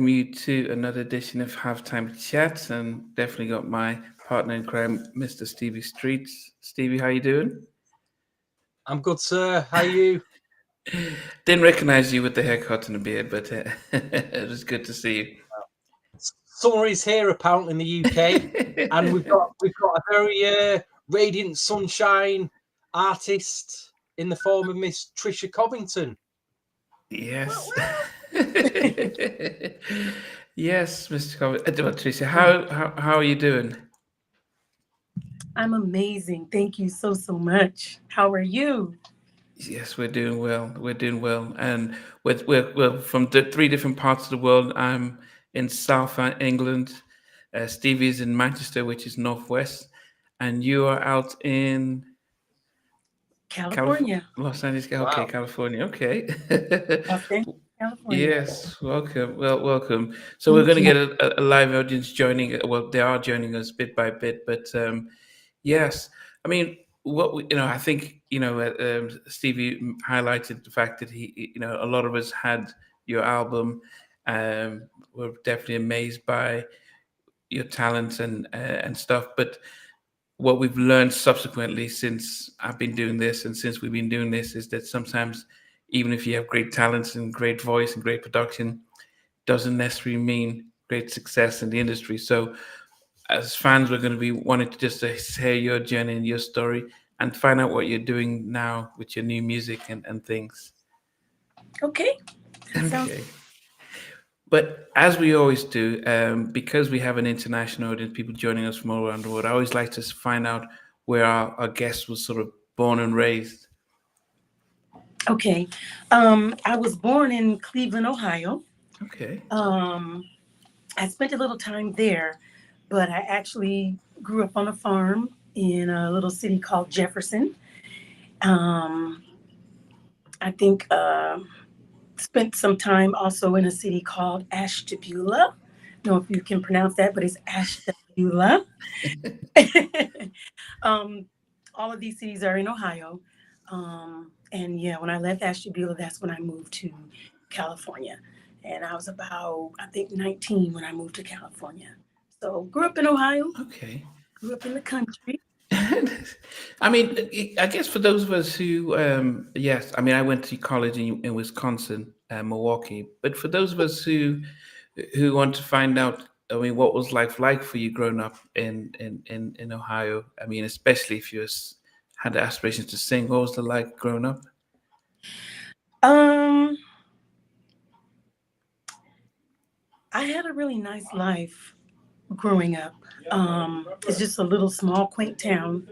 you to another edition of Halftime Chats, and definitely got my partner in crime, Mr. Stevie Streets. Stevie, how you doing? I'm good, sir. How are you? Didn't recognize you with the haircut and the beard, but it was good to see Summer is here, apparently in the UK, and we've you. got we've got a very radiant sunshine artist in the form of Miss Trisha Covington. Yes. Yes, Mr. Patricia, how are you doing? I'm amazing. Thank you so much. How are you? Yes, we're doing well. We're doing well, and we're from three different parts of the world. I'm in South England. Stevie's in Manchester, which is northwest, and you are out in California, California. Los Angeles. Okay, Wow. California. Okay. Los Angeles, California. Yes, welcome. Well, welcome. So we're Thank going to you. get a live audience joining. Well, they are joining us bit by bit, but yes, I mean, I think, Stevie highlighted the fact that a lot of us had your album. We're definitely amazed by your talents and stuff. But what we've learned subsequently since I've been doing this and since we've been doing this is that sometimes, even if you have great talents and great voice and great production, doesn't necessarily mean great success in the industry. So as fans, we're going to be wanting to just hear your journey and your story and find out what you're doing now with your new music and things. Okay. That sounds Okay. But as we always do, because we have an international audience, people joining us from all around the world, I always like to find out where our guest was sort of born and raised. okay. I was born in Cleveland, Ohio. Okay. Um, I spent a little time there, but I actually grew up on a farm in a little city called Jefferson. Um, I think spent some time also in a city called Ashtabula. Don't know if you can pronounce that, but it's Ashtabula. um, all of these cities are in Ohio. And yeah, when I left Ashtabula, that's when I moved to California. And I was about, I think, 19 when I moved to California. So grew up in Ohio, Okay. grew up in the country. I mean, I guess for those of us who, yes, I mean, I went to college in Wisconsin, Milwaukee. But for those of us who want to find out, I mean, what was life like for you growing up in Ohio? I mean, especially if had the aspirations to sing, what was it like growing up? Um, I had a really nice life growing up. It's just a little small, quaint town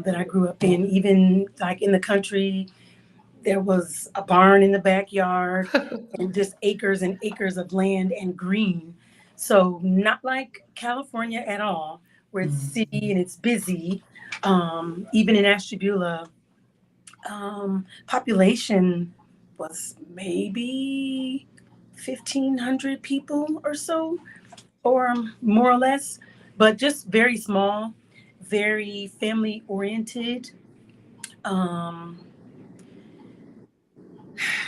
that I grew up in. Even like in the country, there was a barn in the backyard and just acres and acres of land and green. So not like California at all, where it's Mm. city and it's busy. Even in Ashtabula, population was maybe 1,500 people or so, or more or less, but just very small, very family oriented. Um,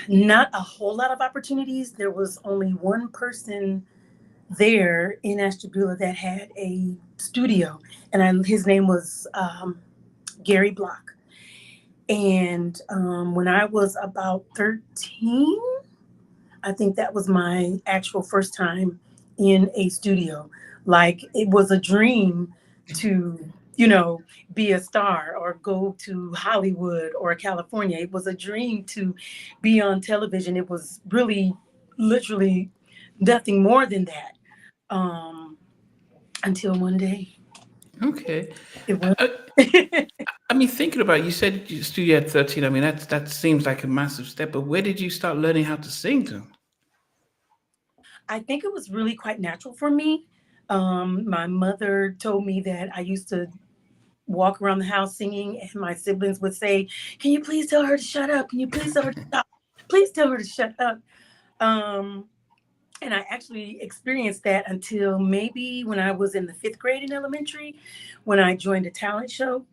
Not a whole lot of opportunities. There was only one person there in Ashtabula that had a studio, and his name was Gary Block. And when I was about 13, I think that was my actual first time in a studio. Like it was a dream to, be a star or go to Hollywood or California. It was a dream to be on television. It was really, literally nothing more than that. Um, until one day Okay. it I, was. I I mean, thinking about it, you said you studied at 13. I mean, that seems like a massive step. But where did you start learning how to sing to? I think it was really quite natural for me. My mother told me that I used to walk around the house singing, and my siblings would say, "Can you please tell her to shut up? Can you please tell her to stop? Please tell her to shut up." Um, and I actually experienced that until maybe when I was in the fifth grade in elementary, when I joined a talent show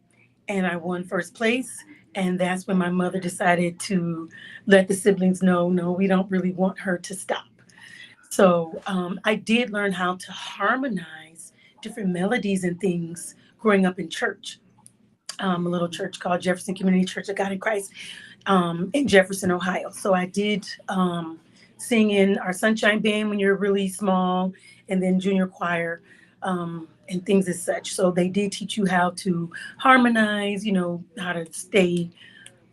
and I won first place. And that's when my mother decided to let the siblings know, no, we don't really want her to stop. So I did learn how to harmonize different melodies and things growing up in church. A little church called Jefferson Community Church of God in Christ in Jefferson, Ohio. So I did sing in our Sunshine Band when you're really small, and then junior choir and things as such. So they did teach you how to harmonize, how to stay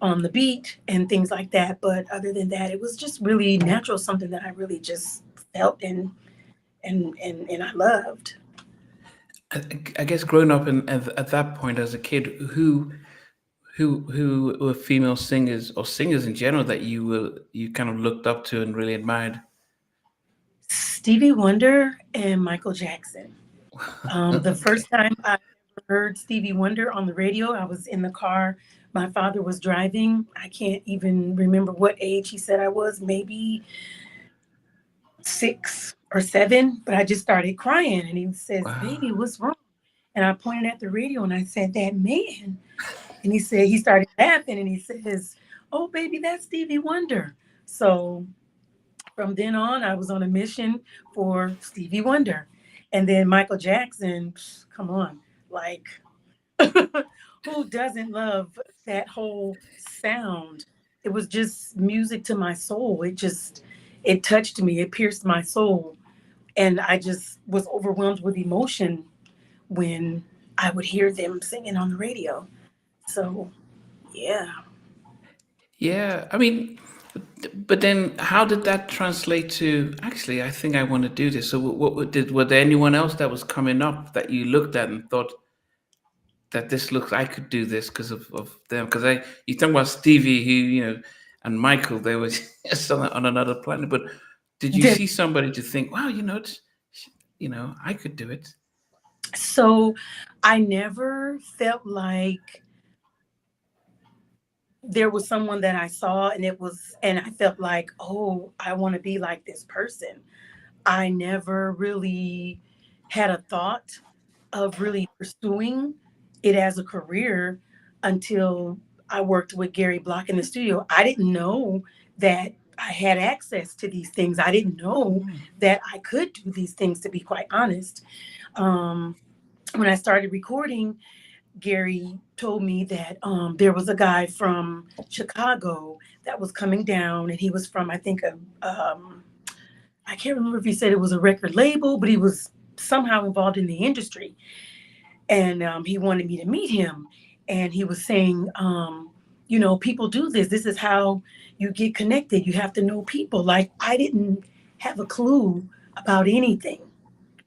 on the beat and things like that. But other than that, it was just really natural, something that I really just felt and I loved. I guess growing up at that point as a kid, who were female singers or singers in general that you kind of looked up to and really admired? Stevie Wonder and Michael Jackson. The first time I ever heard Stevie Wonder on the radio, I was in the car. My father was driving. I can't even remember what age he said I was, maybe 6 or 7, but I just started crying. And he says, Wow. "Baby, what's wrong?" And I pointed at the radio and I said, "That man." And he started laughing and he says, "Oh, baby, that's Stevie Wonder." So from then on, I was on a mission for Stevie Wonder. And then Michael Jackson, come on, like, who doesn't love that whole sound? It was just music to my soul. It touched me, it pierced my soul. And I just was overwhelmed with emotion when I would hear them singing on the radio. So, yeah. Yeah, I mean, but then how did that translate to? Actually, I think I want to do this. So, were there anyone else that was coming up that you looked at and thought that this looks, I could do this because of them? Because you talk about Stevie, who and Michael, they were just on another planet. But did you see somebody to think, wow, I could do it? So I never felt like there was someone that I saw and I felt like, oh, I want to be like this person. I never really had a thought of really pursuing it as a career until I worked with Gary Block in the studio. I didn't know that I had access to these things. I didn't know Mm. that I could do these things, to be quite honest. Um, when I started recording, Gary told me that there was a guy from Chicago that was coming down, and he was from, I think, I can't remember if he said it was a record label, but he was somehow involved in the industry. And he wanted me to meet him. And he was saying, people do this. This is how you get connected. You have to know people. Like, I didn't have a clue about anything,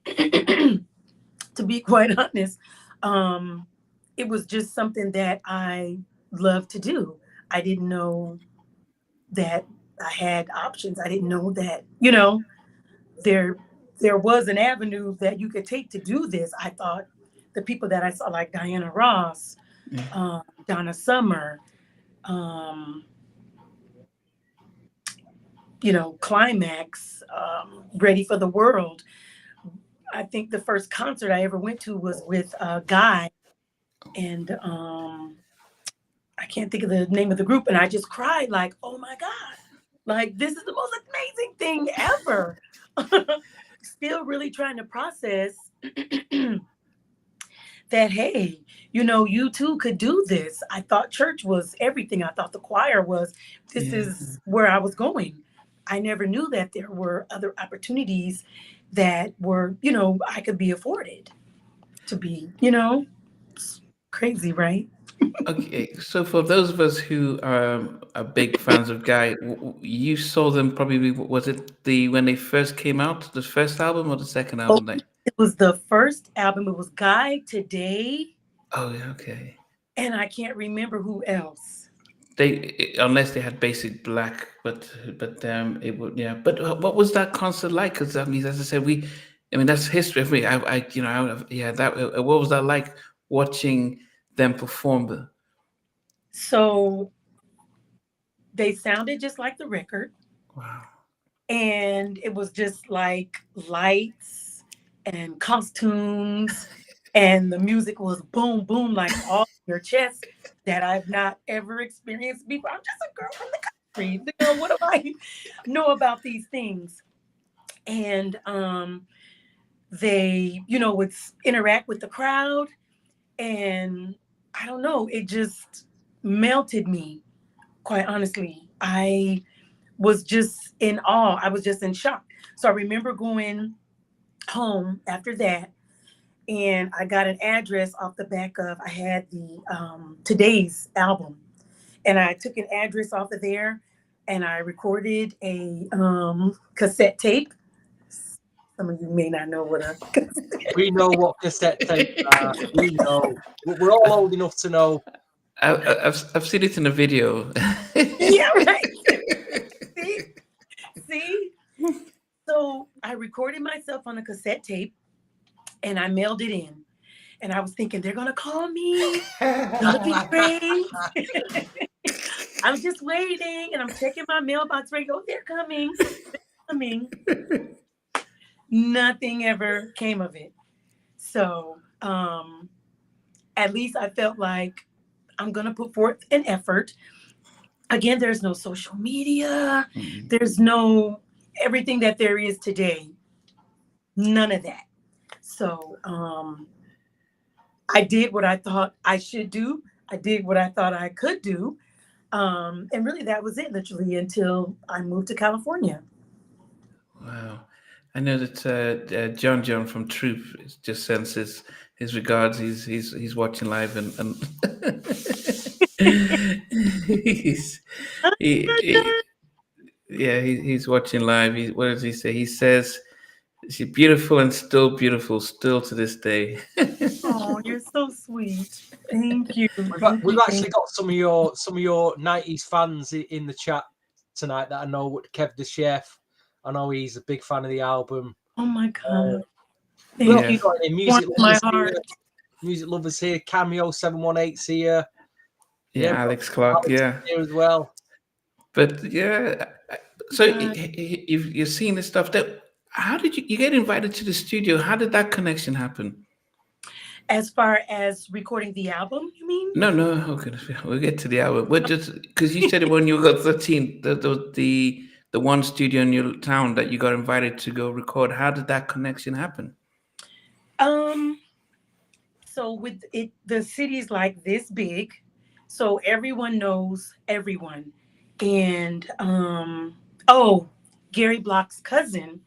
to be quite honest. Um, it was just something that I love to do. I didn't know that I had options. I didn't know that, there there was an avenue that you could take to do this. I thought the people that I saw, like Diana Ross, Yeah. Donna Summer, um, Climax, Ready for the World. I think the first concert I ever went to was with Guy, and I can't think of the name of the group, and I just cried like, "Oh my God, like this is the most amazing thing ever." Still really trying to process that, hey, you too could do this. I thought church was everything. I thought the choir was, this Yeah. is where I was going. I never knew that there were other opportunities that were, I could be afforded to be, it's crazy, right? Okay, so for those of us who are big fans of Guy, you saw them probably. Was it when they first came out, the first album or the second Oh, album? it was the first album. It was Guy Today, Oh, yeah, okay. and I can't remember who else. Unless they had Basic Black, but it would, yeah. But what was that concert like? Because I mean, as I said, I mean that's history for me. Yeah, that what was that like watching them perform? So they sounded just like the record. Wow. And it was just like lights and costumes, and the music was boom boom like all in your chest, that I've not ever experienced before. I'm just a girl from the country, what do I know about these things? and they, would interact with the crowd, and I don't know, it just melted me. Quite honestly, I was just in awe. I was just in shock. So I remember going home after that, and I got an address off the back of, I had the today's album, and I took an address off of there, and I recorded a cassette tape. Some of you may not know what a We know what cassette tapes are. We know. We're all old enough to know. I've seen it in a video. Yeah, right. See. So I recorded myself on a cassette tape, and I mailed it in. And I was thinking, they're gonna call me. Gonna be great. I'm just waiting, and I'm checking my mailbox. Right, oh, they're coming. They're coming. Nothing ever came of it. So at least I felt like I'm gonna put forth an effort. Again, there's no social media. Mhm. There's no everything that there is today. None of that. So I did what I thought I should do. I did what I thought I could do. And really that was it, literally, until I moved to California. Wow. I know that John from Troop just sends his regards. He's watching live, and he's Oh he, my he God. yeah, he's watching live. What does he say? He says she's beautiful still to this day. Oh, you're so sweet. Thank you. We've actually got some of your 90s fans in the chat tonight that I know. Kev the Chef, I know he's a big fan of the album. Oh my God. Well, Thank you you. got any music My lovers heart. here? Music lovers here. Cameo 718's here. Yeah, Alex Clark. Alex Yeah, is here as well. but yeah. So God. if you're seeing this stuff, that how did you get invited to the studio? How did that connection happen? As far as recording the album, you mean? No, oh goodness, we'll get to the album. We're just because you said it when you got 13, the one studio in your town that you got invited to go record. How did that connection happen? So with it, the city's like this big, so everyone knows everyone. And oh, Gary Block's cousin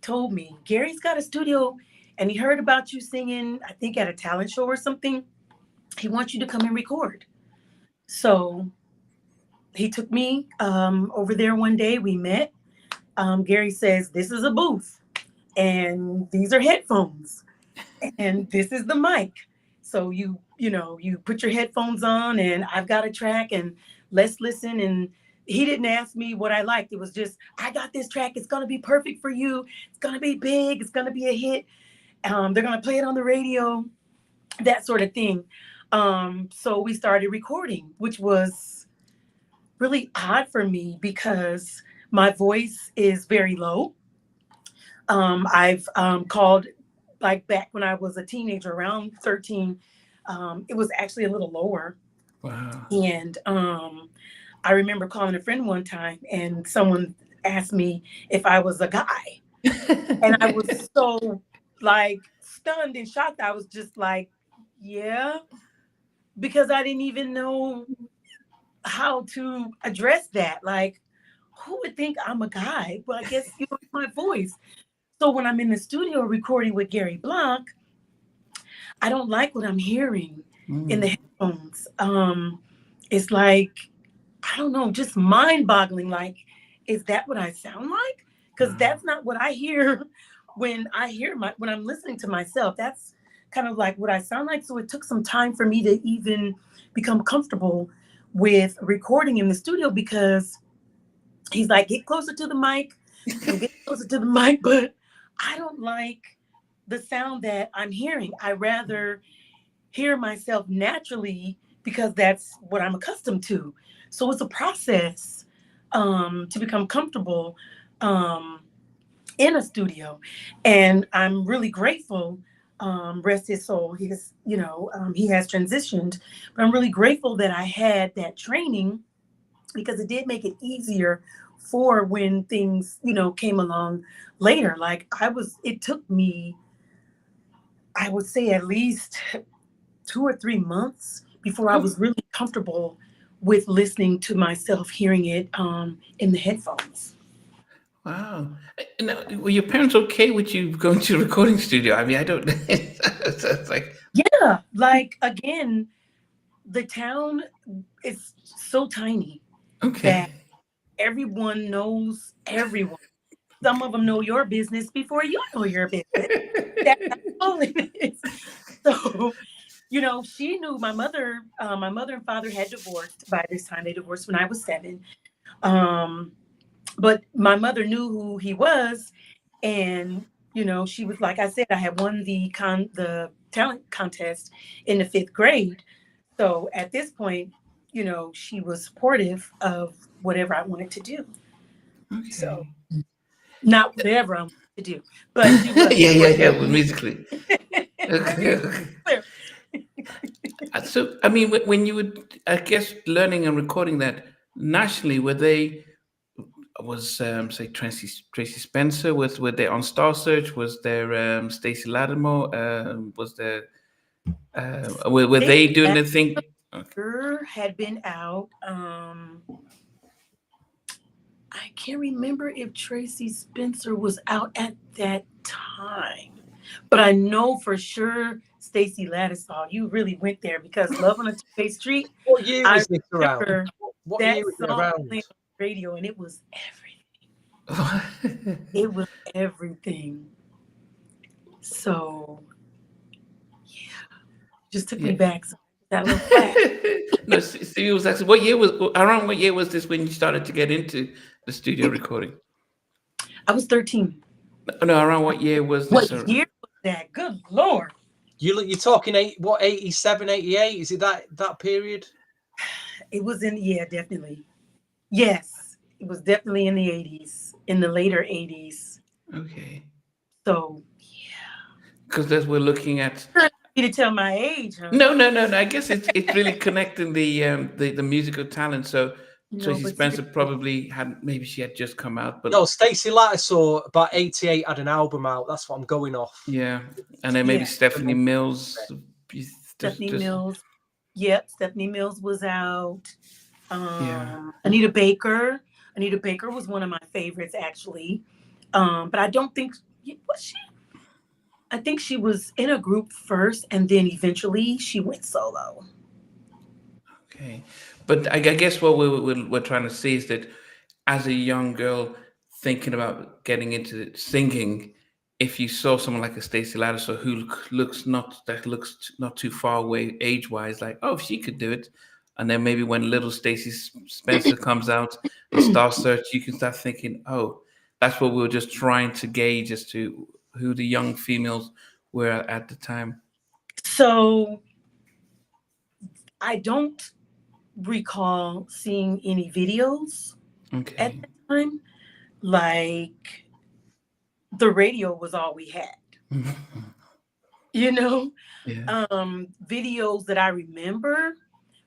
told me, Gary's got a studio, and he heard about you singing, I think at a talent show or something. He wants you to come and record. So he took me over there one day. We met. Gary says, this is a booth, and these are headphones, and this is the mic. So you put your headphones on, and I've got a track, and let's listen. And he didn't ask me what I liked. It was just, I got this track. It's going to be perfect for you. It's going to be big. It's going to be a hit. They're going to play it on the radio, that sort of thing. So we started recording, which was really odd for me because my voice is very low. I've called, like back when I was a teenager, around 13, it was actually a little lower. Wow. And I remember calling a friend one time, and someone asked me if I was a guy. And I was so like stunned and shocked. I was just like, yeah, because I didn't even know how to address that. Like, who would think I'm a guy? Well, I guess my voice. So when I'm in the studio recording with Gary Block, I don't like what I'm hearing in the headphones. It's like, I don't know, just mind-boggling. Like, is that what I sound like? Because that's not what I hear when I'm listening to myself. That's kind of like what I sound like. So it took some time for me to even become comfortable with recording in the studio, because he's like, get closer to the mic, get closer to the mic. But I don't like the sound that I'm hearing. I rather hear myself naturally, because that's what I'm accustomed to. So it's a process to become comfortable in a studio. And I'm really grateful, rest his soul. He has transitioned, but I'm really grateful that I had that training, because it did make it easier for when things, came along later. Like it took me, I would say, at least 2 or 3 months before I Oh, was really comfortable with listening to myself, hearing it in the headphones. wow. Now, were your parents okay with you going to a recording studio? I mean, I don't. It's like Yeah, like again, the town is so tiny that okay. everyone knows everyone. Some of them know your business before you know your business. That's how it is. So, she knew my mother. My mother and father had divorced by this time. They divorced when I was 7. Um, but my mother knew who he was, and she was, like I said, I had won the talent contest in the 5th grade. So at this point, she was supportive of whatever I wanted to do. So Okay. not whatever I wanted to do, but she was Yeah, yeah, supportive. yeah. Well, musically. Let Okay, me okay. clear. So, I mean, when you were, I guess, learning and recording that nationally, were they, was, say, Tracy Spencer, were they on Star Search? Was there Stacey Lattimore? Was there, were Stacey they doing the thing? Okay. Lattimore had been out. I can't remember if Tracy Spencer was out at that time, but I know for sure Stacey Lattimore. You really went there because "Love on a Two-Way Street." What year I was this around? remember What that year was it song around? playing on the radio, and it was everything. It was everything. So just took me Yeah. back. So that little flash. No, Stevie was actually, what year was, around what year was this when you started to get into the studio recording? I was 13. No, around what year was this? What year was that? Good Lord. You're talking 87, 88? Is it that period? It was definitely. Yes, it was definitely in the 80s, in the later 80s. Okay. So, Because as we're looking at, you to tell my age, huh? no, no, no, no. I guess it's really connecting the musical talent. So Tracy But Spencer seriously, probably had, maybe she had just come out, but No, Stacey Lattimore about 88 had an album out. That's what I'm going off. yeah, and then maybe yeah, Stephanie Mills. Stephanie Just Mills. Yep, Stephanie Mills was out. yeah. Anita Baker. Anita Baker was one of my favorites, actually. But I don't think, was she? I think she was in a group first, and then eventually she went solo. Okay, but I guess what we're trying to see is that as a young girl thinking about getting into singing, if you saw someone like a Stacey Lattiser who looks not too far away age wise, like oh she could do it, and then maybe when little Stacey Spencer comes out and Star Search, you can start thinking, oh, that's what we were just trying to gauge as to who the young females were at the time. So I don't recall seeing any videos at Okay. the time. Like the radio was all we had, you know. Yeah. Videos that I remember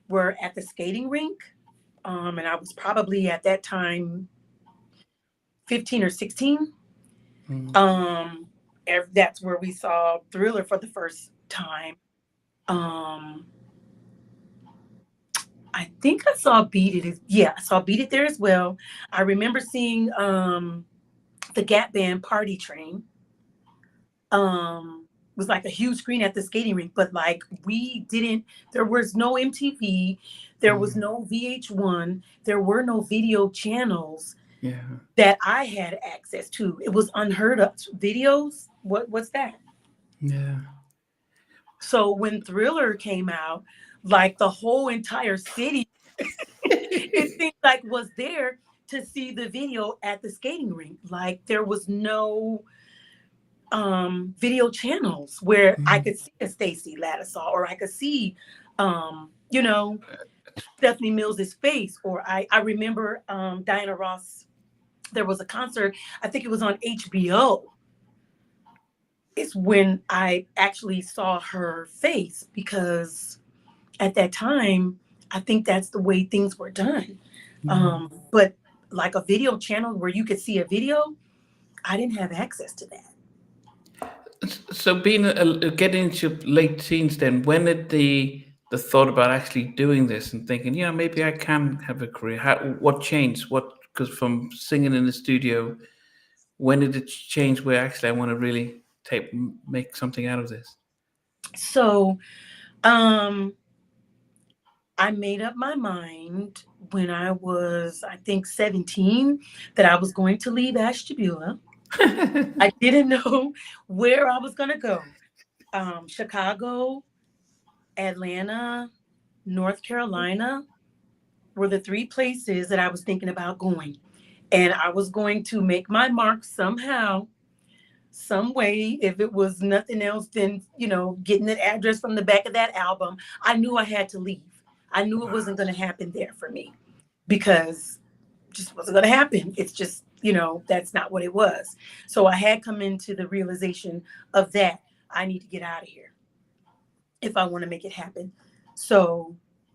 were at the skating rink. And I was probably at that time 15 or 16. Mm. That's where we saw Thriller for the first time. Um, I think I saw Beat It. Yeah, I saw Beat It there as well. I remember seeing the Gap Band Party Train. It was like a huge screen at the skating rink, but like there was no MTV, there was Mm. no VH1, there were no video channels Yeah. that I had access to. It was unheard of. Videos? What's that? Yeah. So when Thriller came out, like the whole entire city, it seemed like was there to see the video at the skating rink. Like there was no video channels where I Mm. could see a Stacey Lattisaw or I could see you know, Stephanie Mills's face, or I remember Diana Ross. There was a concert, I think it was on HBO. It's when I actually saw her face, because at that time, I think that's the way things were done. Mm. But like a video channel where you could see a video. I didn't have access to that. So being getting into late teens, then when did the thought about actually doing this and thinking, yeah, maybe I can have a career? What changed? What, because from singing in the studio, when did it change where actually I want to really make something out of this? So I made up my mind when I was, I think, 17, that I was going to leave Ashtabula. I didn't know where I was going to go. Chicago, Atlanta, North Carolina were the three places that I was thinking about going. And I was going to make my mark somehow, some way. If it was nothing else than, getting an address from the back of that album, I knew I had to leave. I knew it wasn't going to happen there for me, because it just wasn't going to happen. It's just, that's not what it was. So I had come into the realization of that. I need to get out of here if I want to make it happen. So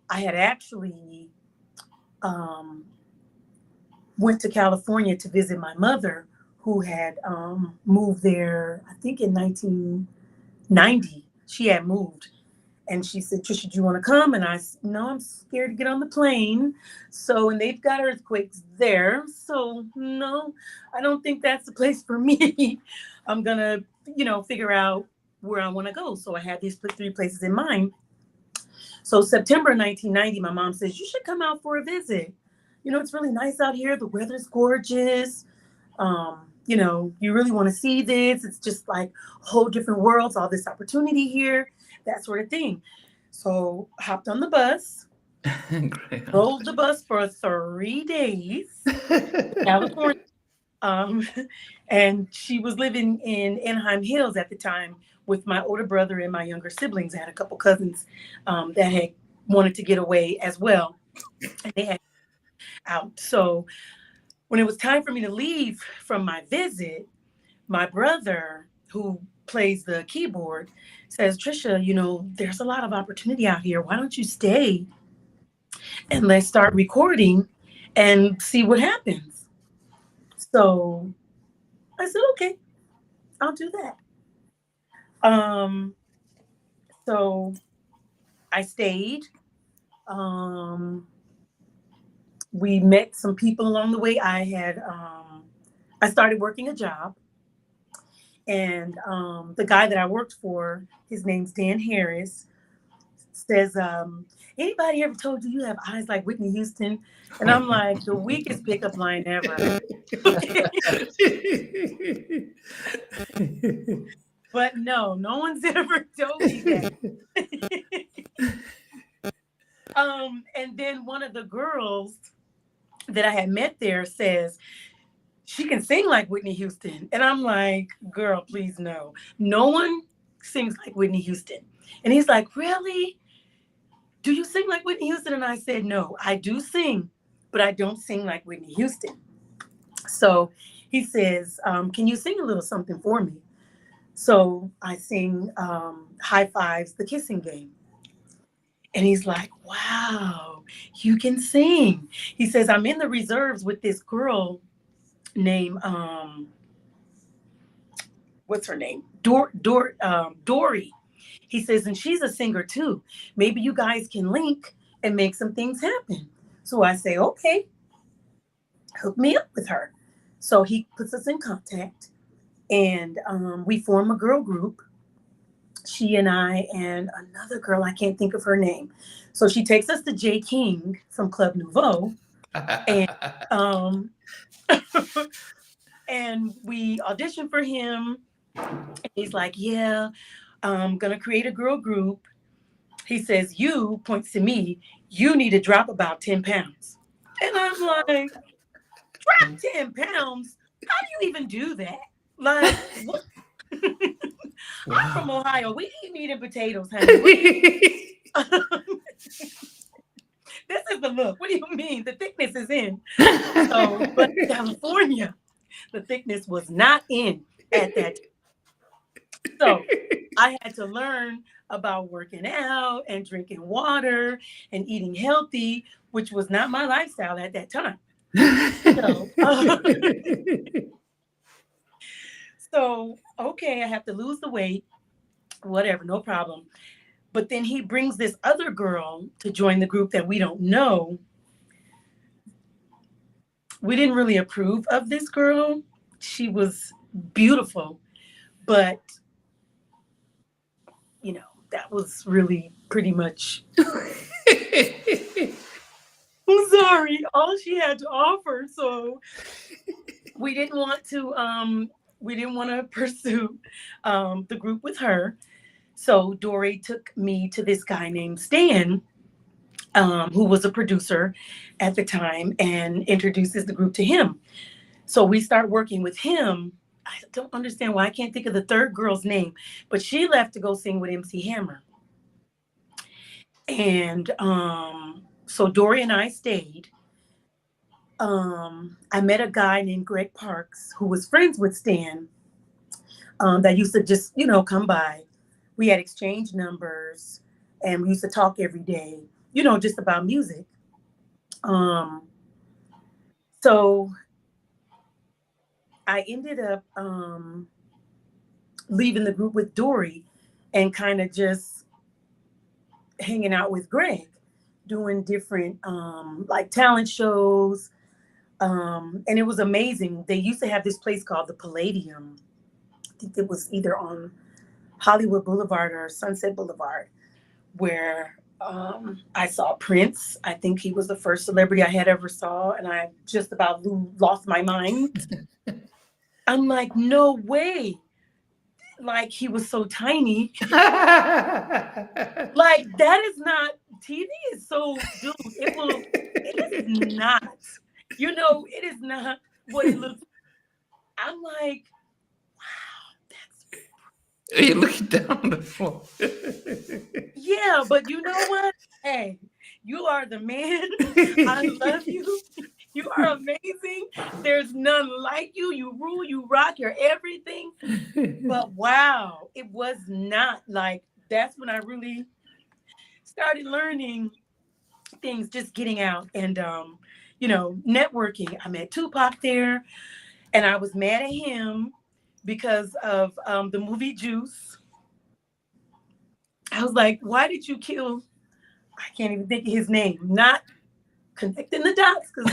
I had actually went to California to visit my mother, who had moved there, I think in 1990. She had moved. And she said, Trisha, do you want to come? And I said, no, I'm scared to get on the plane. So, and they've got earthquakes there. So, no, I don't think that's the place for me. I'm going to, figure out where I want to go. So I had these three places in mind. So September 1990, my mom says, you should come out for a visit. It's really nice out here. The weather's gorgeous. You really want to see this. It's just like whole different worlds, all this opportunity here, that sort of thing. So hopped on the bus, rode the bus for 3 days, California. And she was living in Anaheim Hills at the time with my older brother and my younger siblings. I had a couple cousins that had wanted to get away as well. And they had out. So when it was time for me to leave from my visit, my brother, who plays the keyboard, says, Trisha, there's a lot of opportunity out here. Why don't you stay and let's start recording and see what happens? So I said, okay, I'll do that. So I stayed. We met some people along the way. I started working a job, and the guy that I worked for, his name's Dan Harris, says, anybody ever told you have eyes like Whitney Houston? And I'm like, the weakest pickup line ever. But no one's ever told me that. And then one of the girls that I had met there says, she can sing like Whitney Houston. And I'm like, girl, please no. No one sings like Whitney Houston. And he's like, really? Do you sing like Whitney Houston? And I said, no, I do sing, but I don't sing like Whitney Houston. So he says, can you sing a little something for me? So I sing High Fives, The Kissing Game. And he's like, wow, you can sing. He says, I'm in the reserves with this girl named, what's her name? Dory. He says, and she's a singer too. Maybe you guys can link and make some things happen. So I say, okay, hook me up with her. So he puts us in contact, and we form a girl group. She and I and another girl, I can't think of her name. So she takes us to Jay King from Club Nouveau. And and we auditioned for him. And he's like, yeah, I'm going to create a girl group. He says, you, points to me, you need to drop about 10 pounds. And I'm like, drop 10 pounds? How do you even do that? Like, what? Wow. I'm from Ohio. We eat meat and potatoes, honey. This is the look. What do you mean? The thickness is in. So, but California, the thickness was not in at that time. So I had to learn about working out and drinking water and eating healthy, which was not my lifestyle at that time. So, so okay, I have to lose the weight, whatever, no problem. But then he brings this other girl to join the group that we don't know. We didn't really approve of this girl. She was beautiful, but that was really pretty much, I'm sorry, all she had to offer. So we didn't want to pursue the group with her. So Dory took me to this guy named Stan, who was a producer at the time, and introduces the group to him. So we start working with him. I don't understand why I can't think of the third girl's name, but she left to go sing with MC Hammer. And so Dory and I stayed. I met a guy named Greg Parks who was friends with Stan, that used to just, come by. We had exchanged numbers and we used to talk every day, just about music. So I ended up leaving the group with Dory and kind of just hanging out with Greg, doing different like talent shows. And it was amazing. They used to have this place called the Palladium. I think it was either on Hollywood Boulevard or Sunset Boulevard, where I saw Prince. I think he was the first celebrity I had ever saw, and I just about lost my mind. I'm like, no way. Like, he was so tiny. Like, that is not, TV is so, dude, it is not, it is not what it looks like. I'm like, wow, Are you looking down on the floor? yeah, but you know what? Hey, you are the man. I love you. You are amazing. There's none like you. You rule, you rock, you're everything. But wow, it was not like, that's when I really started learning things, just getting out and, networking. I met Tupac there, and I was mad at him because of the movie Juice. I was like, why did you kill? I can't even think of his name. Not connecting the dots because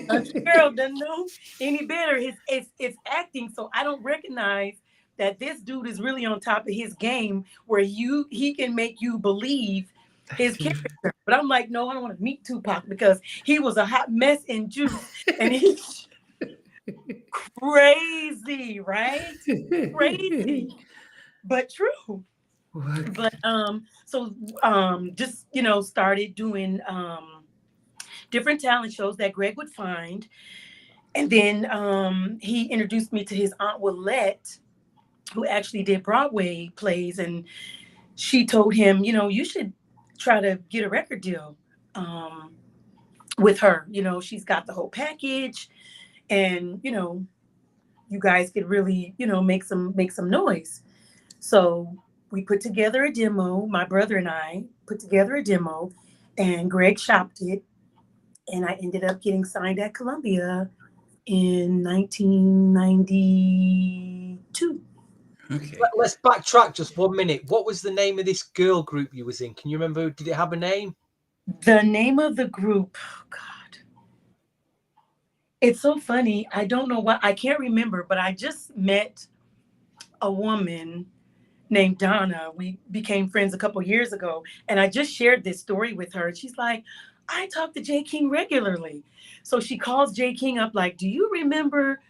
country girl doesn't know any better. It's acting, so I don't recognize that this dude is really on top of his game, where he can make you believe his character. But I'm like, no, I don't want to meet Tupac because he was a hot mess in Juice, and he's crazy, right? Crazy, but true. But so just started doing different talent shows that Greg would find. And then he introduced me to his Aunt Willette, who actually did Broadway plays. And she told him, you should try to get a record deal with her. She's got the whole package, and, you guys could really, make some noise. So we put together a demo. My brother and I put together a demo, and Greg shopped it. And I ended up getting signed at Columbia in 1992. Okay. Let's backtrack just 1 minute. What was the name of this girl group you was in? Can you remember? Did it have a name? The name of the group, oh God. It's so funny. I don't know why. I can't remember, but I just met a woman named Donna. We became friends a couple years ago. And I just shared this story with her. She's like, I talk to Jay King regularly. So she calls Jay King up like, do you remember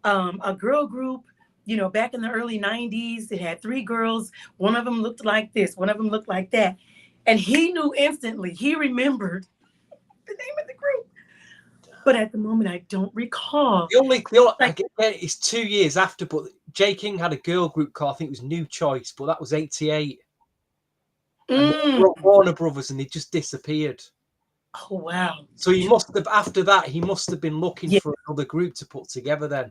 a girl group, back in the early 90s? It had 3 girls. One of them looked like this. One of them looked like that. And he knew instantly. He remembered the name of the group. But at the moment, I don't recall. I get it's 2 years after, but Jay King had a girl group called, I think it was New Choice, but that was 88. And they were Warner Brothers, and they just disappeared. Oh, wow. So he must have, after that, he must have been looking for another group to put together then.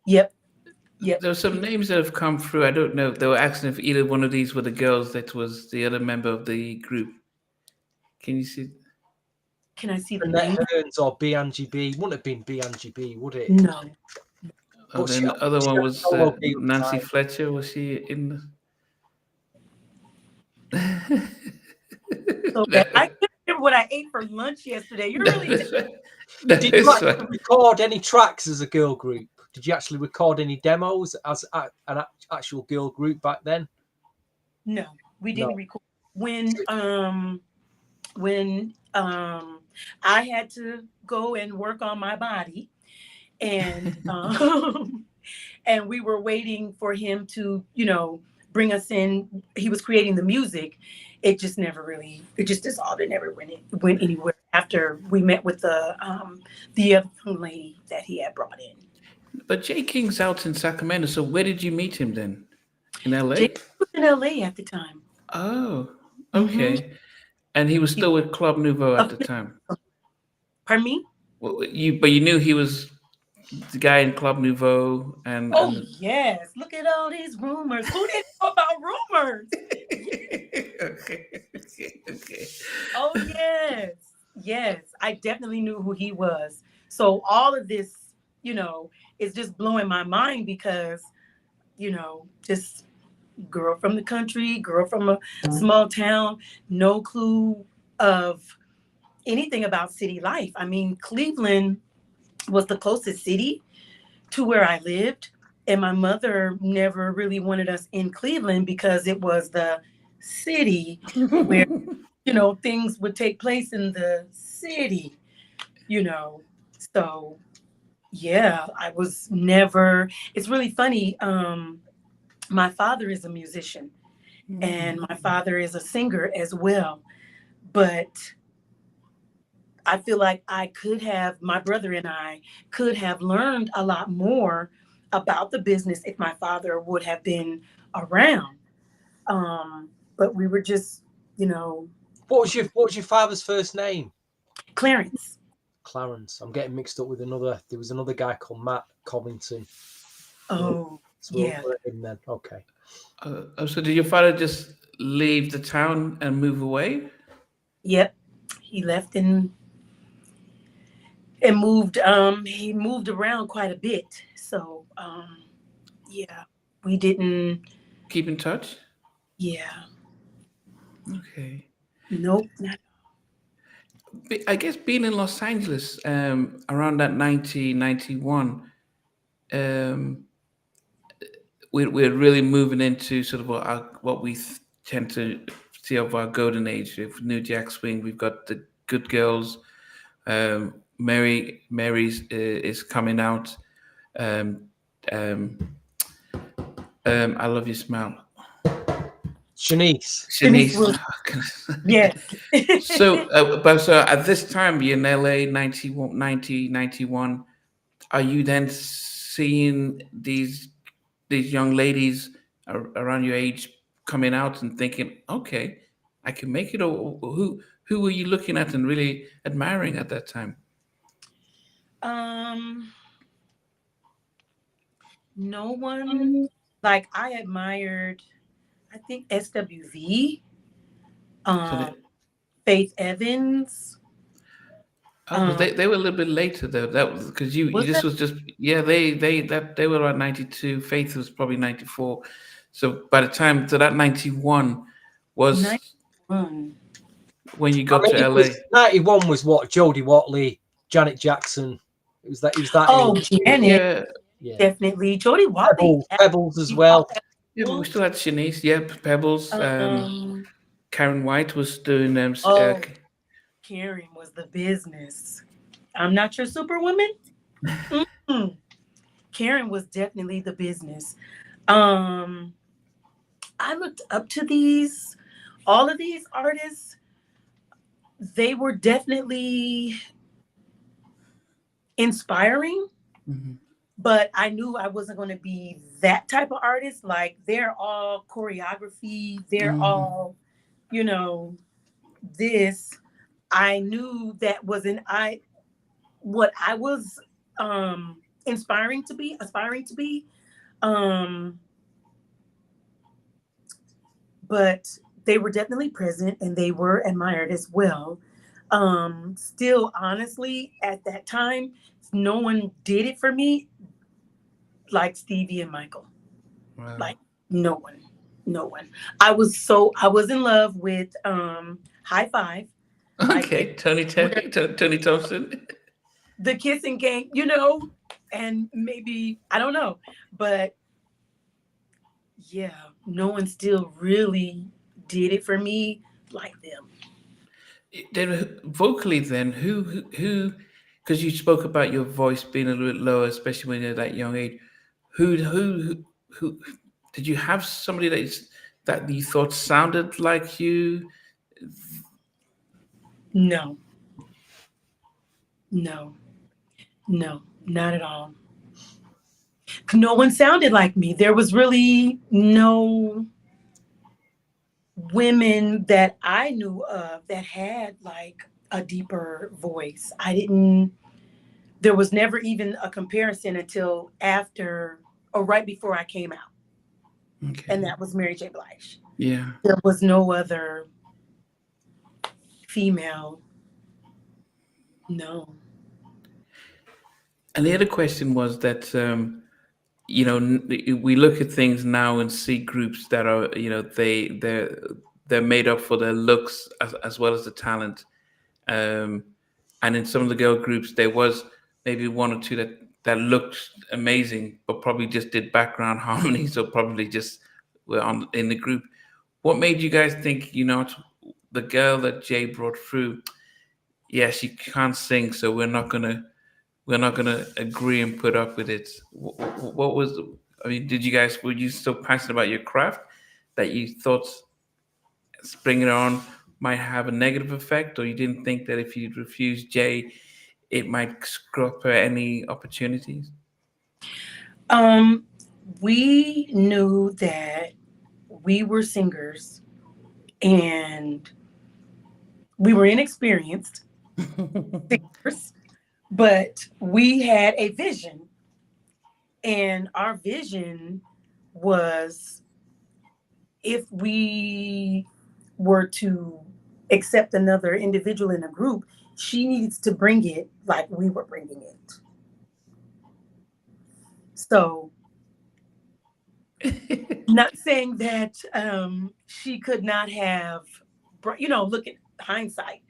Yep. There's some names that have come through. I don't know if they were asking if either one of these were the girls that was the other member of the group. Can you see? Can I see the Annette name? Hearns or B&GB? Wouldn't have been B&GB, would it? No. And then the other one was Nancy Fletcher. Was she in? So bad. I can't remember what I ate for lunch yesterday. You're really Did you actually record any tracks as a girl group? Did you actually record any demos as an actual girl group back then? No, we didn't record. When I had to go and work on my body, and and we were waiting for him to, bring us in. He was creating the music. It just never really, it just dissolved. It never went anywhere after we met with the other young lady that he had brought in. But Jay King's out in Sacramento. So where did you meet him then? In LA? Jay was in LA at the time. Oh, okay. Mm-hmm. And he was still with Club Nouveau at the time. Pardon me? Well, you knew he was the guy in Club Nouveau, and yes, look at all these rumors. Who didn't know about rumors? Okay. Oh yes, I definitely knew who he was. So all of this, is just blowing my mind because, just girl from the country, girl from a small town, no clue of anything about city life. I mean, Cleveland was the closest city to where I lived. And my mother never really wanted us in Cleveland because it was the city where, things would take place in the city, So, yeah, I was never, it's really funny. My father is a musician and my father is a singer as well. But I feel like my brother and I could have learned a lot more about the business if my father would have been around. But we were just, What was your father's first name? Clarence. I'm getting mixed up with there was another guy called Matt Covington. Oh, so yeah. We'll put him then. Okay. So did your father just leave the town and move away? Yep. He left and moved. He moved around quite a bit. So, yeah, we didn't keep in touch. Yeah. Okay. Nope. I guess being in Los Angeles around that 1991, we're really moving into sort of what we tend to see of our golden age. With New Jack Swing, we've got the Good Girls. Mary's is coming out. I Love Your Smile. Shanice. Yes. So at this time, you're in LA, 1991. Are you then seeing these young ladies around your age coming out and thinking, okay, I can make it? Or who were you looking at and really admiring at that time? No one. Like, I admired, I think, SWV, Faith Evans. They were a little bit later though. That was because they were around 92. Faith was probably 94. So by the time that 91 was 91. When you got to LA. 91 was what? Jodie Watley, Janet Jackson. It was that. Oh, Janet. Yeah. Definitely. Jodie Watley. Pebbles as well. Yeah, but we still had Shanice. Yeah, Pebbles. Karen White was doing them. Karen was the business. I'm not your superwoman. Karen was definitely the business. I looked up to all of these artists. They were definitely inspiring, but I knew I wasn't going to be that type of artist. Like, they're all choreography. They're all, this. I knew that wasn't what I was aspiring to be. But they were definitely present and they were admired as well. Still, honestly, at that time, no one did it for me like Stevie and Michael. Wow. Like no one, no one. I was in love with High Five, like Okay, Tony where Tony Thompson. the kissing game, you know, and maybe I don't know, but yeah, no one still really did it for me like them. Then vocally, then who? Because you spoke about your voice being a little bit lower, especially when you're that young age. Who did you have somebody that you thought sounded like you? No, no, no, not at all. No one sounded like me. There was really no women that I knew of that had like a deeper voice. I didn't, there was never even a comparison until after or right before I came out, and Okay, that was Mary J. Blige. yeah. There was no other female, no. And the other question was that we look at things now and see groups that are they're made up for their looks as well as the talent. Um, and in some of the girl groups, there was maybe one or two that looked amazing, but probably just did background harmonies or probably just were on in the group. What made you guys think, the girl that Jay brought through? Yeah, she can't sing, so we're not gonna agree and put up with it. What was? I mean, were you so passionate about your craft that you thought bringing it on might have a negative effect, or you didn't think that if you refused Jay, it might screw up any opportunities? Um, we knew that we were singers and we were inexperienced singers, but we had a vision, and our vision was if we were to accept another individual in a group, she needs to bring it like we were bringing it. So, not saying that she could not have, look at hindsight,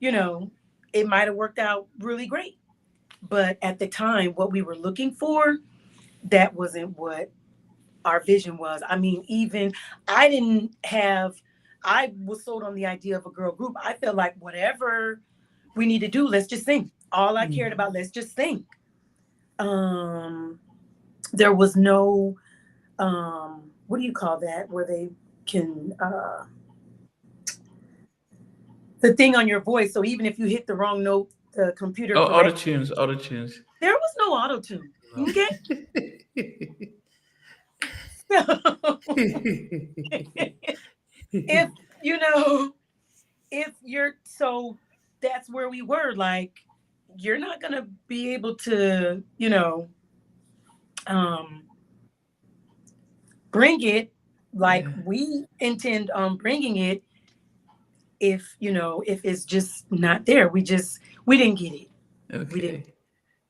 you know, it might have worked out really great. But at the time, what we were looking for, that wasn't what our vision was. I mean, even I didn't have, I was sold on the idea of a girl group. I felt like whatever we need to do, let's just sing. All I cared about, let's just sing. Um, there was no, what do you call that? Where they can, the thing on your voice. So even if you hit the wrong note, the computer Oh, auto corrects. tunes, auto tunes. There was no auto tune. Okay. So if you know if you're so that's where we were like you're not gonna be able to um bring it like Yeah. we intend on bringing it if it's just not there. We didn't get it. We didn't. Okay.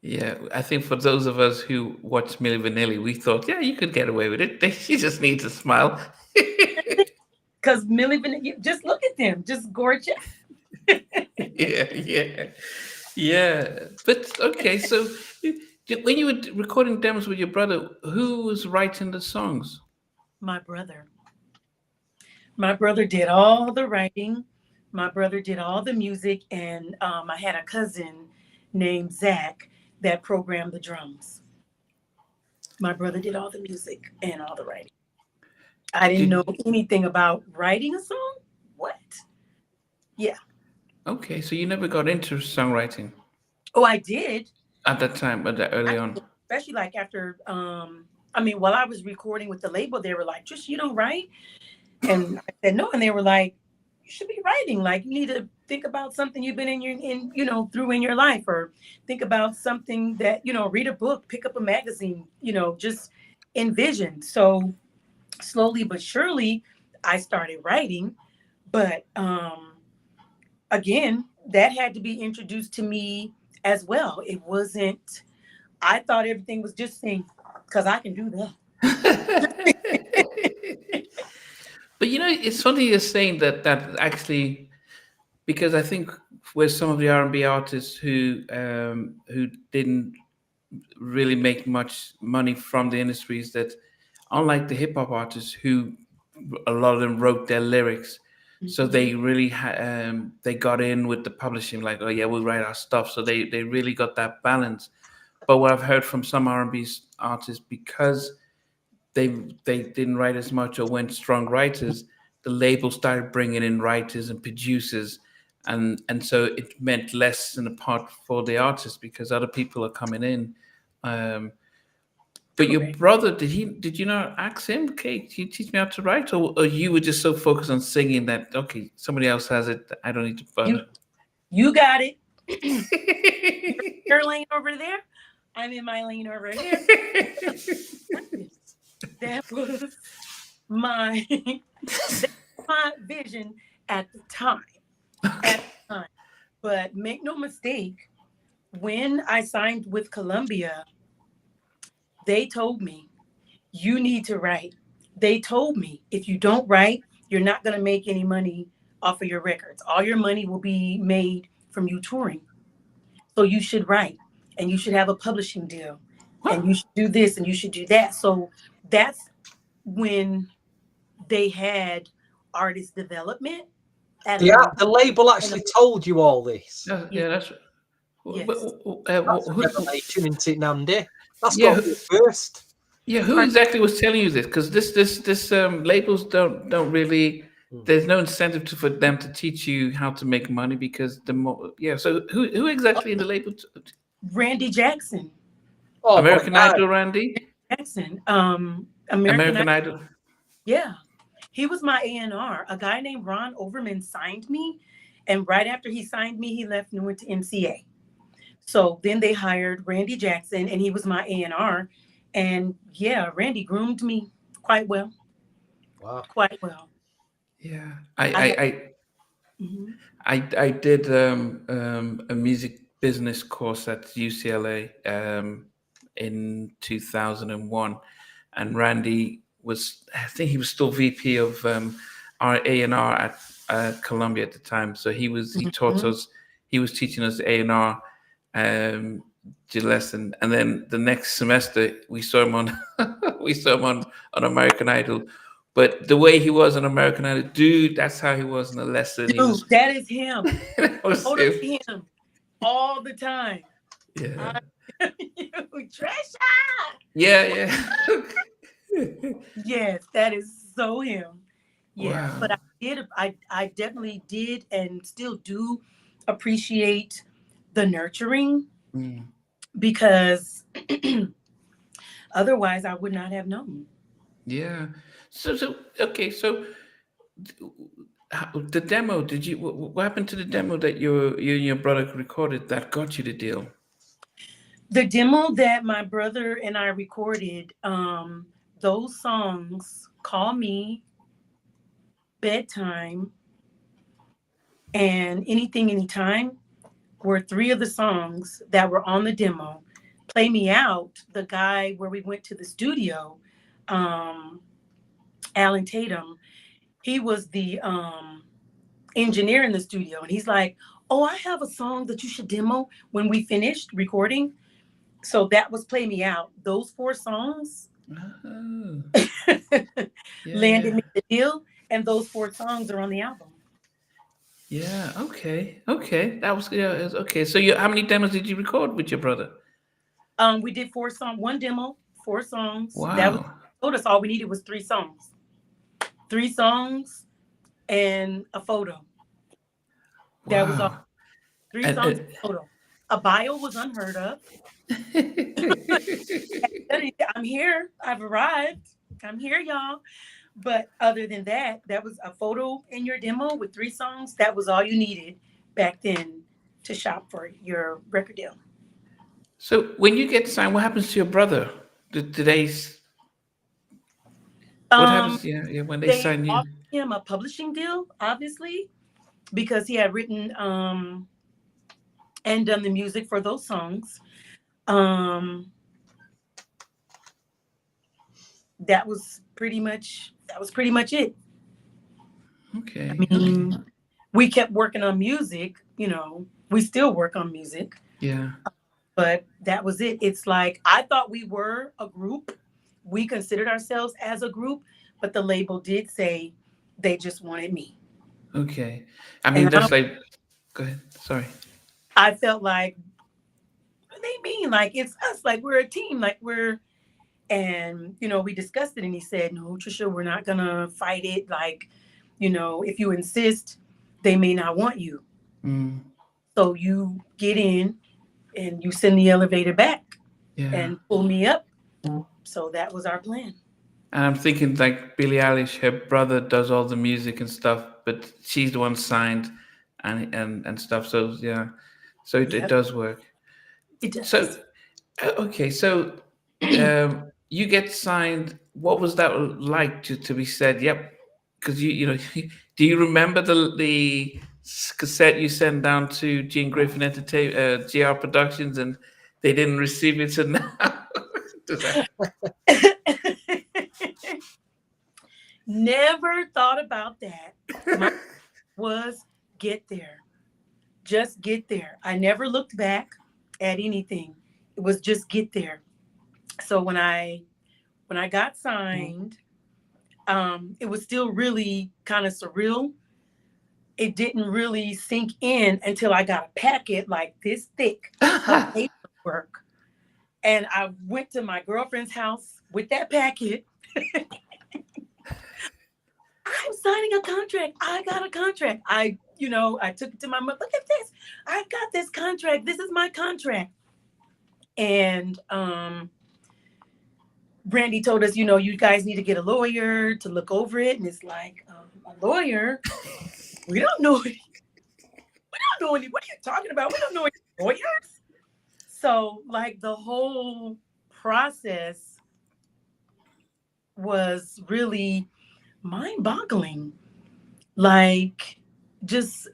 Yeah, I think for those of us who watched Milli Vanilli, we thought, yeah, you could get away with it. She just needs a smile. Because Millie Vanilli, just look at them, just gorgeous. Yeah, yeah, yeah. But okay, so when you were recording demos with your brother, who was writing the songs? My brother. My brother did all the writing. My brother did all the music, and I had a cousin named Zach that programmed the drums. My brother did all the music and all the writing. I didn't know Did anything about writing a song. What? Yeah. Okay, so you never got into songwriting Oh, I did. at that time, but I early on. did. Especially like after, while I was recording with the label, they were like, "Trish, you don't write?" And I said no, and they were like, "You should be writing. Like, you need to think about something you've been through in your life, or think about something that read a book, pick up a magazine, just envision." So slowly but surely, I started writing. But again, that had to be introduced to me as well. It wasn't, I thought everything was just sing because I can do that. But it's funny you're saying that actually, because I think with some of the R&B artists who didn't really make much money from the industry is that, unlike the hip hop artists who a lot of them wrote their lyrics, so Mhm. they really they got in with the publishing, like, oh yeah, we'll write our stuff, so they really got that balance. But what I've heard from some R&B artists, because they they didn't write as much or weren't strong writers, the label started bringing in writers and producers, and so it meant less in a part for the artist because other people are coming in. Um, but your Correct. brother, did you not ask him, okay, can you teach me how to write, or you were just so focused on singing that, okay, somebody else has it, I don't need to You bother? you got it. Your lane over there. I'm in my lane over here. That was my that's my vision at the time. At the time. But make no mistake, when I signed with Columbia, they told me you need to write. They told me if you don't write, you're not going to make any money off of your records. All your money will be made from you touring. So you should write and you should have a publishing deal and you should do this and you should do that. So that's when they had artist development at The label an actually told you all this. Yeah, yeah, yeah, that's yes. That's a who, revelation, isn't it, Nandi? That's yeah, got to be a first. yeah, who exactly was telling you this? Because this labels don't really. There's no incentive for them to teach you how to make money, because the more, yeah. So who exactly in the label? Randy Jackson. Oh my American God. Idol, Randy. Jackson. American American Idol. Idol. Yeah. He was my A&R. A guy named Ron Overman signed me. And right after he signed me, he left and went to MCA. So then they hired Randy Jackson, and he was my A&R. And yeah, Randy groomed me quite well, Wow. quite well. Yeah, I had, I mhm. I did a music business course at UCLA in 2001, and Randy was, I think he was still VP of our A&R at Columbia at the time. So he taught Mhm. us, he was teaching us A&R um, the lesson, and then the next semester we saw him on we saw him on American Idol. But the way he was on American Idol, dude, that's how he was in the lesson. He Dude, was, that is him. that was him. Totally him. All the time. Yeah, I you, Trisha. yeah, yeah. Yes, that is so him. Yeah, but Wow. I definitely did and still do appreciate the nurturing Mm. because otherwise I would not have known. Yeah. So okay. So the demo, did you? What happened to the demo that you and your brother recorded that got you the deal? The demo that my brother and I recorded, those songs, Call Me, Bedtime, and Anything Anytime, were three of the songs that were on the demo. Play Me Out, the guy where we went to the studio, um, Alan Tatum, he was the engineer in the studio. And he's like, oh, I have a song that you should demo when we finished recording. So that was Play Me Out. Those four songs Oh, yeah, landed yeah, me the deal. And those four songs are on the album. yeah. Okay, okay. That was, yeah. Okay. So how many demos did you record with your brother? We did four songs, one demo, four songs. That was Wow, told us all we needed was three songs. Three songs and a photo. That was all. wow. Three And, songs and a photo. A bio was unheard of. I'm here. I've arrived. I'm here, y'all. But other than that, that was a photo in your demo with three songs. That was all you needed back then to shop for your record deal. so when you get signed, what happens to your brother? Do they? What Um, happens? Yeah, yeah. When they they sign you? offered him a publishing deal, obviously, because he had written and done the music for those songs. Um, that was pretty much it. Okay. I mean, we kept working on music, you know, we still work on music, Yeah. but that was it. It's like I thought we were a group. We considered ourselves as a group, but the label did say they just wanted me. Okay. I mean, And that's like. Go ahead. Sorry. I felt like what they mean like it's us, like we're a team, like we're and you know, we discussed it and he said, "No, Trisha, we're not gonna fight it. Like, you know, if you insist, they may not want you. Mm, So you get in and you send the elevator back yeah. and pull me up." So that was our plan. And I'm thinking like Billie Eilish, her brother does all the music and stuff, but she's the one signed and stuff. So yeah, so it Yep, does work. it So does. okay, so you get signed. What was that like to be said? Yep, because you know, do you remember the cassette you sent down to Gene Griffin Entertainment, GR Productions, and they didn't receive it? So now, does that? Never thought about that. My was get there. Just get there. I never looked back at anything. It was just get there. So when I got signed, it was still really kind of surreal. It didn't really sink in until I got a packet like this thick of paperwork. And I went to my girlfriend's house with that packet. I'm signing a contract. I got a contract. I took it to my mother. Look at this. I got this contract. This is my contract. And Brandy told us, you guys need to get a lawyer to look over it. And it's like, a lawyer? We don't know. We don't know any. What are you talking about? We don't know any lawyers. So, like, the whole process was really mind-boggling. Like, just,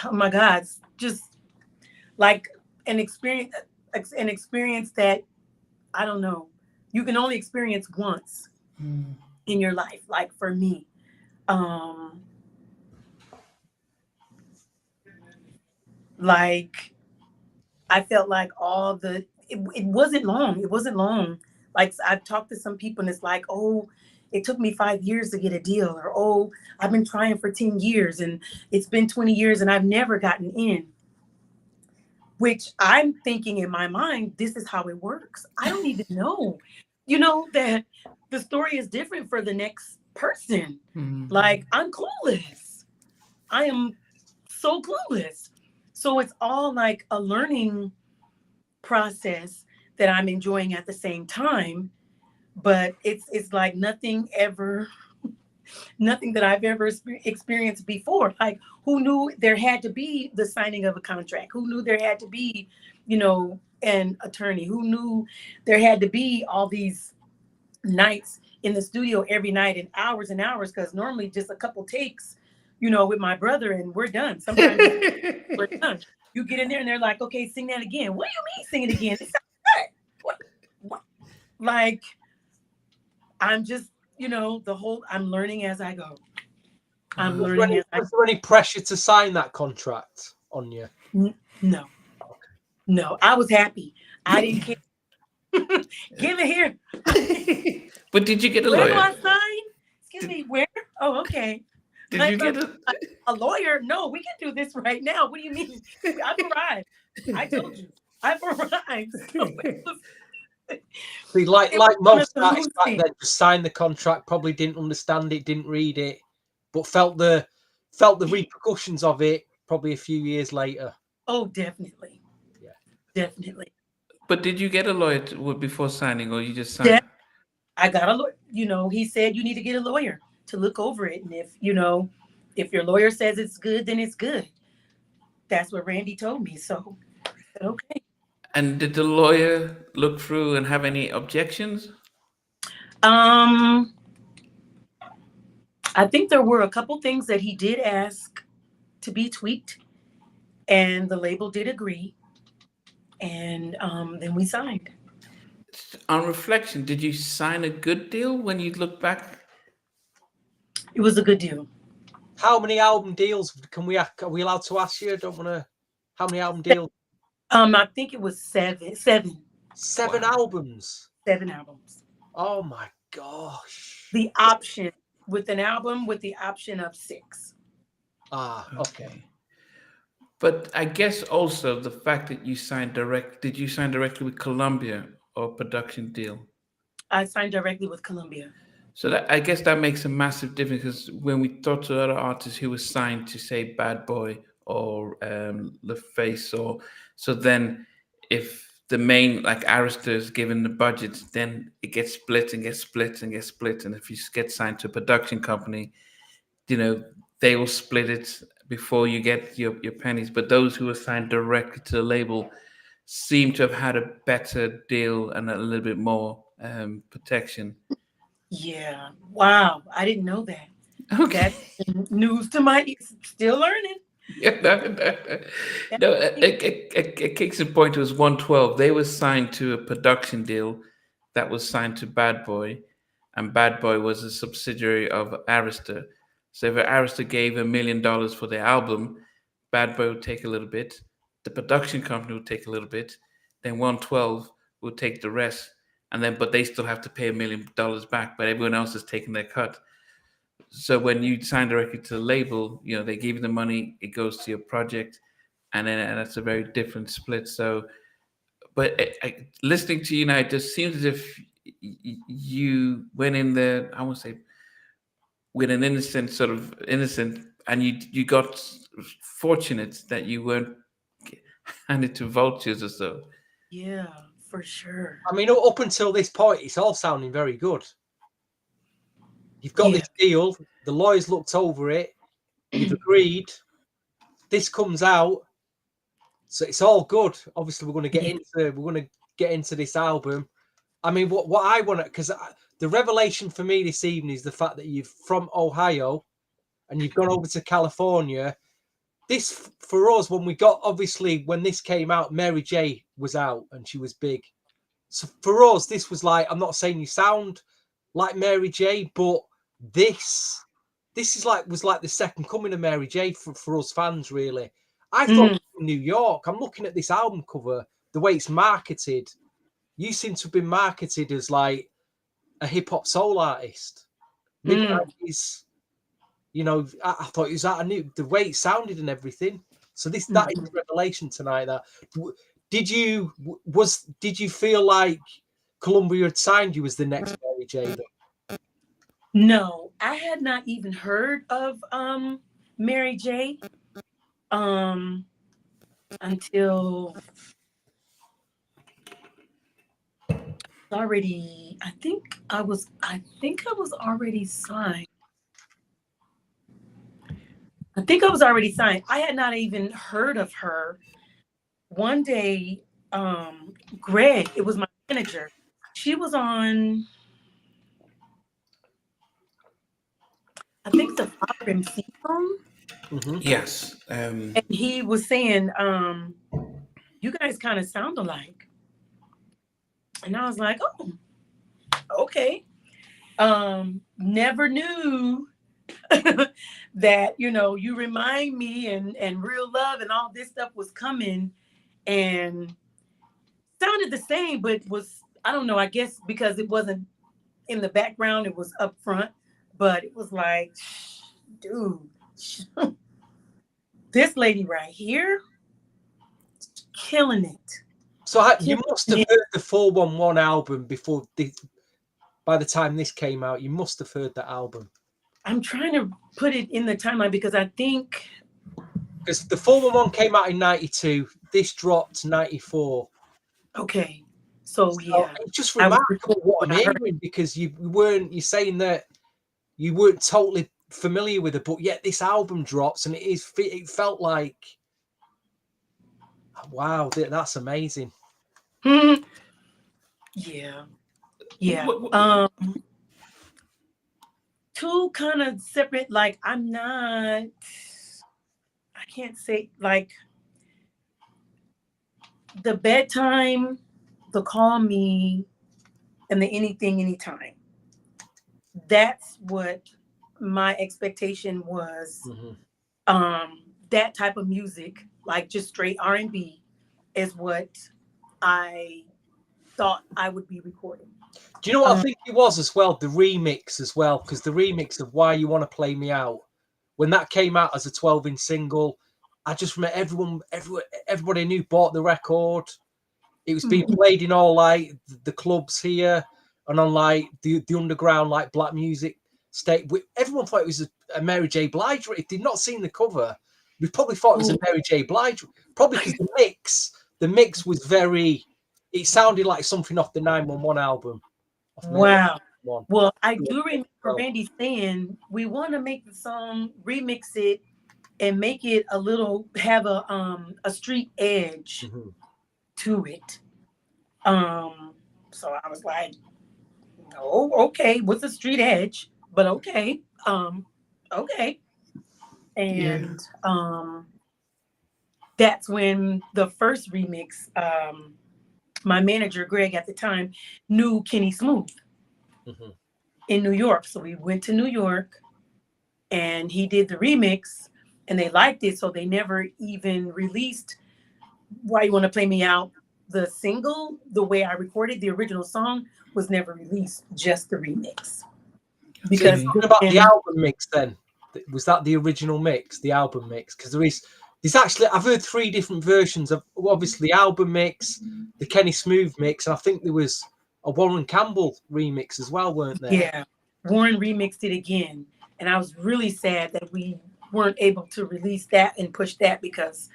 oh my God, just like an experience that I don't know. You can only experience once Mm, in your life. Like for me, um, like I felt like it wasn't long. It wasn't long. Like I've talked to some people and it's like, oh, it took me 5 years to get a deal, or oh, I've been trying for 10 years and it's been 20 years and I've never gotten in. Which I'm thinking in my mind, this is how it works. I don't even know, that the story is different for the next person. mm. Like I'm clueless. I am so clueless. So it's all like a learning process that I'm enjoying at the same time. But it's like nothing that I've ever experienced before. Like, who knew there had to be the signing of a contract? Who knew there had to be, an attorney? Who knew there had to be all these nights in the studio every night and hours? Because normally just a couple takes, with my brother and we're done. Sometimes we're done. You get in there and they're like, okay, sing that again. What do you mean sing it again? It sounds good. What? Like, I'm just, I'm learning as I go. I'm learning as I Was there any pressure to sign that contract on you? No. No, I was happy. I didn't care. Give it here. But did you get a Where do lawyer? I sign? Excuse me, where? Oh, okay. Did Like you get a? a lawyer? No, we can do this right now. What do you mean? I've arrived. I told you. I've arrived. So See, like it was one of most those artists back things. then, just signed the contract, probably didn't understand it, didn't read it, but felt the repercussions of it probably a few years later. Oh, definitely. Yeah. Definitely. But did you get a lawyer before signing, or you just signed? Yeah, I got a lawyer. He said you need to get a lawyer to look over it. And if your lawyer says it's good, then it's good. That's what Randy told me. So I said, okay. And did the lawyer look through and have any objections? Um, I think there were a couple things that he did ask to be tweaked, and the label did agree. and then we signed. On reflection, did you sign a good deal when you look back? It was a good deal. How many album deals are we allowed to ask you? I don't want to. How many album deals? I think it was seven. Seven Wow. albums. 7 albums. Oh my gosh. The option with an album with the option of 6. Ah, okay. But I guess also the fact that you signed did you sign directly with Columbia or production deal? I signed directly with Columbia. So that, I guess that makes a massive difference because when we talk to other artists who were signed to say Bad Boy or The Face, or so then if the main like Arista is given the budget, then it gets split and gets split and gets split. And if you get signed to a production company, you know, they will split it before you get your pennies. But those who are signed directly to the label seem to have had a better deal and a little bit more protection. Yeah. Wow. I didn't know that. Okay. That's news to my ears. Still learning. Yeah, no, a case in point was 112. They were signed to a production deal that was signed to Bad Boy, and Bad Boy was a subsidiary of Arista. So if Arista gave $1 million for their album, Bad Boy would take a little bit, the production company would take a little bit, then 112 would take the rest, and then but they still have to pay $1 million back, but everyone else is taking their cut. So when you sign directly to the label, you know, they give you the money, it goes to your project, and that's a very different split. So, but listening to you now, it just seems as if you went in there, I won't say with an innocent sort of innocent, and you got fortunate that you weren't handed to vultures or so. Yeah, for sure. I mean, up until this point, it's all sounding very good. You've got this deal. The lawyers looked over it. You've agreed. This comes out, so it's all good. Obviously, we're going to get into this album. I mean, what I want to, because the revelation for me this evening is the fact that you're from Ohio and you've gone over to California. This for us, when we got, obviously when this came out, Mary J was out and she was big. So for us, this was like, I'm not saying you sound like Mary J, but this is like was like the second coming of Mary J for us fans, really. I thought it was in New York. I'm looking at this album cover, the way it's marketed. You seem to have been marketed as like a hip hop soul artist. Mid-90s, you know, I thought it was that. I knew the way it sounded and everything. So that is a revelation tonight. That did you feel like Columbia had signed you as the next Mary J? No, I had not even heard of Mary J. Until already. I think I was already signed. I had not even heard of her. One day, Greg, it was my manager. She was on, I think, the Fire MC song. Yes. And he was saying, you guys kind of sound alike. And I was like, oh, okay. Never knew that, you know, you remind me and real love and all this stuff was coming and sounded the same, but was, I don't know, I guess because it wasn't in the background, it was up front, but it was like, dude, this lady right here, killing it. So you must have heard the 411 album before by the time this came out. You must have heard that album. I'm trying to put it in the timeline because I think because the 411 came out in 92, this dropped 94. Okay. So yeah. It's just remarkable what I'm hearing, because you're saying that you weren't totally familiar with it, but yet this album drops and it felt like, wow, that's amazing. Yeah. Two kind of separate, like I can't say, like the bedtime, the call me, and the anything, anytime. That's what my expectation was. That type of music, like just straight R&B, is what I thought I would be recording. Do you know what I think it was as well? The remix as well, because the remix of Why You Want to Play Me Out, when that came out as a 12-inch single, I just remember everybody knew bought the record. It was being played in all like the clubs here and on like the underground like black music state. Everyone thought it was a Mary J. Blige. If they'd not seen the cover, we probably thought it was a Mary J. Blige. Probably because the mix was very. It sounded like something off the 911 album. Wow. Well, I do remember Randy saying we want to make the song, remix it, and make it a little have a street edge to it. So I was like, oh, okay, what's a street edge? But okay. Okay. And that's when the first remix, my manager, Greg, at the time, knew Kenny Smooth in New York. So we went to New York and he did the remix and they liked it. So they never even released Why You Want to Play Me Out. The single, the way I recorded the original song, was never released, just the remix. Because what about the album mix then? Was that the original mix, the album mix? Because there's actually, I've heard 3 different versions of, obviously, the album mix, the Kenny Smooth mix, and I think there was a Warren Campbell remix as well, weren't there? Yeah, Warren remixed it again. And I was really sad that we weren't able to release that and push that because,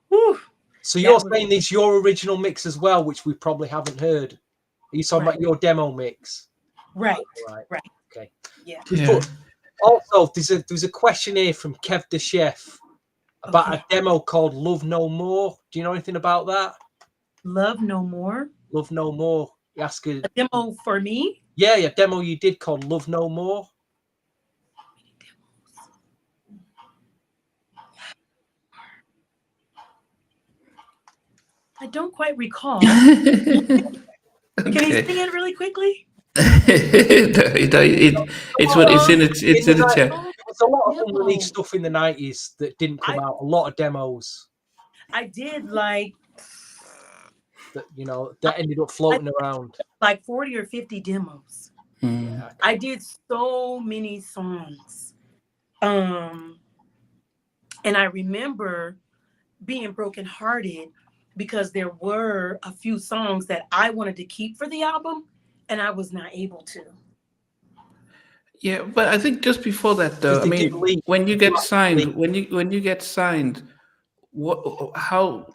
whew. So you're saying it's your original mix as well, which we probably haven't heard. Are you talking about your demo mix? Right. Okay. Yeah. Also, there's a question here from Kev the Chef about a demo called Love No More. Do you know anything about that? Love No More? Love No More. You ask a demo for me? Yeah, a demo you did called Love No More. I don't quite recall. Can you sing it really quickly? It's in the chat. There's a lot of unreleased stuff in the 90s that didn't come out. A lot of demos. I did like that, that ended up floating around. Like 40 or 50 demos. Yeah, I did so many songs. And I remember being brokenhearted because there were a few songs that I wanted to keep for the album and I was not able to. Yeah, but I think just before that though, I mean, when you get signed, how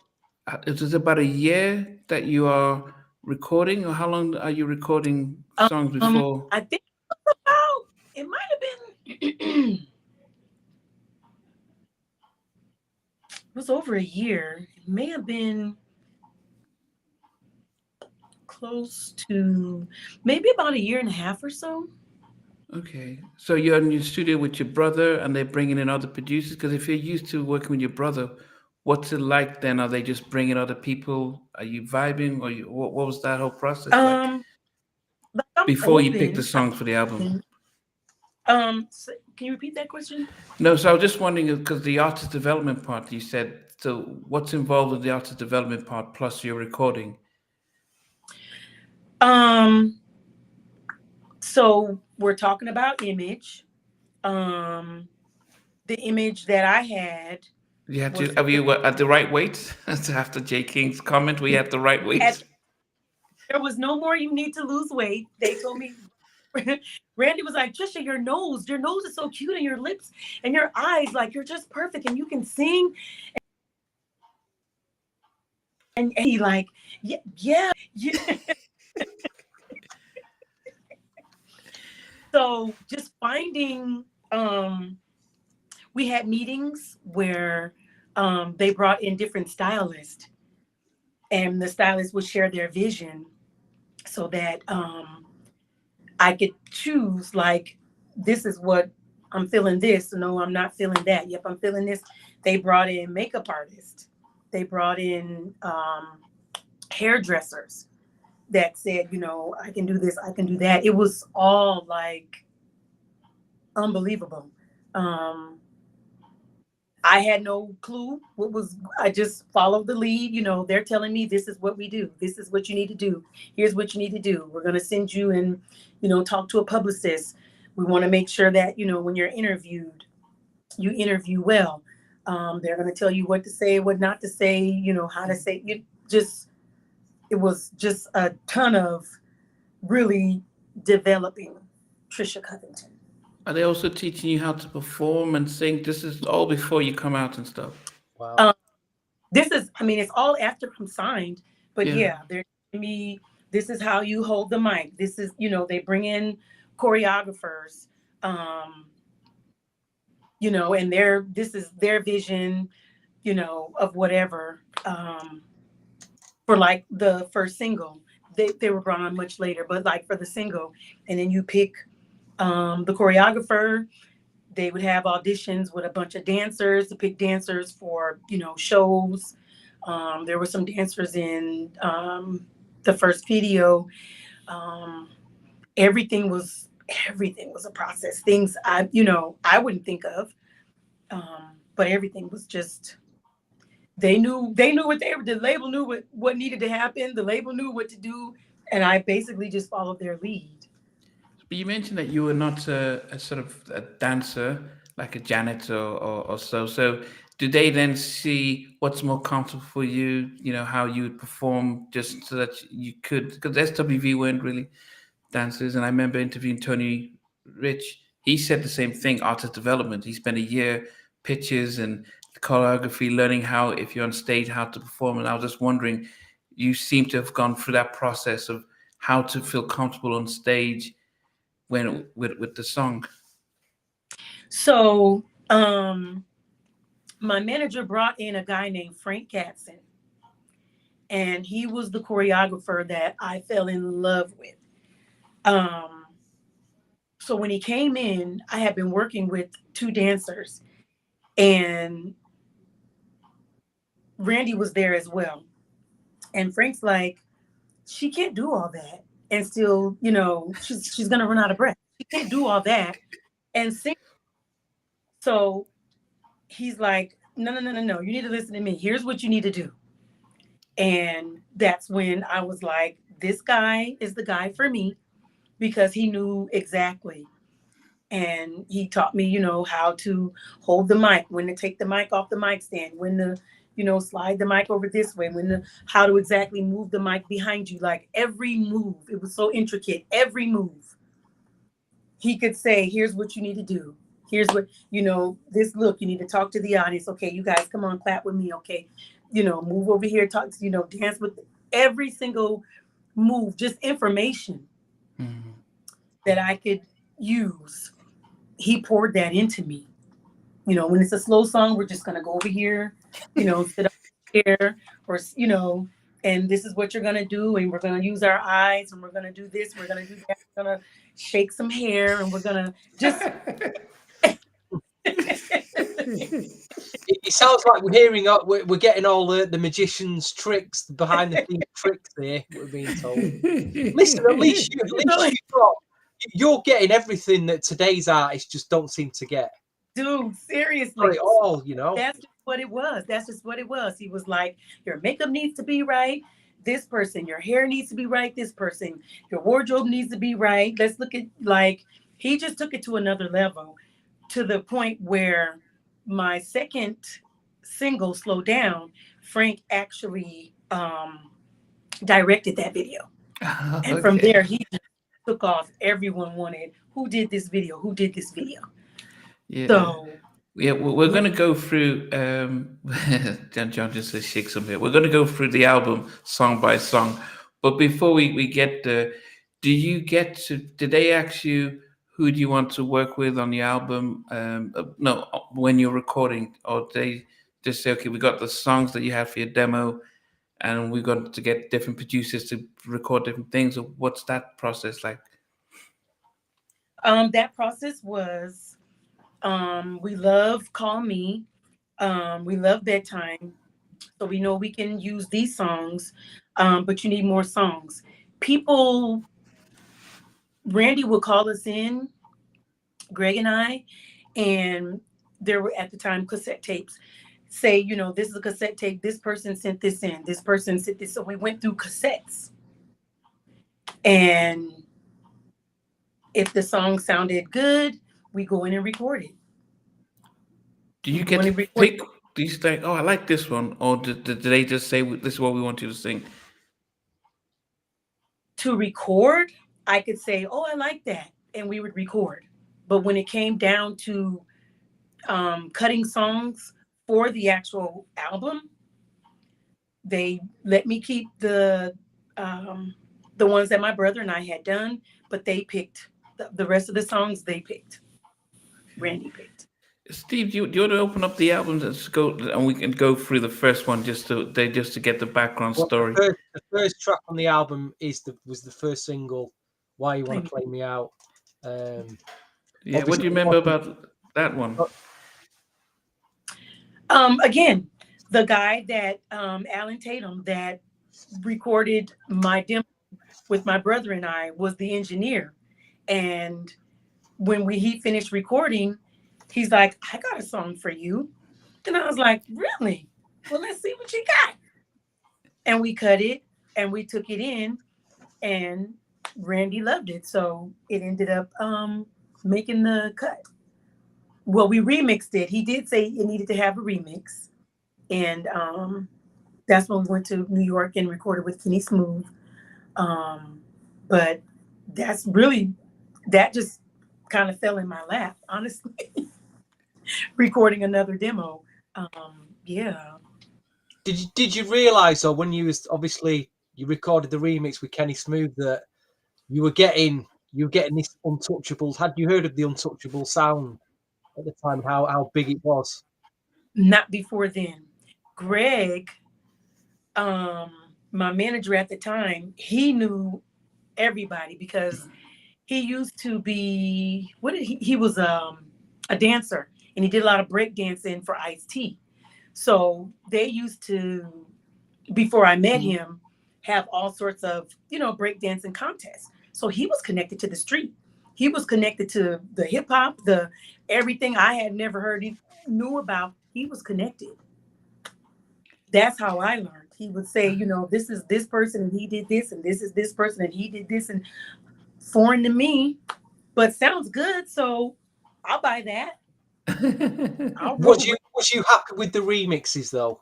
is it about a year that you are recording, or how long are you recording songs before? I think it might have been it was over a year. It may have been close to maybe about a year and a half or so. Okay, so you're in your studio with your brother, and they're bringing in other producers. Because if you're used to working with your brother, what's it like then? Are they just bringing other people? Are you vibing, or what was that whole process like? Before you picked the songs for the album. So can you repeat that question? No, so I was just wondering, because the artist development part you said. So what's involved with the artist development part plus your recording? So we're talking about image. The image that I had. Are you at the right weight? After J. King's comment, we had the right weight. There was no more you need to lose weight. They told me, Randy was like, Trisha, your nose is so cute, and your lips and your eyes, like you're just perfect, and you can sing. And he like, yeah. So just finding, we had meetings where they brought in different stylists, and the stylists would share their vision so that I could choose, like, this is what I'm feeling this. No, I'm not feeling that. Yep, I'm feeling this. They brought in makeup artists. They brought in hairdressers that said, you know, I can do this, I can do that. It was all like unbelievable. Um, I had no clue what was, I just followed the lead. You know, they're telling me this is what we do. This is what you need to do. Here's what you need to do. We're going to send you and, you know, talk to a publicist. We want to make sure that, you know, when you're interviewed, you interview well. They're going to tell you what to say, what not to say, you know, how to say. It was just a ton of really developing Trisha Covington. Are they also teaching you how to perform and sing? This is all before you come out and stuff. Wow. This is, I mean, it's all after I'm signed, but Yeah. yeah, they're telling me this is how you hold the mic. This is, you know, they bring in choreographers, you know, and this is their vision, you know, of whatever. For like the first single, they were brought on much later, but like for the single, and then you pick the choreographer. They would have auditions with a bunch of dancers to pick dancers for, you know, shows. There were some dancers in the first video. Um, everything was a process. Things you know, I wouldn't think of, but everything was just. They knew what the label knew what needed to happen. The label knew what to do, and I basically just followed their lead. But you mentioned that you were not a sort of a dancer, like a janitor or so. So, do they then see what's more comfortable for you? You know how you would perform, just so that you could, because SWV weren't really dancers. And I remember interviewing Tony Rich. He said the same thing: artist development. He spent a year pitches and choreography, learning how, if you're on stage, how to perform. And I was just wondering, you seem to have gone through that process of how to feel comfortable on stage when with the song. So, my manager brought in a guy named Frank Gatson, and he was the choreographer that I fell in love with. Um, so when he came in, I had been working with two dancers, and Randy was there as well. And Frank's like, she can't do all that and still, you know, she's gonna run out of breath. She can't do all that and sing. So he's like, no, no, no, no, no. You need to listen to me. Here's what you need to do. And that's when I was like, this guy is the guy for me, because he knew exactly. And he taught me, you know, how to hold the mic, when to take the mic off the mic stand, when to, you know, slide the mic over this way, how to exactly move the mic behind you. Like every move, it was so intricate. Every move, he could say, here's what you need to do. Here's what, you know, this look, you need to talk to the audience. Okay, you guys, come on, clap with me. Okay, you know, move over here, talk, you know, dance with every single move, just information that I could use. He poured that into me. You know, when it's a slow song, we're just gonna go over here, you know, sit up here, or you know, and this is what you're gonna do, and we're gonna use our eyes, and we're gonna do this, we're gonna do that, we're gonna shake some hair, and we're gonna just. It sounds like we're hearing, we're getting all the magician's tricks, behind the scenes tricks there. We're being told. Listen, at least you're getting everything that today's artists just don't seem to get. Dude, seriously. All, you know. That's just what it was. That's just what it was. He was like, your makeup needs to be right. This person, your hair needs to be right. This person, your wardrobe needs to be right. Let's look at, like, he just took it to another level, to the point where my second single, Slow Down, Frank actually directed that video. And from there, he took off. Everyone wanted, who did this video? Who did this video? Yeah. So yeah, we're going to go through. John just says shake some here. We're going to go through the album song by song, but before we get there, do you get to? Did they ask you who do you want to work with on the album? No, when you're recording, or they just say, okay, we got the songs that you have for your demo, and we got to get different producers to record different things. Or what's that process like? that process was, we love Call Me. We love Bedtime. So we know we can use these songs. but you need more songs. People, Randy would call us in, Greg and I, and there were at the time cassette tapes. Say, you know, this is a cassette tape. This person sent this in. This person sent this. So we went through cassettes. And if the song sounded good, we go in and record it. Do you get to pick? Do you say, "Oh, I like this one," or did they just say, "This is what we want you to sing"? To record, I could say, "Oh, I like that," and we would record. But when it came down to cutting songs for the actual album, they let me keep the ones that my brother and I had done, but they picked the rest of the songs. They picked. Randy picked. Steve, do you want to open up the album and we can go through the first one just to get the background story? The first track on the album was the first single, "Why You Want to Play Me Out." Yeah, what do you remember about that one? Again, the guy that Alan Tatum that recorded my demo with my brother and I was the engineer, and when he finished recording, he's like, "I got a song for you," and I was like, "Really? Well, let's see what you got." And we cut it and we took it in, and Randy loved it, so it ended up making the cut. Well, we remixed it. He did say it needed to have a remix, and that's when we went to New York and recorded with Kenny Smooth. But that's really, that just kind of fell in my lap, honestly. Recording another demo. Yeah. Did you realize, though, when you recorded the remix with Kenny Smooth, that you were getting this Untouchables? Had you heard of the Untouchable sound at the time? How big it was? Not before then. Greg, my manager at the time, he knew everybody because he used to be he was a dancer, and he did a lot of break dancing for Ice-T. So they used to, before I met him, have all sorts of, break dancing contests. So he was connected to the street. He was connected to the hip hop, the everything I had never heard, he knew about. He was connected. That's how I learned. He would say, this is this person and he did this, and this is this person and he did this, and foreign to me, but sounds good. So I'll buy that. Was you happy with the remixes, though?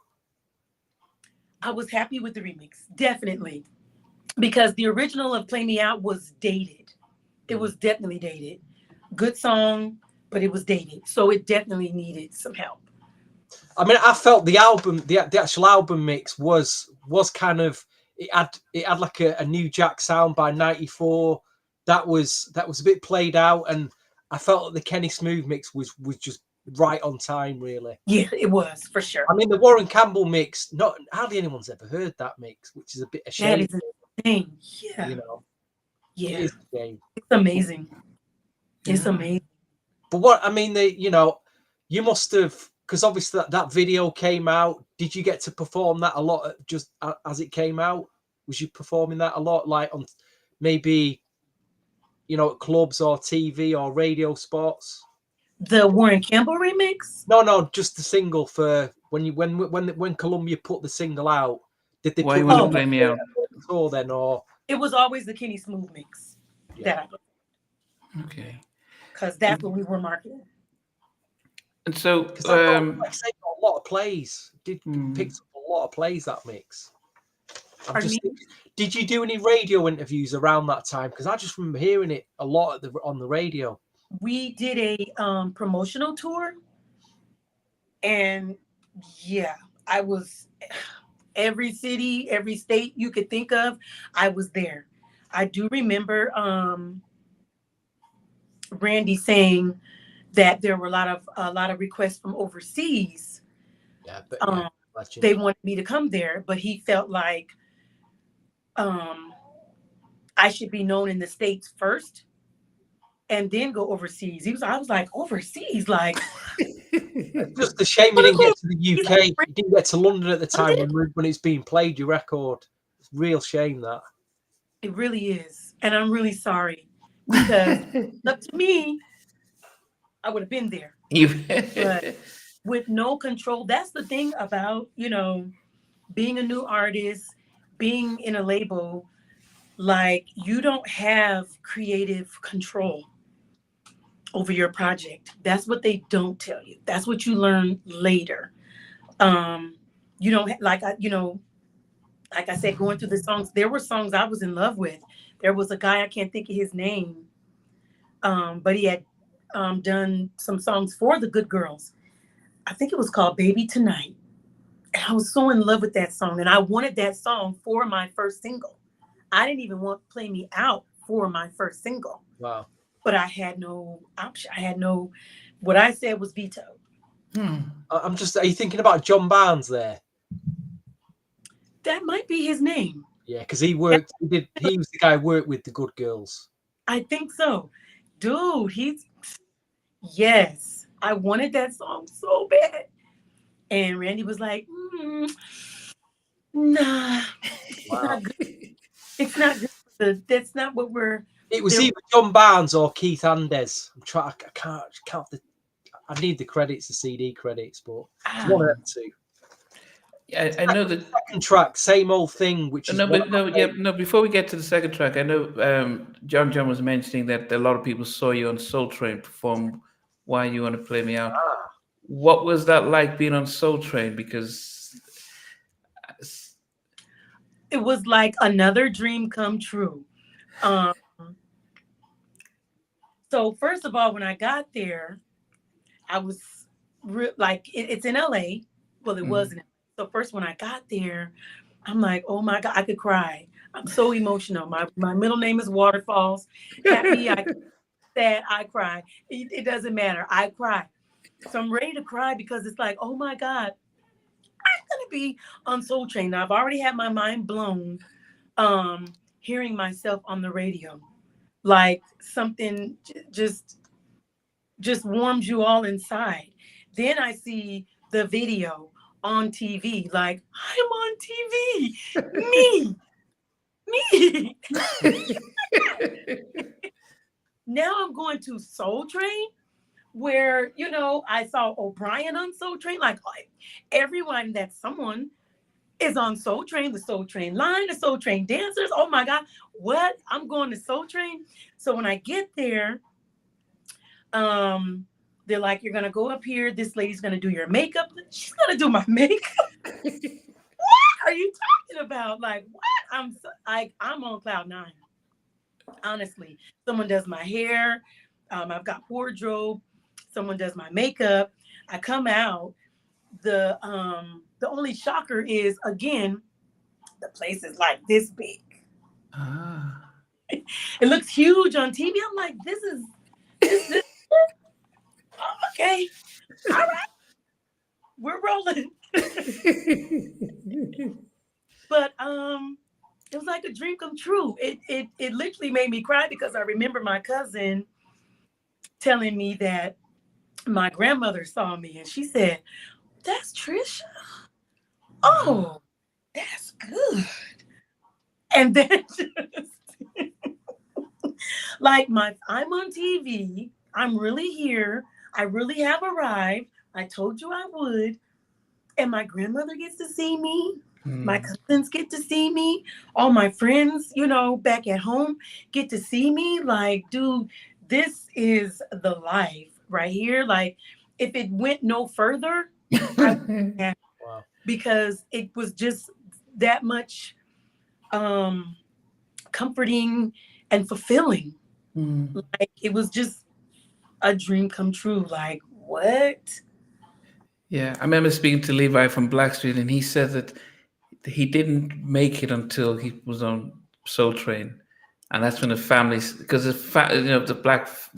I was happy with the remix, definitely, because the original of "Play Me Out" was dated. It was definitely dated. Good song, but it was dated, so it definitely needed some help. I mean, I felt the album, the actual album mix was kind of, it had like a New Jack sound by '94. That was a bit played out, and I felt that the Kenny Smooth mix was just right on time, really. Yeah, it was, for sure. I mean, the Warren Campbell mix, hardly anyone's ever heard that mix, which is a bit a shame. That is insane. Yeah. Yeah. It is a shame. It's amazing. It's amazing. But what, I mean, you must have, because obviously that video came out. Did you get to perform that a lot just as it came out? Was you performing that a lot, like on maybe, at clubs or TV or radio spots? The Warren Campbell remix? No, just the single for when Columbia put the single out. Did they Why You Want to Play Me Out? Or then, or it was always the Kenny Smooth mix that I did. Okay. Because that's what we were marketing. And so, like I say, got a lot of plays. Picked up a lot of plays, that mix. Did you do any radio interviews around that time? Because I just remember hearing it a lot on the radio. We did a promotional tour, and I was every city, every state you could think of, I was there. I do remember Randy saying that there were a lot of requests from overseas. Yeah, but they wanted me to come there, but he felt like I should be known in the States first and then go overseas. I was like, overseas, like. Just a shame you didn't get to the UK. You didn't get to London at the time when it's being played, your record. real shame that. It really is. And I'm really sorry because up to me, I would have been there. But with no control, that's the thing about, being a new artist, being in a label, like you don't have creative control over your project. That's what they don't tell you. That's what you learn later. You don't like I said, going through the songs, there were songs I was in love with. There was a guy, I can't think of his name, but he had done some songs for the Good Girls. I think it was called Baby Tonight. And I was so in love with that song. And I wanted that song for my first single. I didn't even want Play Me Out for my first single. Wow. But I had no option. What I said was veto. Are you thinking about John Barnes there? That might be his name. Yeah, because he was the guy who worked with the Good Girls. I think so. Dude, yes. I wanted that song so bad. And Randy was like, nah. Wow. It's not good. That's not what we're... It was either John Barnes or Keith Andes. I need the credits, the CD credits, but it's one of them two. Yeah, I know that second track, same old thing. Before we get to the second track, I know John was mentioning that a lot of people saw you on Soul Train perform "Why You Want to Play Me Out." What was that like being on Soul Train? Because it was like another dream come true. So first of all, when I got there, I was it's in LA. Well, it wasn't. So first, when I got there, I'm like, oh my God, I could cry. I'm so emotional. My middle name is Waterfalls. Happy, sad, I cry. It doesn't matter. I cry. So I'm ready to cry because it's like, oh my God, I'm gonna be on Soul Train. Now I've already had my mind blown, hearing myself on the radio, like something just warms you all inside. Then I see the video on TV, like I'm on TV, me. Now I'm going to Soul Train, where I saw O'Brien on Soul Train, like everyone that someone is on Soul Train, the Soul Train line, the Soul Train dancers. Oh my God, what? I'm going to Soul Train. So when I get there, they're like, you're gonna go up here. This lady's gonna do your makeup. She's gonna do my makeup. What are you talking about? Like, what? I'm on cloud 9. Honestly, someone does my hair. I've got wardrobe. Someone does my makeup. I come out. The only shocker is, again, the place is like this big. It looks huge on TV. I'm like, this is okay. All right. We're rolling. But it was like a dream come true. It literally made me cry because I remember my cousin telling me that my grandmother saw me and she said, "That's Trisha. Oh, that's good." And then like I'm on TV. I'm really here. I really have arrived. I told you I would. And my grandmother gets to see me. My cousins get to see me. All my friends, back at home get to see me. Like, dude, this is the life right here. Like, if it went no further, I wouldn't have, because it was just that much comforting and fulfilling. Like, it was just a dream come true. Like, what? Yeah, I remember speaking to Levi from Blackstreet, and he said that he didn't make it until he was on Soul Train, and that's when the families, because the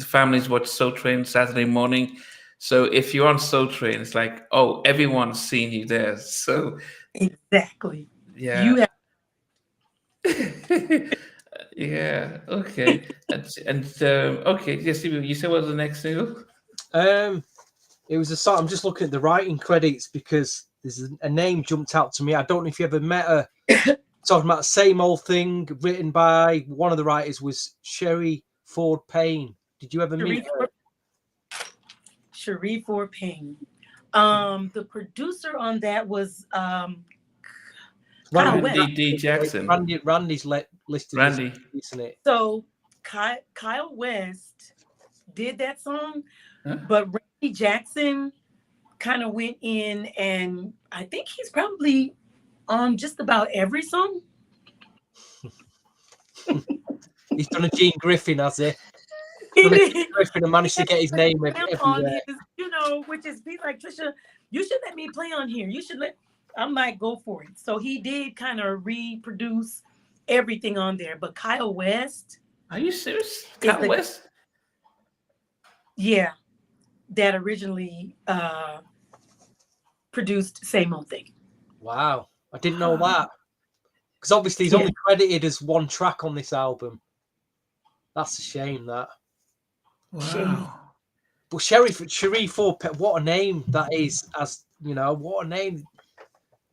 families watch Soul Train Saturday morning. So if you're on Soul Train, it's like, oh, everyone's seeing you there. So exactly, yeah, you have. Yeah. Okay. And okay. Yes. You said what was the next single? It was a song. I'm just looking at the writing credits because there's a name jumped out to me. I don't know if you ever met her. talking about Same Old Thing, written by one of the writers was Sherry Ford Payne. Did you ever meet her? Sheree Ford Payne. The producer on that was Kyle West. Randy D. Jackson. Randy's listed Randy. as isn't it? So Kyle West did that song, Huh? but Randy Jackson kind of went in, and I think he's probably on just about every song. He's done a Gene Griffin, has he? He did. Griffin and managed to get his name On everywhere. his, which is be like, Trisha, you should let me play on here. You should let. I'm like, go for it. So he did kind of reproduce everything on there. But Kyle West. Are you serious? Kyle West? Yeah, that originally produced Same Old Thing. Wow, I didn't know that. Because obviously he's only credited as one track on this album. That's a shame, that. Wow. Shame. But Sheree Ford, what a name that is. As you know, what a name.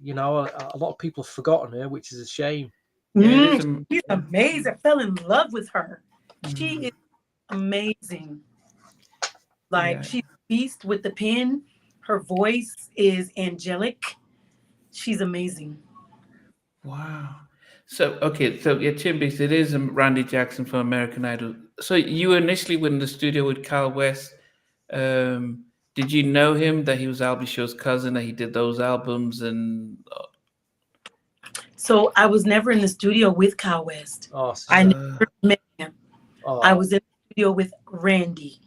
You know, a lot of people have forgotten her, which is a shame. Yeah, she's amazing. I fell in love with her. She is amazing. Like, she's a beast with the pen. Her voice is angelic. She's amazing. Wow. So, okay, so Chimbis, it is Randy Jackson from American Idol. So you initially were in the studio with Kyle West. Did you know him, that he was Albie Shaw's cousin, that he did those albums? And so I was never in the studio with Kyle West. I never met him. I was in the studio with Randy.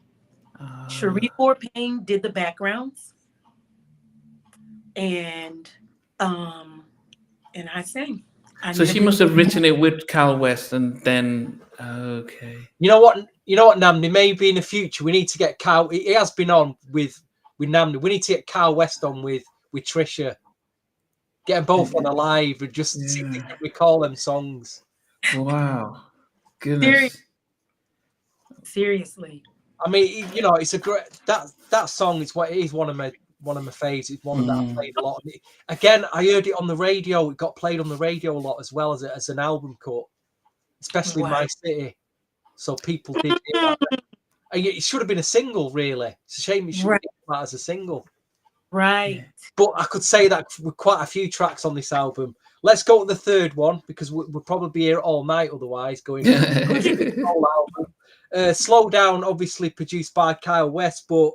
Sheree Ford Payne did the backgrounds, and I sang. So she must have written it with Kyle West, and then okay. You know what, Namdi? Maybe in the future we need to get Kyle. He has been on with Namdi. We need to get Kyle West on with Trisha. Get them both on a live and just see if we can recall them songs. Wow, goodness. Seriously. I mean, you know, it's a great that song is one of my favorites. It's one that I played a lot. Again, I heard it on the radio. It got played on the radio a lot as well as an album cut, especially in my city. So people did it. And it should have been a single, really. It's a shame it should have been as a single. Right. But I could say that with quite a few tracks on this album. Let's go to the third one, because we'll probably be here all night otherwise going the whole album. Slow Down, obviously produced by Kyle West, but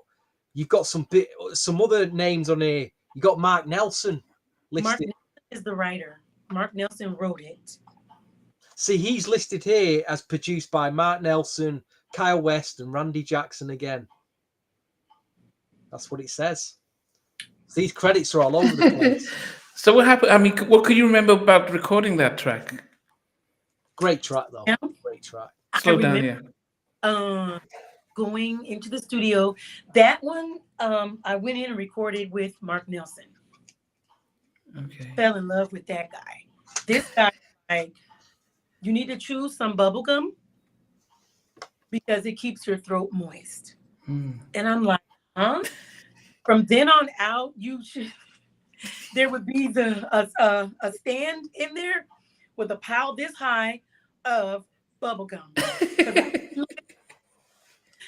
you've got some other names on here. You got Mark Nelson listed. Mark Nelson is the writer. Mark Nelson wrote it. See, he's listed here as produced by Mark Nelson, Kyle West, and Randy Jackson again. That's what it says. So these credits are all over the place. So what happened? I mean, what could you remember about recording that track? Great track, though. Yeah. Great track. Slow down, yeah. Going into the studio, that one I went in and recorded with Mark Nelson. Okay. Fell in love with that guy. This guy, like, you need to choose some bubble gum because it keeps your throat moist. And I'm like, huh? From then on out, there would be a stand in there with a pile this high of bubble gum.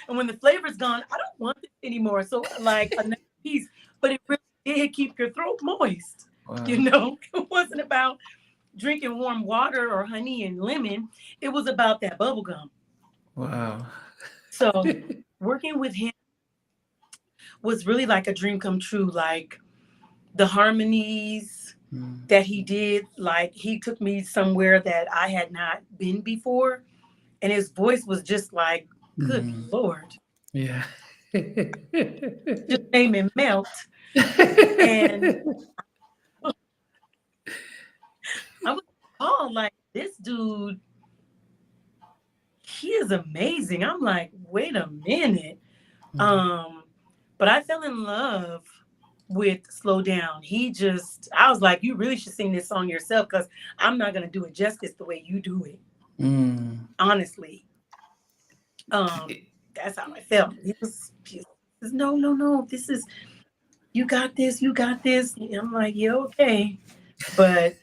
And when the flavor's gone, I don't want this anymore. So, like, another piece, but it really did keep your throat moist. Wow. You know, it wasn't about drinking warm water or honey and lemon. It was about that bubble gum. Wow. So working with him was really like a dream come true. Like, the harmonies that he did, like, he took me somewhere that I had not been before. And his voice was just like, good Lord. Yeah. Just made me melt. And I was like, this dude, he is amazing. I'm like, wait a minute. But I fell in love with Slow Down. I was like, you really should sing this song yourself, because I'm not going to do it justice the way you do it. Honestly. That's how I felt. He was no, this is, you got this. And I'm like, yeah, okay. But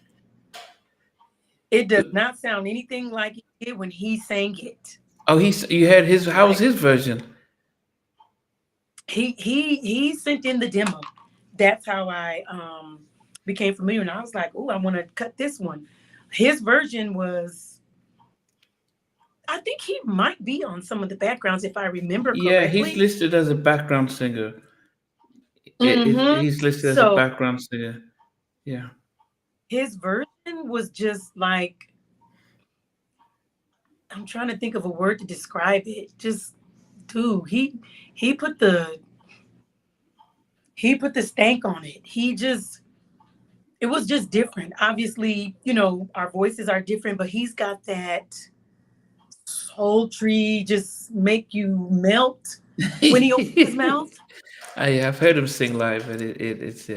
It does not sound anything like it did when he sang it. Oh, you had his. How was his version? He sent in the demo. That's how I became familiar, and I was like, "Oh, I want to cut this one." His version was, I think he might be on some of the backgrounds if I remember Yeah, he's correctly. listed as a background singer. He's listed as a So background singer. Yeah. his version was just like, I'm trying to think of a word to describe it. Just, dude, he put the stank on it. It was just different. Obviously, our voices are different, but he's got that sultry, just make you melt when he opens his mouth. I've heard him sing live, and it's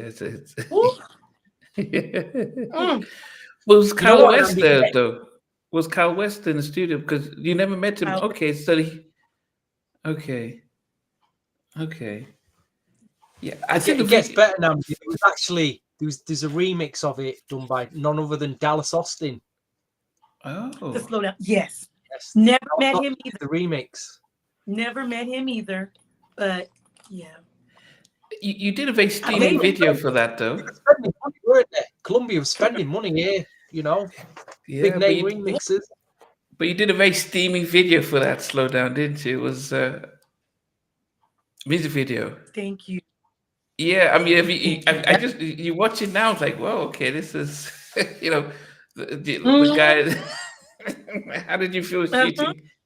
Mm. Was You know Kyle what, West Andy? there though? Was Kyle West in the studio? Because you never met him. Kyle- Okay, so okay. Yeah, I think It gets better now. It was actually there's a remix of it done by none other than Dallas Austin. The Oh, slow down. Yes. Yes. Never met him either. The remix. Never met him either. But yeah. you did a very steamy video for that though. Spending money, weren't they? Columbia was spending money here, Yeah, big name remixes. But you did a very steamy video for that. Slow down, didn't you? It was music video. Thank you. Yeah, I mean, I just you watch it now, it's like, well, okay, this is the guy. How did you feel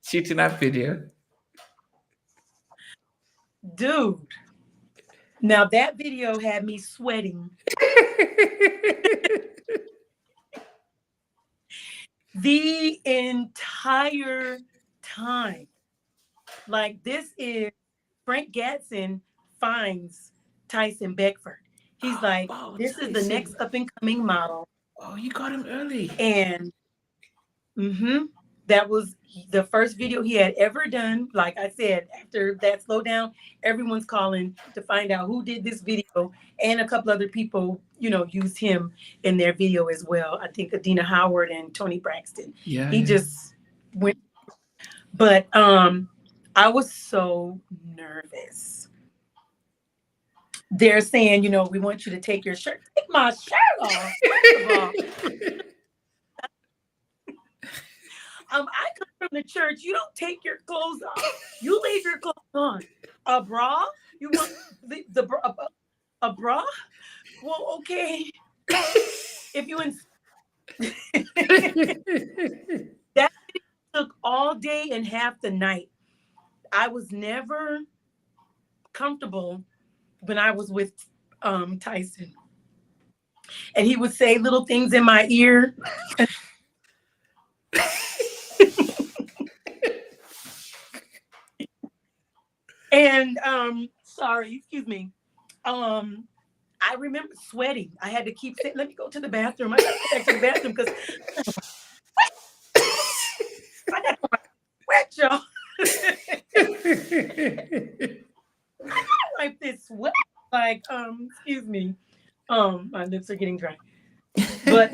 shooting that video? Dude. Now that video had me sweating the entire time. Like, this is Frank Gatson finds Tyson Beckford. He's like, this is the next up and coming model. Oh, you got him early. And that was the first video he had ever done. Like I said, after that slow down, everyone's calling to find out who did this video. And a couple other people, used him in their video as well. I think Adina Howard and Tony Braxton. Yeah. He just went. But I was so nervous. They're saying, we want you to take your shirt. Take my shirt off. First of all, I come from the church. You don't take your clothes off. You leave your clothes on. A bra? You want a bra? Well, okay. If you that took all day and half the night. I was never comfortable when I was with Tyson, and he would say little things in my ear. And sorry, excuse me. I remember sweating. I had to keep saying, let me go to the bathroom. I got to go back to the bathroom because I got to sweat, y'all. I gotta wipe this sweat. Like, excuse me. My lips are getting dry. But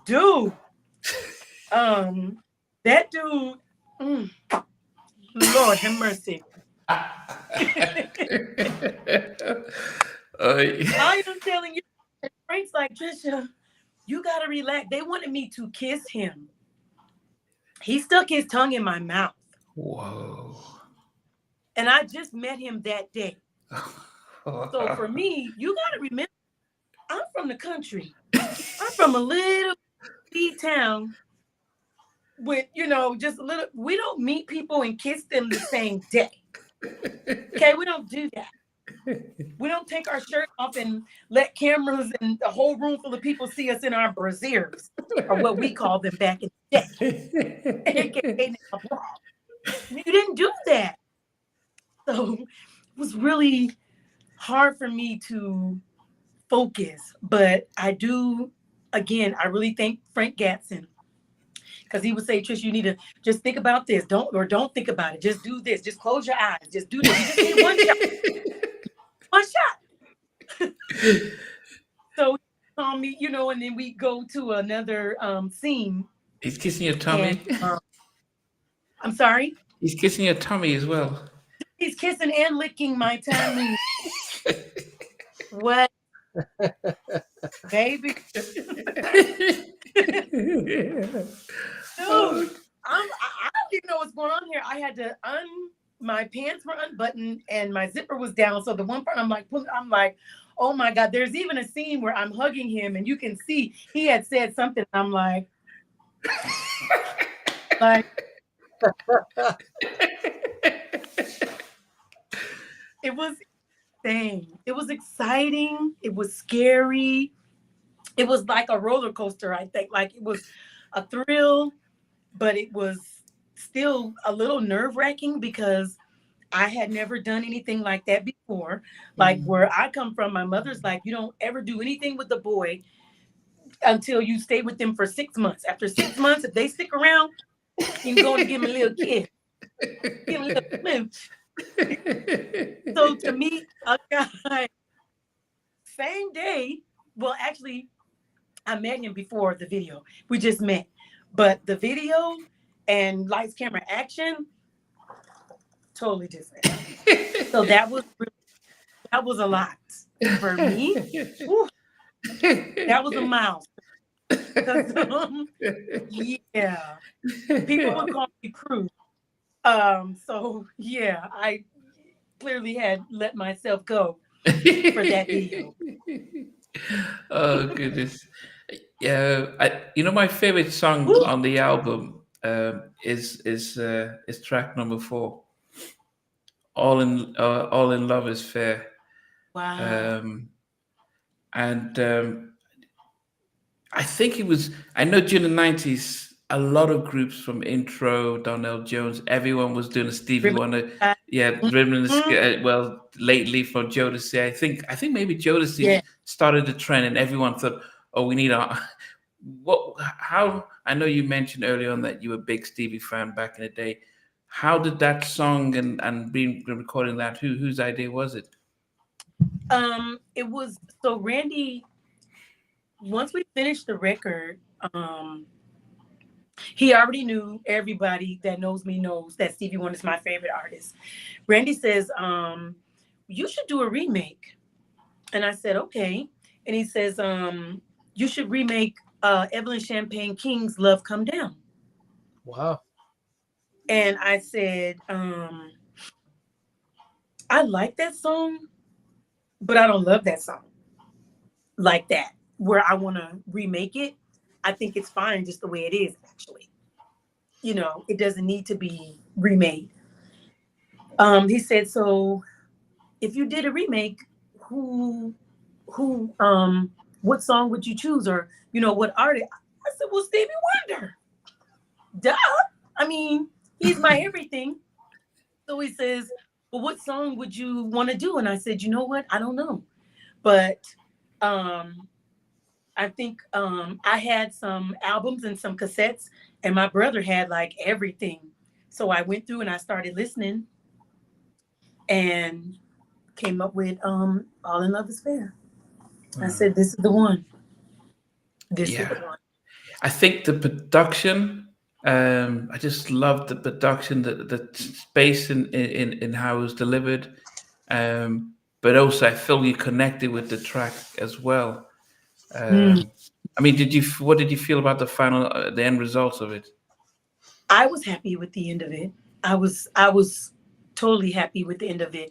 dude, that dude, Lord have mercy. I am telling you, Frank's like, Trisha, you gotta relax. They wanted me to kiss him. He stuck his tongue in my mouth. Whoa. And I just met him that day. So for me, you gotta remember, I'm from the country. I'm from a little town with, just a little, we don't meet people and kiss them the same day. Okay, we don't do that. We don't take our shirt off and let cameras and a whole room full of people see us in our brassieres, or what we call them back in the day. You didn't do that. So it was really hard for me to focus. But I do, again, I really thank Frank Gatson. Because he would say, Trish, you need to just think about this. Don't think about it. Just do this. Just close your eyes. Just do this. You just need one shot. One shot. So he calmed on me, you know, and then we go to another scene. He's kissing your And tummy. I'm sorry. He's kissing your tummy as well. He's kissing and licking my tummy. What, baby? Dude, I don't even know what's going on here. I had to my pants were unbuttoned and my zipper was down. So the one part I'm like, oh my God. There's even a scene where I'm hugging him and you can see he had said something. I'm like, it was insane. It was exciting. It was scary. It was like a roller coaster, I think. Like it was a thrill, but it was still a little nerve-wracking because I had never done anything like that before. Like where I come from, my mother's like, you don't ever do anything with the boy until you stay with them for 6 months. After 6 months, if they stick around, you can go and give him a little kiss. Give him a little smooch. So to meet a guy, same day, well, actually, I met him before the video. We just met. But the video and lights, camera, action, totally different. So that was a lot for me. Whew, that was a milestone. Yeah, people would call me Crew. So yeah, I clearly had let myself go for that video. Oh goodness. Yeah, my favorite song Whew. on the album is track number 4. All in Love is Fair. Wow. And I think I know during the 90s, a lot of groups from Intro, Donnell Jones, everyone was doing a Stevie Ribbon- Wonder. uh, Yeah, Ribbon and mhm. well, lately from Jodeci. I think maybe Jodeci Yeah. started the trend and everyone thought, oh, we need how, I know you mentioned earlier on that you were a big Stevie fan back in the day. How did that song and being recording that, whose idea was it? It was so Randy, once we finished the record, he already knew, everybody that knows me knows that Stevie Wonder is my favorite artist. Randy says, you should do a remake. And I said, okay. And he says, you should remake Evelyn Champagne King's Love Come Down. Wow. And I said, I like that song, but I don't love that song like that, where I want to remake it. I think it's fine just the way it is, actually. You know, it doesn't need to be remade. He said, so if you did a remake, who, what song would you choose? Or, what artist? I said, well, Stevie Wonder. Duh. I mean, he's my everything. So he says, well, what song would you want to do? And I said, you know what? I don't know. But I think I had some albums and some cassettes, and my brother had like everything. So I went through and I started listening and came up with All in Love is Fair. I said, this is the one. This is the one. I think the production, I just loved the production, the space in how it was delivered. But also I feel you connected with the track as well. I mean, what did you feel about the end results of it? I was happy with the end of it. I was totally happy with the end of it.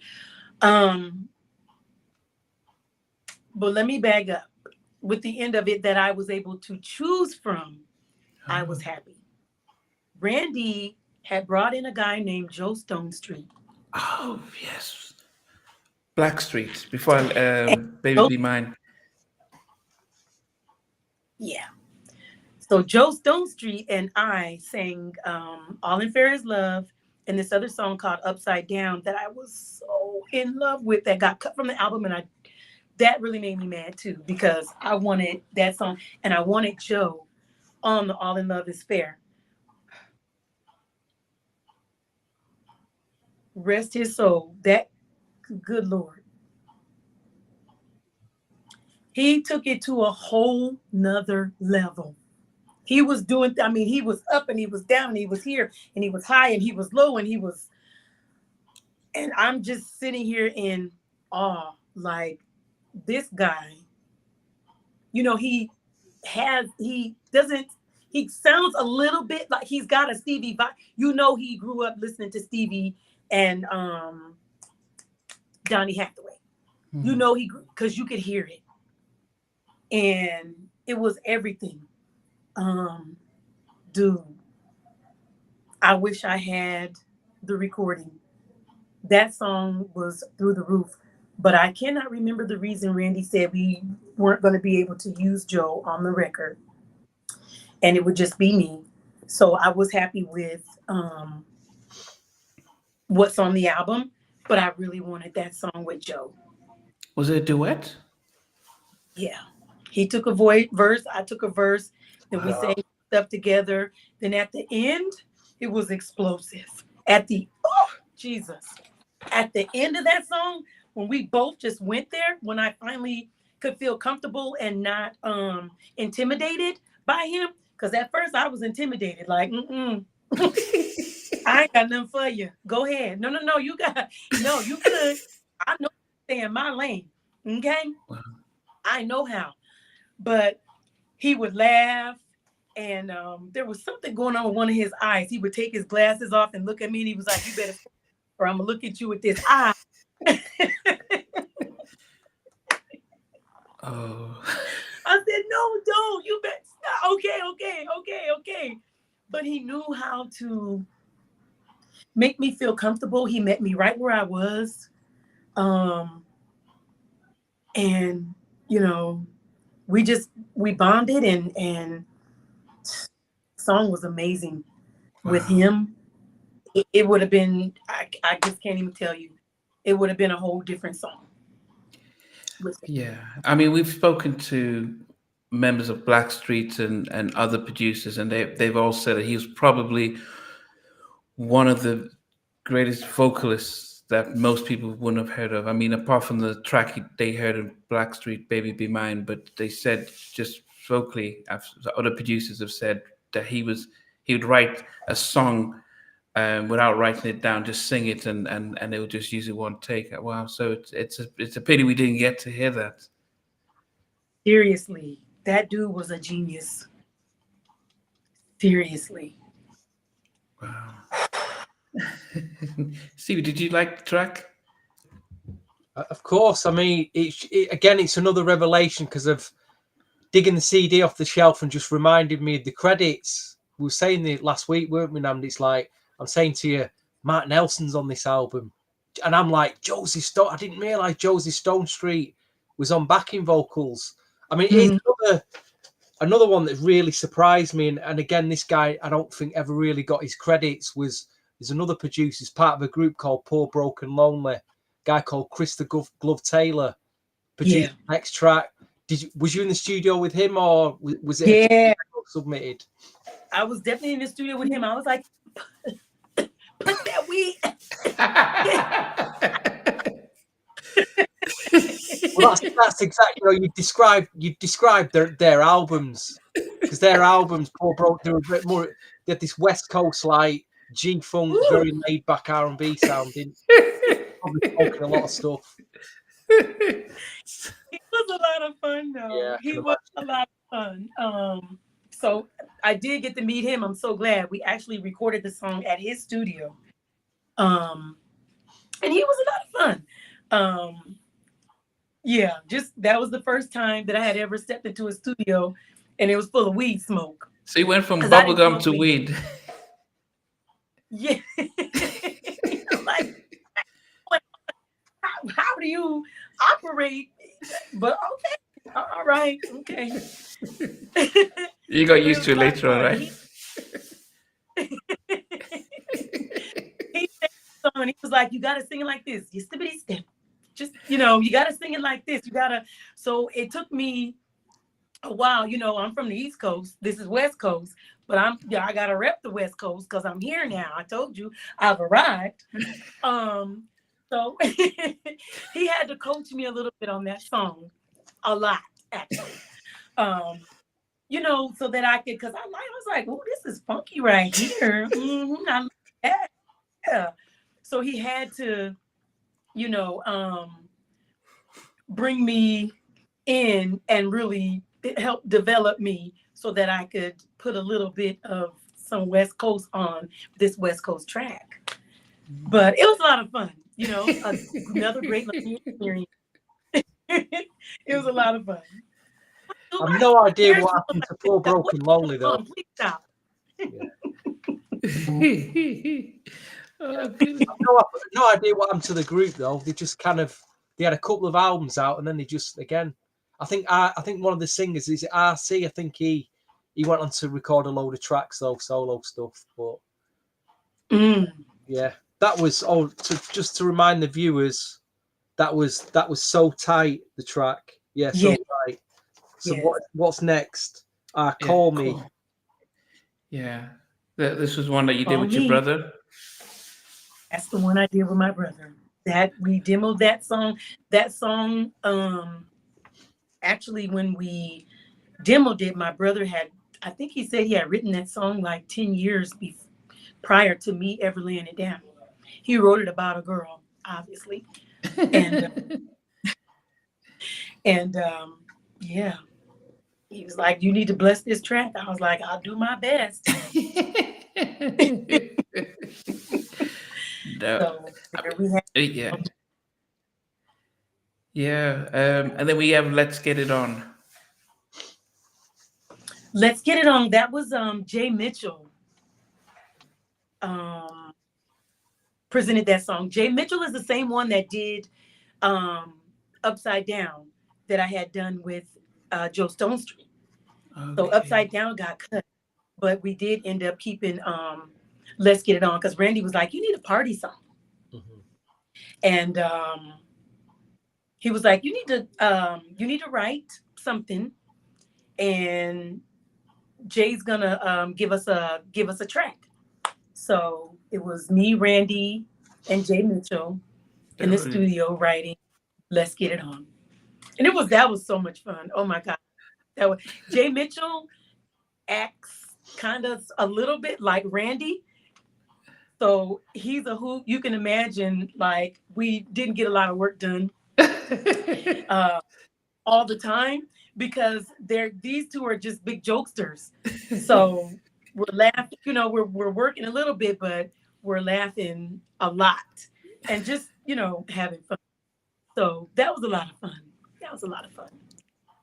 But let me back up. With the end of it that I was able to choose from, I was happy. Randy had brought in a guy named Joe Stonestreet. Oh yes, Blackstreet. Before Baby Joe, Be Mine. yeah. So Joe Stonestreet and I sang All in Fair is Love and this other song called Upside Down that I was so in love with, that got cut from the album, and that really made me mad too, because I wanted that song and I wanted Joe on the All in Love is Fair. Rest his soul. That, good Lord. He took it to a whole nother level. He was doing, I mean, he was up and he was down and he was here and he was high and he was low and he was, and I'm just sitting here in awe. Like, this guy, you know, he sounds a little bit like he's got a Stevie vibe. You know, he grew up listening to Stevie and Donny Hathaway. You know, because you could hear it. And it was everything. Dude, I wish I had the recording. That song was through the roof, but I cannot remember the reason Randy said we weren't going to be able to use Joe on the record, and it would just be me. So I was happy with what's on the album, but I really wanted that song with Joe. Was it a duet? Yeah. He took a verse, I took a verse, then we sang stuff together. Then at the end, it was explosive. At the end of that song, when we both just went there, when I finally could feel comfortable and not intimidated by him, because at first I was intimidated, like, I ain't got nothing for you. Go ahead. No, you could. I know stay in my lane. Okay? Wow. I know how. But he would laugh, and there was something going on with one of his eyes. He would take his glasses off and look at me, and he was like, "You better, or I'm gonna look at you with this eye." Oh. I said, "No, don't. You better stop." Okay. But he knew how to make me feel comfortable. He met me right where I was, and you know, we bonded, and song was amazing. With him. It would have been, I just can't even tell you. It would have been a whole different song. Yeah. I mean, we've spoken to members of Blackstreet and other producers, and they've all said that he was probably one of the greatest vocalists that most people wouldn't have heard of. I mean, apart from the track they heard of Blackstreet, Baby Be Mine, but they said just vocally, other producers have said that he would write a song without writing it down, just sing it, and they would just use it one take. Wow, so it's a pity we didn't get to hear that. Seriously, that dude was a genius. Seriously. Wow. Stevie, did you like the track? Of course. I mean, it's another revelation because of digging the CD off the shelf and just reminded me of the credits. We were saying it last week, weren't we, Nam? It's like, I'm saying to you, Mark Nelson's on this album. And I'm like, Josie Stone. I didn't realize Josie Stone Street was on backing vocals. I mean, it's another one that really surprised me. And again, this guy, I don't think ever really got his credits. There's another producer, he's part of a group called Poor Broken Lonely, a guy called Christopher Glove Taylor, produced the next track. Was you in the studio with him, or was it submitted? I was definitely in the studio with him. I was like, put that weed. Well, that's exactly, you described their albums, because their albums, Poor Broke, they were a bit more. They had this West Coast like G-funk, very laid back R&B sounding. Probably talking a lot of stuff. He was a lot of fun, though. Yeah, he was a lot of fun. So I did get to meet him. I'm so glad. We actually recorded the song at his studio. And he was a lot of fun. Yeah, that was the first time that I had ever stepped into a studio and it was full of weed smoke. So you went from bubblegum to weed. Yeah. Like, how do you operate? But okay. All right. Okay. You got used to it later on, right? He was like, you got to sing it like this. You stibbity step. Just, you got to sing it like this. So it took me a while. I'm from the East Coast. This is West Coast. But I got to rep the West Coast because I'm here now. I told you I've arrived. So he had to coach me a little bit on that song. A lot. actually. You know, so that I could, because I was like, oh, this is funky right here. I like that. Yeah. So he had to, you know, bring me in and really help develop me so that I could put a little bit of some West Coast on this West Coast track. But it was a lot of fun, you know, another great learning experience. It was a lot of fun. I've no idea Here's what one happened to like, Poor what Broken Lonely though. please stop. Oh, goodness. No idea what happened to the group though. They just kind of they had a couple of albums out and then they just again. I think one of the singers is RC. I think he went on to record a load of tracks though, solo stuff. But yeah, that was just to remind the viewers that was so tight, the track. Yeah, so tight. So what's next? Call Me. Cool. Yeah. This was one that you did Call with your Me. brother? That's the one I did with my brother. That we demoed that song. That song, actually, when we demoed it, my brother had, I think he said he had written that song like 10 years prior to me ever laying it down. He wrote it about a girl, obviously. And yeah, he was like, you need to bless this track. I was like, I'll do my best. No. So there we have and then we have Let's Get It On. Let's Get It On. That was Jay Mitchell presented that song. Jay Mitchell is the same one that did Upside Down that I had done with Joe Stone Street. Okay. So Upside Down got cut, but we did end up keeping Let's Get It On because Randy was like, you need a party song. And he was like, you need to write something, and Jay's gonna give us a track. So it was me, Randy, and Jay Mitchell in the studio writing Let's Get It On. And that was so much fun. Oh my God. Jay Mitchell acts kind of a little bit like Randy. So he's a hoot. You can imagine, like, we didn't get a lot of work done all the time because these two are just big jokesters. So we're laughing, you know, we're working a little bit, but we're laughing a lot and just, you know, having fun. So that was a lot of fun.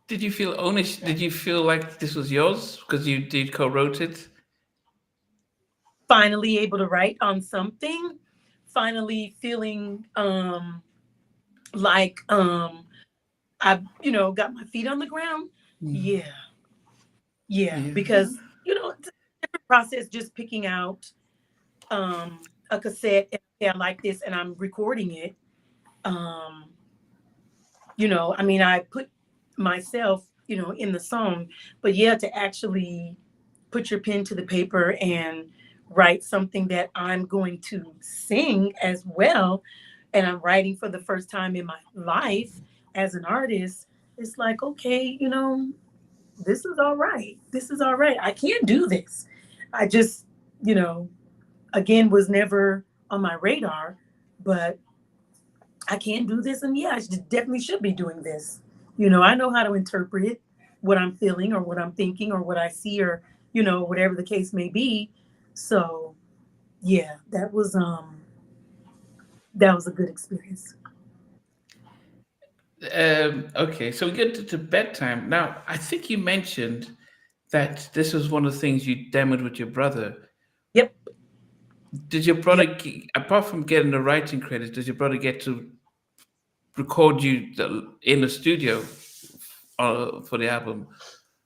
Did you feel ownership? Did you feel like this was yours because you did co-wrote it? Finally able to write on something. Finally feeling like I, you know, got my feet on the ground. Yeah. Because, you know, it's a different process just picking out a cassette and I like this and I'm recording it. You know, I mean, I put myself, you know, in the song, but yeah, to actually put your pen to the paper and write something that I'm going to sing as well, and I'm writing for the first time in my life as an artist, it's like, okay, you know, this is all right. I can't do this. I just, you know, again, was never on my radar, but I can't do this. And yeah, I definitely should be doing this. You know, I know how to interpret what I'm feeling or what I'm thinking or what I see or, you know, whatever the case may be. So yeah, that was a good experience. Okay, so we get to bedtime. Now, I think you mentioned that this was one of the things you demoed with your brother. Yep. Did your brother, apart from getting the writing credits, did your brother get to record you in the studio for the album?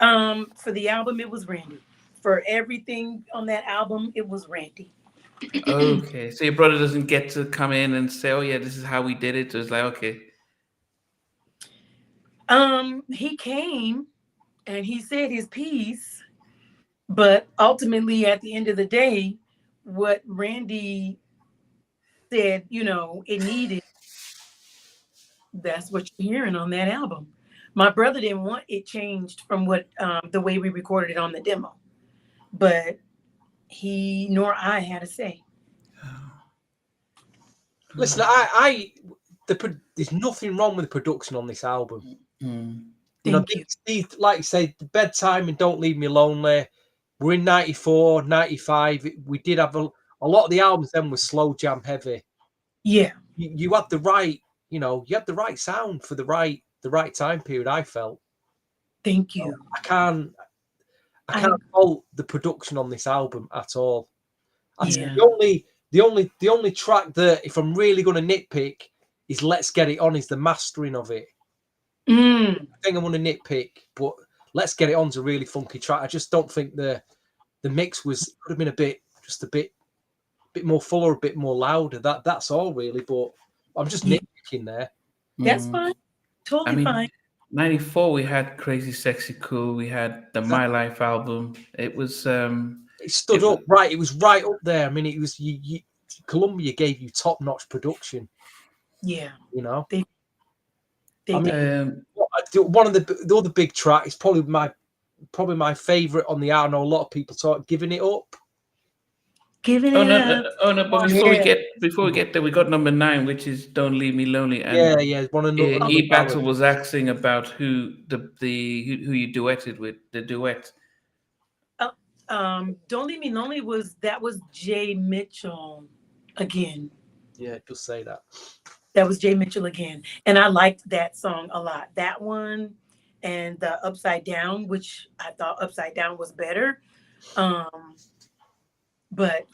For the album, it was Randy. For everything on that album, it was Randy. Okay, so your brother doesn't get to come in and say, "Oh yeah, this is how we did it." So it's like, okay. He came and he said his piece, but ultimately, at the end of the day, what Randy said, you know, it needed. That's what you're hearing on that album. My brother didn't want it changed from what the way we recorded it on the demo, but he nor I had a say. Listen, there's nothing wrong with the production on this album. You know, Thank you. these, like you say, the Bedtime and Don't Leave Me Lonely. We're in 94, 95. We did have a lot of the albums then was slow jam heavy. Yeah. You had the right, you had the right sound for the right time period, I felt. Thank you. I can't fault the production on this album at all. Yeah. The only track that, if I'm really going to nitpick, is Let's Get It On, is the mastering of it. I think I'm going to nitpick, but Let's Get It On's a really funky track. I just don't think the mix could have been a bit more fuller, a bit more louder. That's all really, but I'm just nitpicking there. That's fine. Totally fine. 94, we had Crazy Sexy Cool. We had the My Life album. It was it stood up right. It was right up there. I mean, it was Columbia gave you top notch production. Yeah, They I mean, one of the other big tracks, probably my favorite on the album. I know a lot of people talk Giving It Up. Giving it up. But before we get there, we got number 9, which is Don't Leave Me Lonely. And one of E-Battle was asking about who who you duetted with, the duet. Don't Leave Me Lonely was Jay Mitchell again. Yeah, it does say that. That was Jay Mitchell again. And I liked that song a lot. That one and the Upside Down, which I thought Upside Down was better. But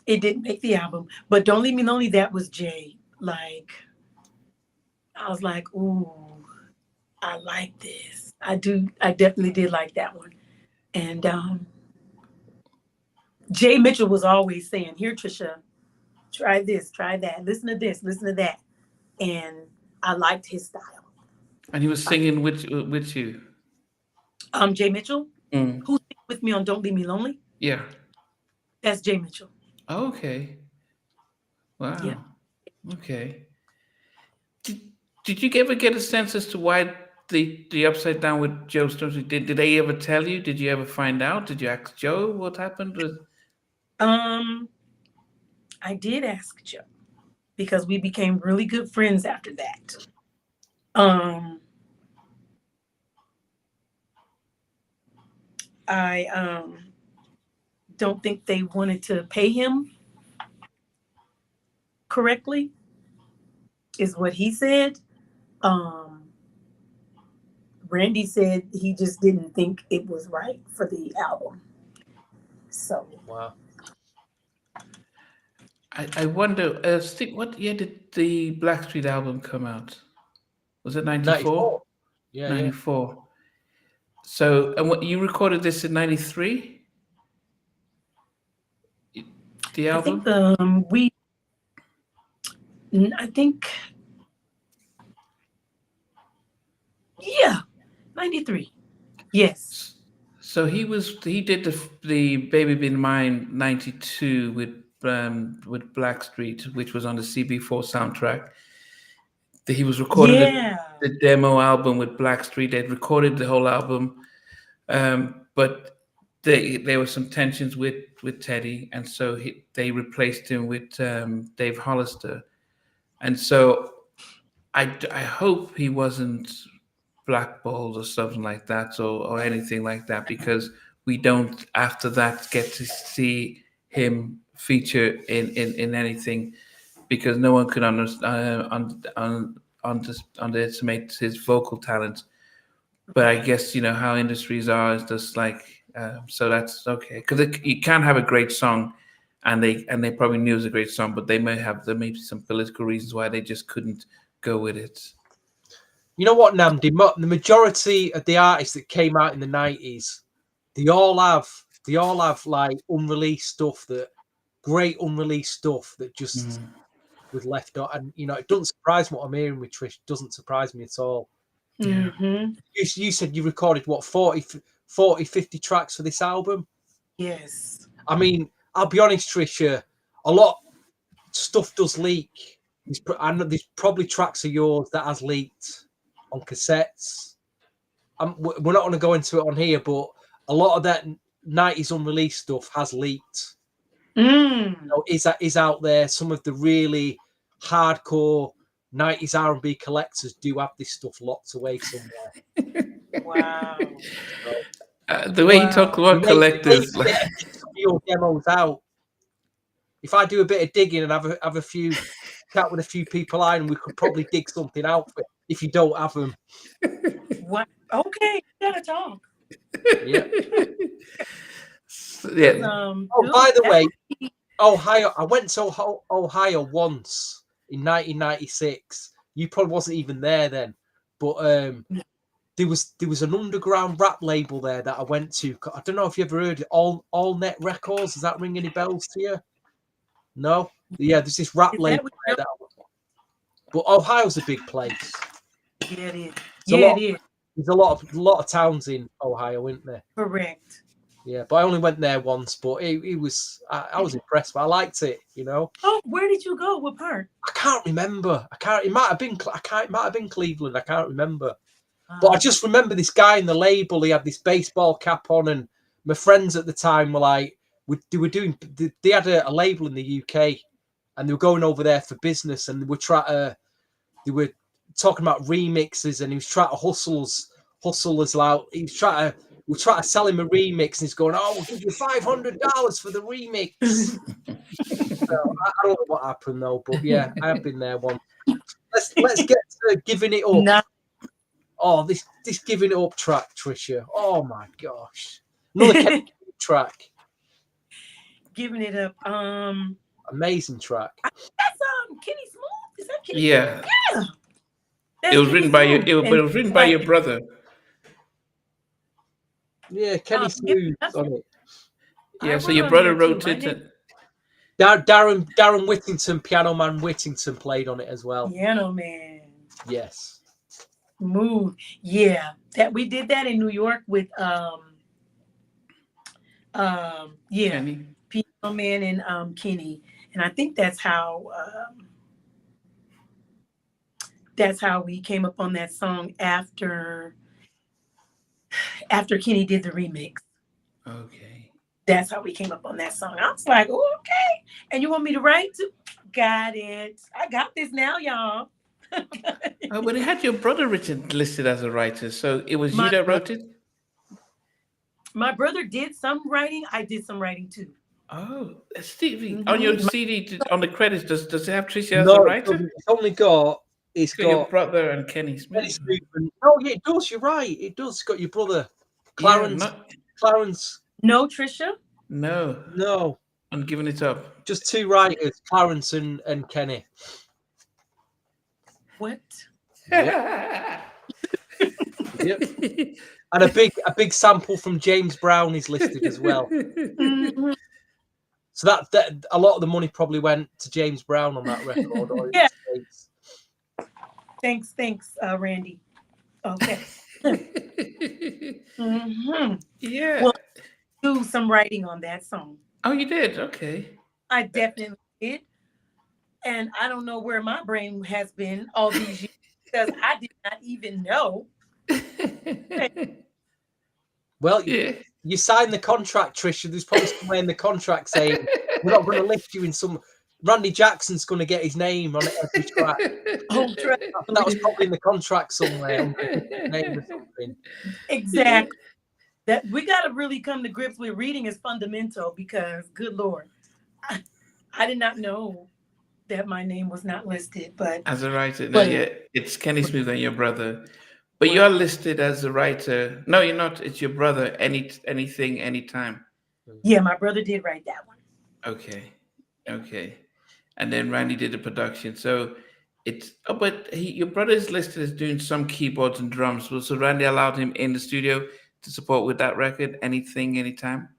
it didn't make the album. But Don't Leave Me Lonely, that was Jay. Like, I was like, ooh, I like this. I definitely did like that one. And Jay Mitchell was always saying, here, Trisha, try this, try that, listen to this, listen to that. And I liked his style. And he was singing with you? Jay Mitchell, who's with me on Don't Leave Me Lonely? Yeah. That's Jay Mitchell. Oh, okay. Wow. Yeah. Okay. Did you ever get a sense as to why the Upside Down with Joe Storms? Did they ever tell you? Did you ever find out? Did you ask Joe what happened? I did ask Joe because we became really good friends after that. I don't think they wanted to pay him correctly, is what he said. Randy said he just didn't think it was right for the album. So wow. I wonder, Steve, what year did the Blackstreet album come out? Was it 94? Yeah, 94. Yeah. So, and what you recorded this in 93? The album? I think yeah, 93. Yes. So he did the Baby Been Mine 92 with Blackstreet, which was on the CB4 soundtrack. He was recording the demo album with Blackstreet. They'd recorded the whole album, but there were some tensions with Teddy, and so they replaced him with Dave Hollister. And so I hope he wasn't blackballed or something like that, or anything like that, because we don't after that get to see him feature in anything, because no one could underestimate his vocal talent. But I guess how industries are is just like so that's okay, because you can have a great song and they probably knew it was a great song, but there may be some political reasons why they just couldn't go with it. You know what, Namdi? The majority of the artists that came out in the 90s, they all have like unreleased stuff, great unreleased stuff that just was left out. And it doesn't surprise me what I'm hearing with Trish. It doesn't surprise me at all. Mm-hmm. You said you recorded what 40, 50 tracks for this album? Yes. I mean, I'll be honest, Trisha, a lot stuff does leak. I know there's probably tracks of yours that has leaked on cassettes. we're not going to go into it on here, but a lot of that 90s unreleased stuff has leaked. So is out there. Some of the really hardcore 90s R&B collectors do have this stuff locked away somewhere. Wow. The way you talk about collectors, Some of your demos out. If I do a bit of digging and have a few chat with a few people and we could probably dig something out for it if you don't have them. What? Okay, gotta talk. Yeah. Yeah. By the way, Ohio. I went to Ohio once in 1996. You probably wasn't even there then, but there was an underground rap label there that I went to. I don't know if you ever heard it. All Net Records. Does that ring any bells to you? No. Yeah, there's this rap label there but Ohio's a big place. Yeah, it is. It is. There's a lot of towns in Ohio, isn't there? Correct. Yeah, but I only went there once, but it was I was impressed. But I liked it, you know. Oh, where did you go? What part? I can't remember. It might have been Cleveland. I can't remember. But I just remember this guy in the label. He had this baseball cap on, and my friends at the time were like, they had a label in the UK, and they were going over there for business, and they were talking about remixes, and he was trying to hustle us out. We're trying to sell him a remix, and he's going, "Oh, we'll give you $500 for the remix." So, I don't know what happened though, but yeah, I have been there once. Let's get to giving it up. No. Oh, this giving it up track, Trisha. Oh my gosh, another track. Giving it up. Amazing track. That's Kenny Smooth. Is that Kenny? Yeah. Yeah. It was written by you. It was written by your brother. Yeah, Kenny Smooth on it. Yeah, so your brother wrote it. Darren Whittington, Piano Man Whittington, played on it as well. Piano Man. Yes. Smooth. Yeah. That we did that in New York with Kenny. Piano Man and Kenny. And I think that's how we came up on that song after Kenny did the remix. Okay. That's how we came up on that song. I was like, oh, okay. And you want me to write too? Got it. I got this now, y'all. Oh, but it had your brother listed as a writer, so it was you that wrote it? My brother did some writing. I did some writing too. Oh, Stevie, on your CD, on the credits, does it have Trisha as a writer? It's only got your brother and Kenny Smith. Oh, yeah, it does. You're right. It does. It's got your brother, Clarence. Yeah, Clarence. No, Trisha? No. I'm giving it up. Just two writers, Clarence and Kenny. What? Yep. Yep. And a big sample from James Brown is listed as well. Mm-hmm. So that a lot of the money probably went to James Brown on that record. Yeah. Thanks, Randy. Okay. Mm-hmm. Yeah. Well, do some writing on that song. Oh, you did? Okay. I definitely did. And I don't know where my brain has been all these years because I did not even know. Well, you signed the contract, Trisha. There's probably somewhere in the contract saying we're not going to lift you in some. Randy Jackson's going to get his name on every track. Oh, that was probably in the contract somewhere. Name or something. Exactly. That we got to really come to grips with reading is fundamental because, good Lord, I did not know that my name was not listed. But as a writer, no, it's Kenny Smith and your brother. But you're listed as a writer. No, you're not. It's your brother. Anything, anytime. Yeah, my brother did write that one. Okay. And then Randy did the production. So it's your brother is listed as doing some keyboards and drums. So Randy allowed him in the studio to support with that record. Anything, anytime.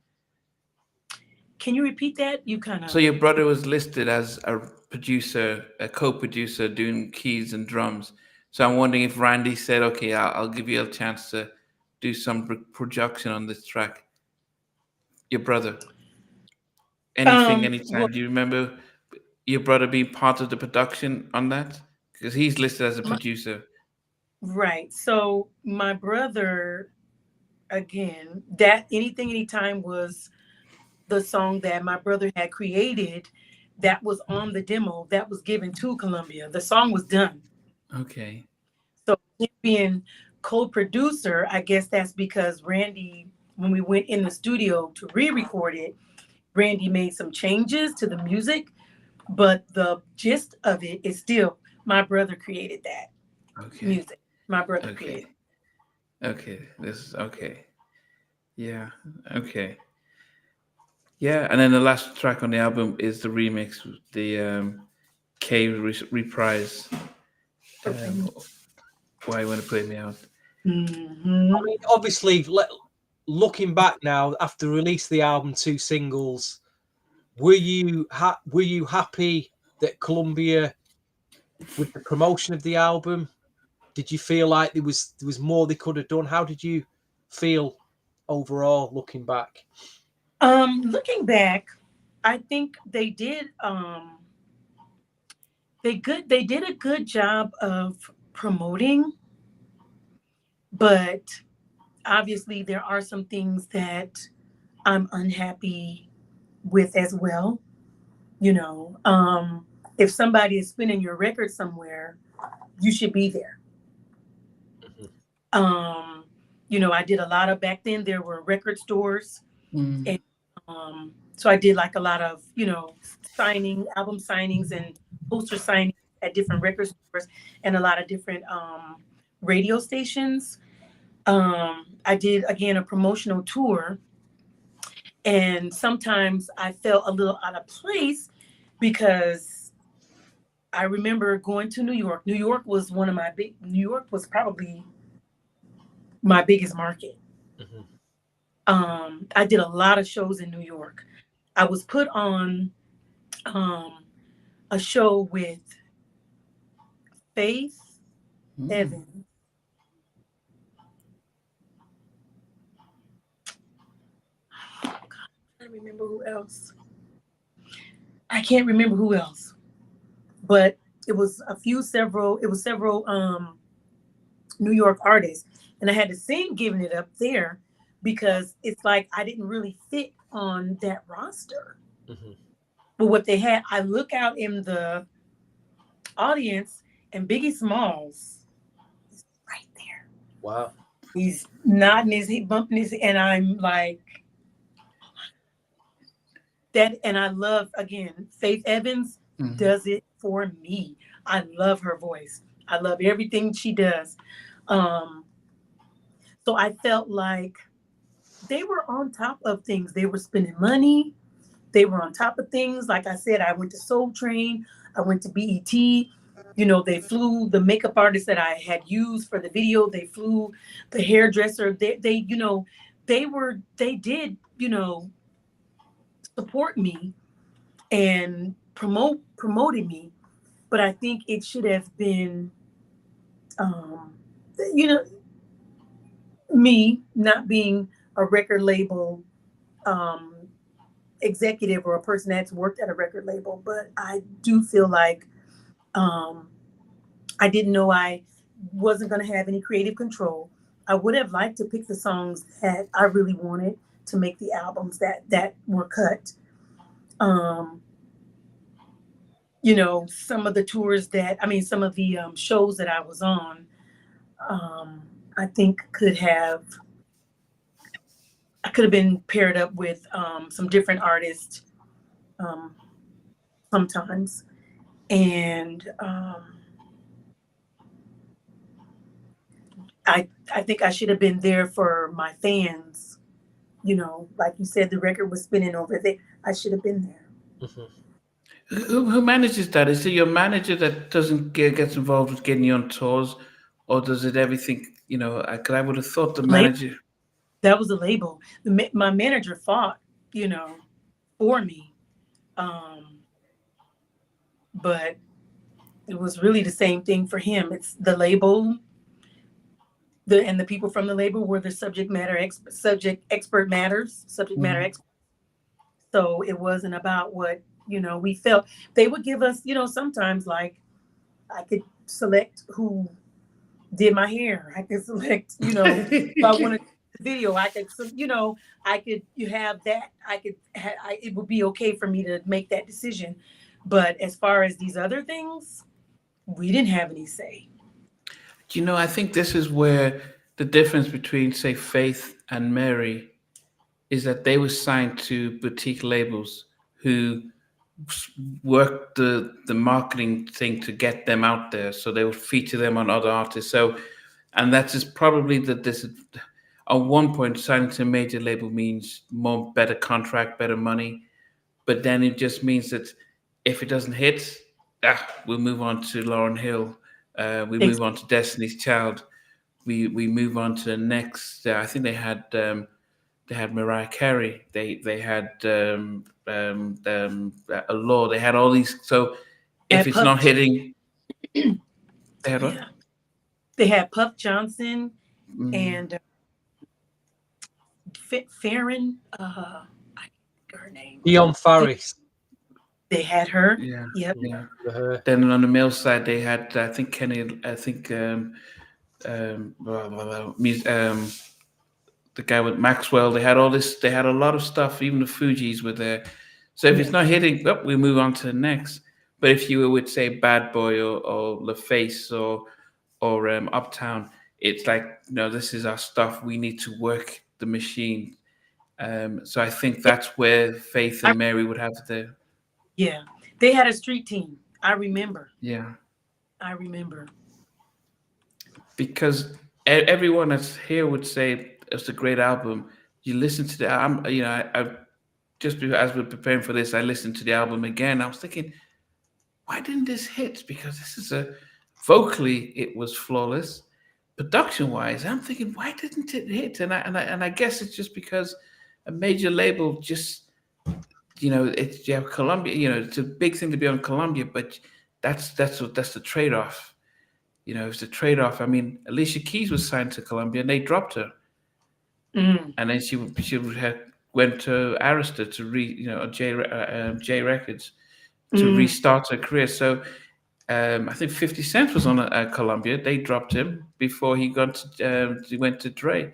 Can you repeat that? You kind of. So your brother was listed as a producer, a co-producer doing keys and drums. So I'm wondering if Randy said, okay, I'll give you a chance to do some production on this track. Your brother. Anything, anytime. Well, do you remember your brother being part of the production on that? Because he's listed as a producer. Right. So my brother, again, that anything anytime was the song that my brother had created that was on the demo that was given to Columbia. The song was done. Okay. So him being co-producer, I guess that's because Randy, when we went in the studio to re-record it, Randy made some changes to the music, but the gist of it is still my brother created that Okay. music. My brother Okay. created. Okay. This is okay. Yeah. Okay. Yeah. And then the last track on the album is the remix, the reprise. Okay. Um, Why you want to play me out? I Hmm. mean, obviously, looking back now after release the album, 2 singles, were you happy that Columbia with the promotion of the album? Did you feel like there was more they could have done? How did you feel overall looking back? Looking back, I think they did a good job of promoting, but obviously there are some things that I'm unhappy with as well. You know, if somebody is spinning your record somewhere, you should be there. Mhm. Um, I did a lot of back then. There were record stores, Mm. and so I did like a lot of album signings, and poster signings at different record stores, and a lot of different radio stations. I did again a promotional tour, and sometimes I felt a little out of place because I remember going to New York. New York was probably my biggest market. Mhm. I did a lot of shows in New York. I was put on um, a show with Faith Mm. Evans. I can't remember who else. I can't remember who else, but it was several New York artists, and I had to sing "Giving It Up" there because it's like I didn't really fit on that roster. Mhm. But what they had, I look out in the audience, and Biggie Smalls is right there. Wow. He's nodding his, he bumping his, and I'm like that. And I love again, Faith Evans Mm. does it for me. I love her voice. I love everything she does. Um, so I felt like they were on top of things. They were spending money. They were on top of things. Like I said, I went to Soul Train. I went to BET. They flew the makeup artist that I had used for the video. They flew the hairdresser. They did, support me and promoted me. But I think it should have been, um, you know, me not being a record label um, executive or a person that's worked at a record label. But I do feel like um, I didn't know I wasn't going to have any creative control. I would have liked to pick the songs that I really wanted to make the albums that were cut. Um, some of the tours some of the shows that I was on, um, I think I could have been paired up with some different artists um, sometimes, and I think I should have been there for my fans. Like you said, the record was spinning over there. I should have been there. Mhm. Who manages that? Is it your manager that doesn't gets involved with getting you on tours, or does it everything? I would have thought the Label, manager. that was a label. My manager fought, you know, for me, um, but it was really the same thing for him. It's the label, and the people from the label were the subject matter Mhm. experts. So it wasn't about what we felt. They would give us, sometimes like I could select who did my hair. I could select, if I wanted the video, I could, I could, you have that. It would be okay for me to make that decision. But as far as these other things, we didn't have any say. I think this is where the difference between, say, Faith and Mary is that they were signed to boutique labels who worked the marketing thing to get them out there, so they would feature them on other artists. So, and that is probably this. At one point, signing to a major label means more better contract, better money, but then it just means that if it doesn't hit, we'll move on to Lauryn Hill, we move on to Destiny's Child, we move on to the next. I think they had Mariah Carey. They had Allure. They had all these. So if it's not hitting, they had what? Yeah. They had Puff Johnson and Farron. Her name. Dion Faris. They had her. Yeah. Yep. Yeah. Then on the male side, they had I think Kenny. I think the guy with Maxwell. They had all this. They had a lot of stuff. Even the Fugees were there. So if it's not hitting, we move on to the next. But if you would say Bad Boy or LaFace or Uptown, it's like, no, this is our stuff. We need to work the machine. So I think that's where Faith and Mary would have the. Yeah, they had a street team. I remember. Yeah. I remember. Because everyone that's here would say it's a great album. You listen to the album, I just as we're preparing for this, I listened to the album again. I was thinking, why didn't this hit? Because this is vocally it was flawless. Production wise, I'm thinking, why didn't it hit? And I guess it's just because a major label just, it's, you have Columbia, it's a big thing to be on Columbia, but that's the trade off. It's a trade off. I mean, Alicia Keys was signed to Columbia and they dropped her, and then she went to Arista to J Records to restart her career. So I think 50 Cent was on Columbia. They dropped him before he went to Dre.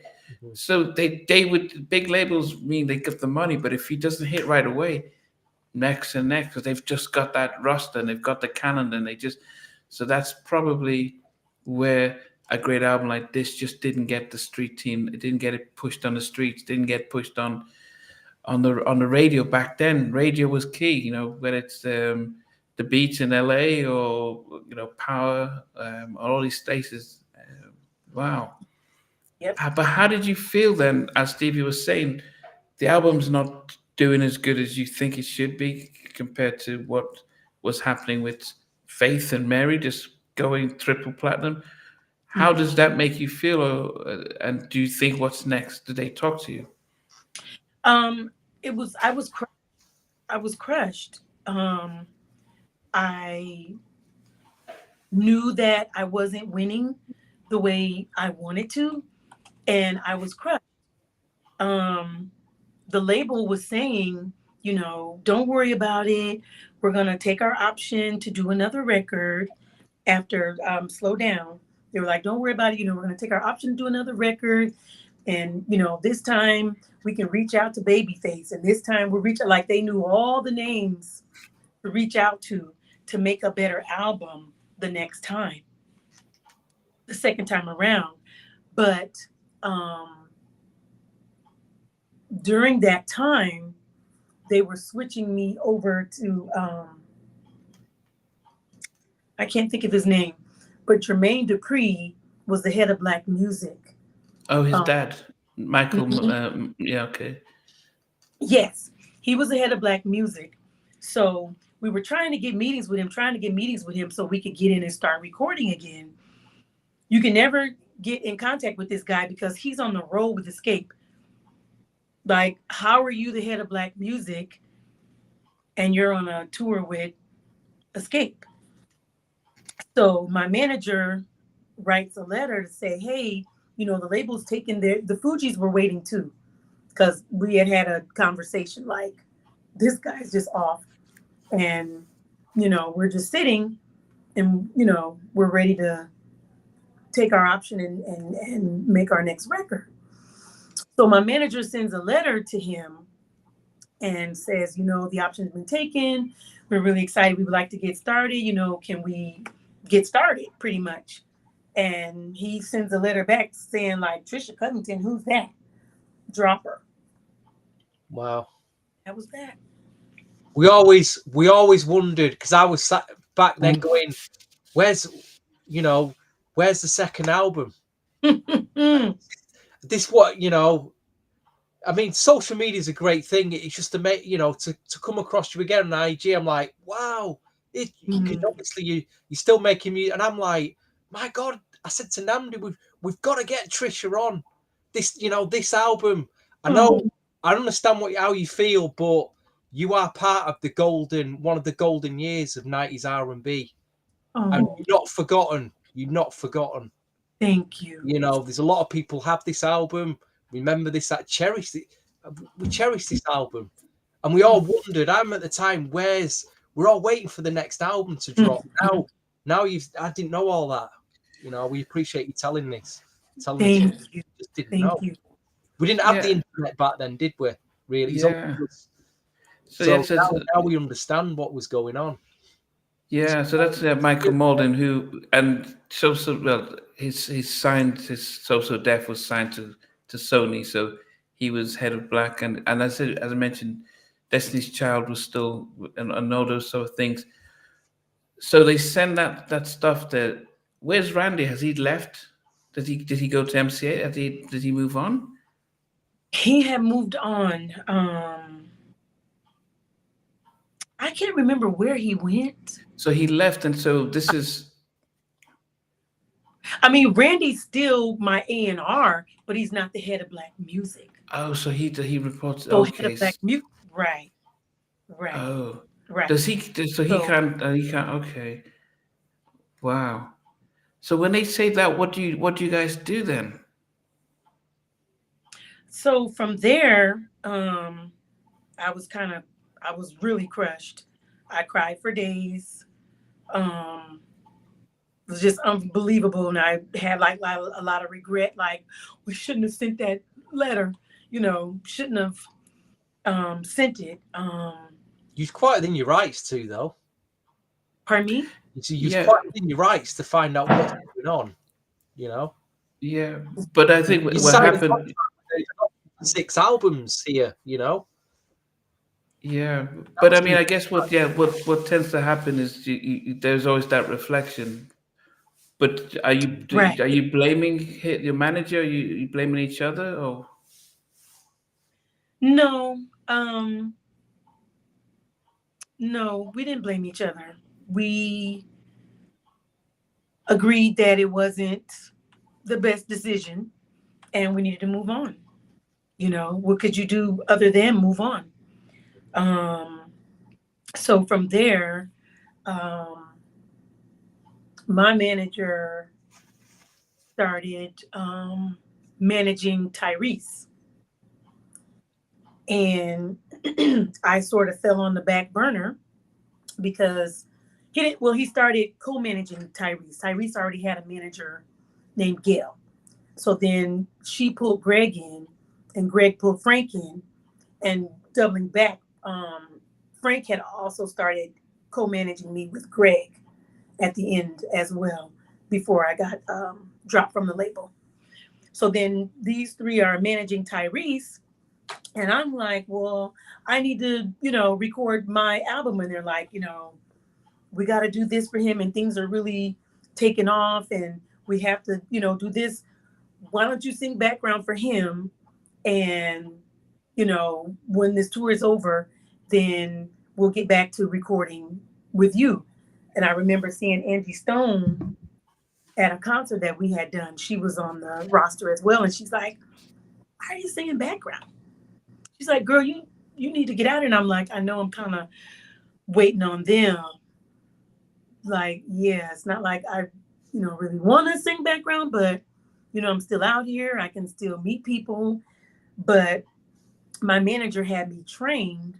So they would, big labels mean they give the money, but if he doesn't hit right away, next and next, because they've just got that roster and they've got the calendar, and so that's probably where a great album like this just didn't get the street team. It didn't get it pushed on the streets. Didn't get pushed on the radio back then. Radio was key. Whether it's the beats in LA or Power, all these places. Wow. Yep. But how did you feel then, as Stevie was saying, the album's not doing as good as you think it should be compared to what was happening with Faith and Mary just going triple platinum? How does that make you feel? And do you think what's next? Did they talk to you? I was crushed. I knew that I wasn't winning the way I wanted to, and I was crushed. The label was saying, don't worry about it. We're going to take our option to do another record after Slow Down. They were like, don't worry about it. We're going to take our option to do another record. And, this time we can reach out to Babyface. And this time we'll reach out, like they knew all the names to reach out to make a better album the next time, the second time around. But during that time, they were switching me over to, I can't think of his name, but Jermaine Dupri was the head of Black Music. Oh, his dad, Michael. Yeah, okay. Yes, he was the head of Black Music. So we were trying to get meetings with him so we could get in and start recording again. You can never get in contact with this guy because he's on the road with Escape. Like, how are you the head of Black Music and you're on a tour with Escape? So my manager writes a letter to say, hey, the label's taking the Fugees were waiting too, because we had a conversation like, this guy's just off. And, we're just sitting and, we're ready to take our option and make our next record. So my manager sends a letter to him and says, the option's been taken. We're really excited. We would like to get started. Can we get started, pretty much? And he sends a letter back saying, like, Trisha Covington, who's that? Drop her. Wow. That was that. We always wondered, because I was sat back then going, where's the second album? This what, I mean, social media is a great thing. It's just to make, to come across you again on IG. I'm like, wow, because obviously you're still making music, and I'm like, my God, I said to Namdi, we've got to get Trisha on this, this album. I know, I understand how you feel, but you are part of one of the golden years of 90s R&B, and you're not forgotten. You're not forgotten. Thank you. There's a lot of people have this album. Remember this, that cherish it. We cherish this album, and we all wondered. I'm at the time, we're all waiting for the next album to drop. Now I didn't know all that. We appreciate you telling this. Thank you. Just didn't know. You. We didn't have the internet back then, did we? Really? Yeah. So now we understand what was going on. Yeah, so that's Michael Malden, who and well, his signed his So Def was signed to Sony, so he was head of Black, and as I mentioned, Destiny's Child was still and all those sort of things. So they send that stuff there. Where's Randy? Has he left? Did he go to MCA? Did he move on? He had moved on. I can't remember where he went. So he left, and so this is. I mean, Randy's still my A&R, but he's not the head of Black music. Oh, so he reports. So okay. head of Black music, right. Oh, right. Does he? So he can't. He can't. Okay. Wow. So when they say that, what do you guys do then? So from there, I was really crushed. I cried for days. It was just unbelievable, and I had like a lot of regret. Like, we shouldn't have sent that letter. Shouldn't have sent it. You're quite within your rights too, though. Pardon me? You're quite within your rights to find out what's going on. Yeah, but I think what happened. 6 albums here. Yeah, but I mean, I guess what tends to happen is there's always that reflection. But are you blaming your manager? Are you blaming each other, or? No, no, we didn't blame each other. We agreed that it wasn't the best decision, and we needed to move on. What could you do other than move on? So from there, my manager started managing Tyrese. And I sort of fell on the back burner because he started co-managing Tyrese. Tyrese already had a manager named Gail. So then she pulled Greg in, and Greg pulled Frank in, and doubling back, Frank had also started co-managing me with Greg at the end as well, before I got dropped from the label. So then these three are managing Tyrese, and I'm like, well, I need to, record my album. And they're like, we got to do this for him, and things are really taking off, and we have to, do this. Why don't you sing background for him? And, when this tour is over, then we'll get back to recording with you. And I remember seeing Angie Stone at a concert that we had done. She was on the roster as well. And she's like, why are you singing background? She's like, girl, you need to get out. And I'm like, I know, I'm kind of waiting on them. Like, yeah, it's not like I, really want to sing background, but, I'm still out here. I can still meet people. But my manager had me trained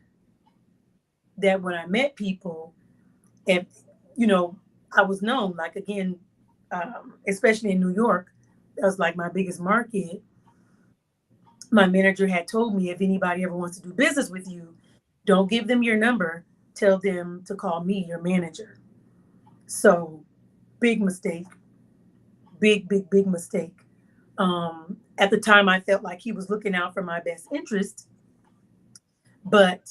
that when I met people, if, I was known, like, again, especially in New York, that was like my biggest market. My manager had told me, if anybody ever wants to do business with you, don't give them your number. Tell them to call me, your manager. So, big mistake. Big mistake. At the time, I felt like he was looking out for my best interest. But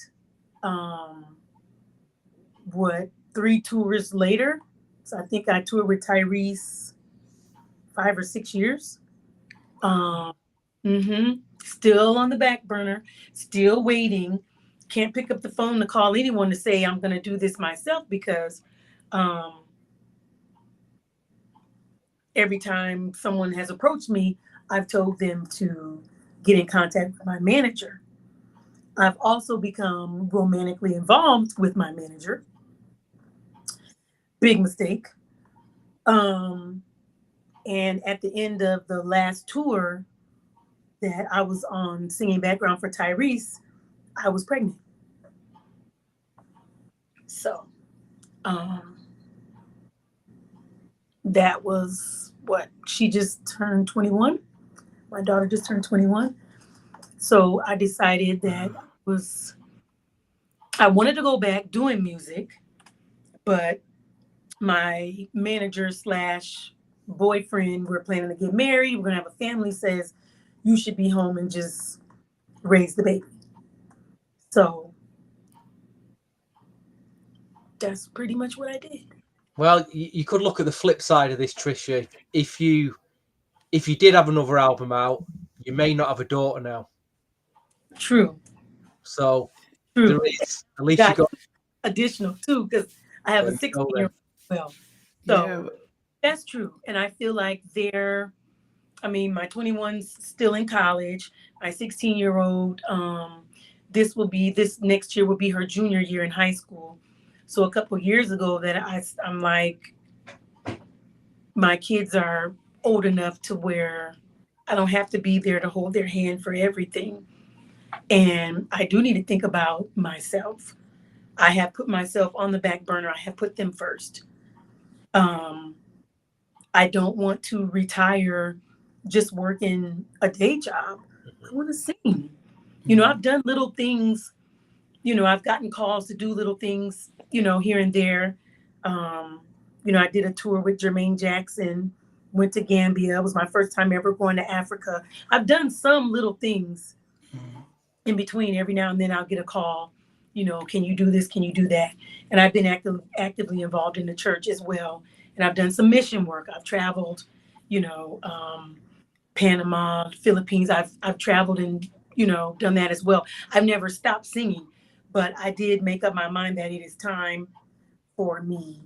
what, 3 tours later? So I think I toured with Tyrese 5 or 6 years. Still on the back burner, still waiting. Can't pick up the phone to call anyone to say I'm going to do this myself, because every time someone has approached me, I've told them to get in contact with my manager. I've also become romantically involved with my manager. Big mistake. And at the end of the last tour that I was on singing background for Tyrese, I was pregnant. So that was what, she just turned 21. My daughter just turned 21. So I decided that I wanted to go back doing music, but my manager slash boyfriend, we're planning to get married, we're gonna have a family, says you should be home and just raise the baby. So that's pretty much what I did. Well, you could look at the flip side of this, Trisha. If you did have another album out, you may not have a daughter now. True. So True. there is, at least you got additional too, because I have a 16-year-old as well. So that's true. And I feel like my 21's still in college. My 16-year-old, this next year will be her junior year in high school. So a couple of years ago that I'm like, my kids are old enough to where I don't have to be there to hold their hand for everything. And I do need to think about myself. I have put myself on the back burner. I have put them first. I don't want to retire just working a day job. I want to sing. I've done little things. I've gotten calls to do little things, here and there. I did a tour with Jermaine Jackson, went to Gambia. It was my first time ever going to Africa. I've done some little things in between. Every now and then I'll get a call, can you do this? Can you do that? And I've been actively involved in the church as well. And I've done some mission work. I've traveled, Panama, Philippines. I've traveled and, done that as well. I've never stopped singing, but I did make up my mind that it is time for me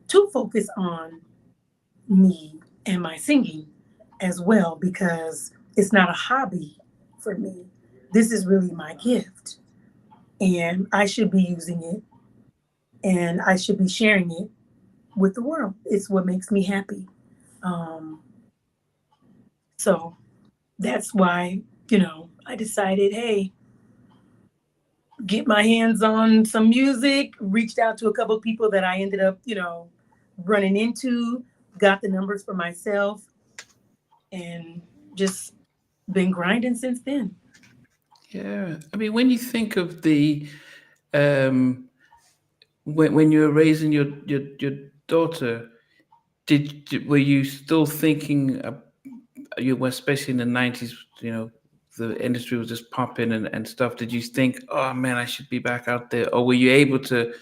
to focus on me and my singing as well, because it's not a hobby for me. This is really my gift, and I should be using it, and I should be sharing it with the world. It's what makes me happy. So that's why, I decided, hey, get my hands on some music, reached out to a couple of people that I ended up, running into, got the numbers for myself, and just been grinding since then. Yeah. I mean, when you think of the, when you were raising your daughter, were you still thinking, you were, especially in the 90s, the industry was just popping and stuff. Did you think, oh man, I should be back out there? Or were you able to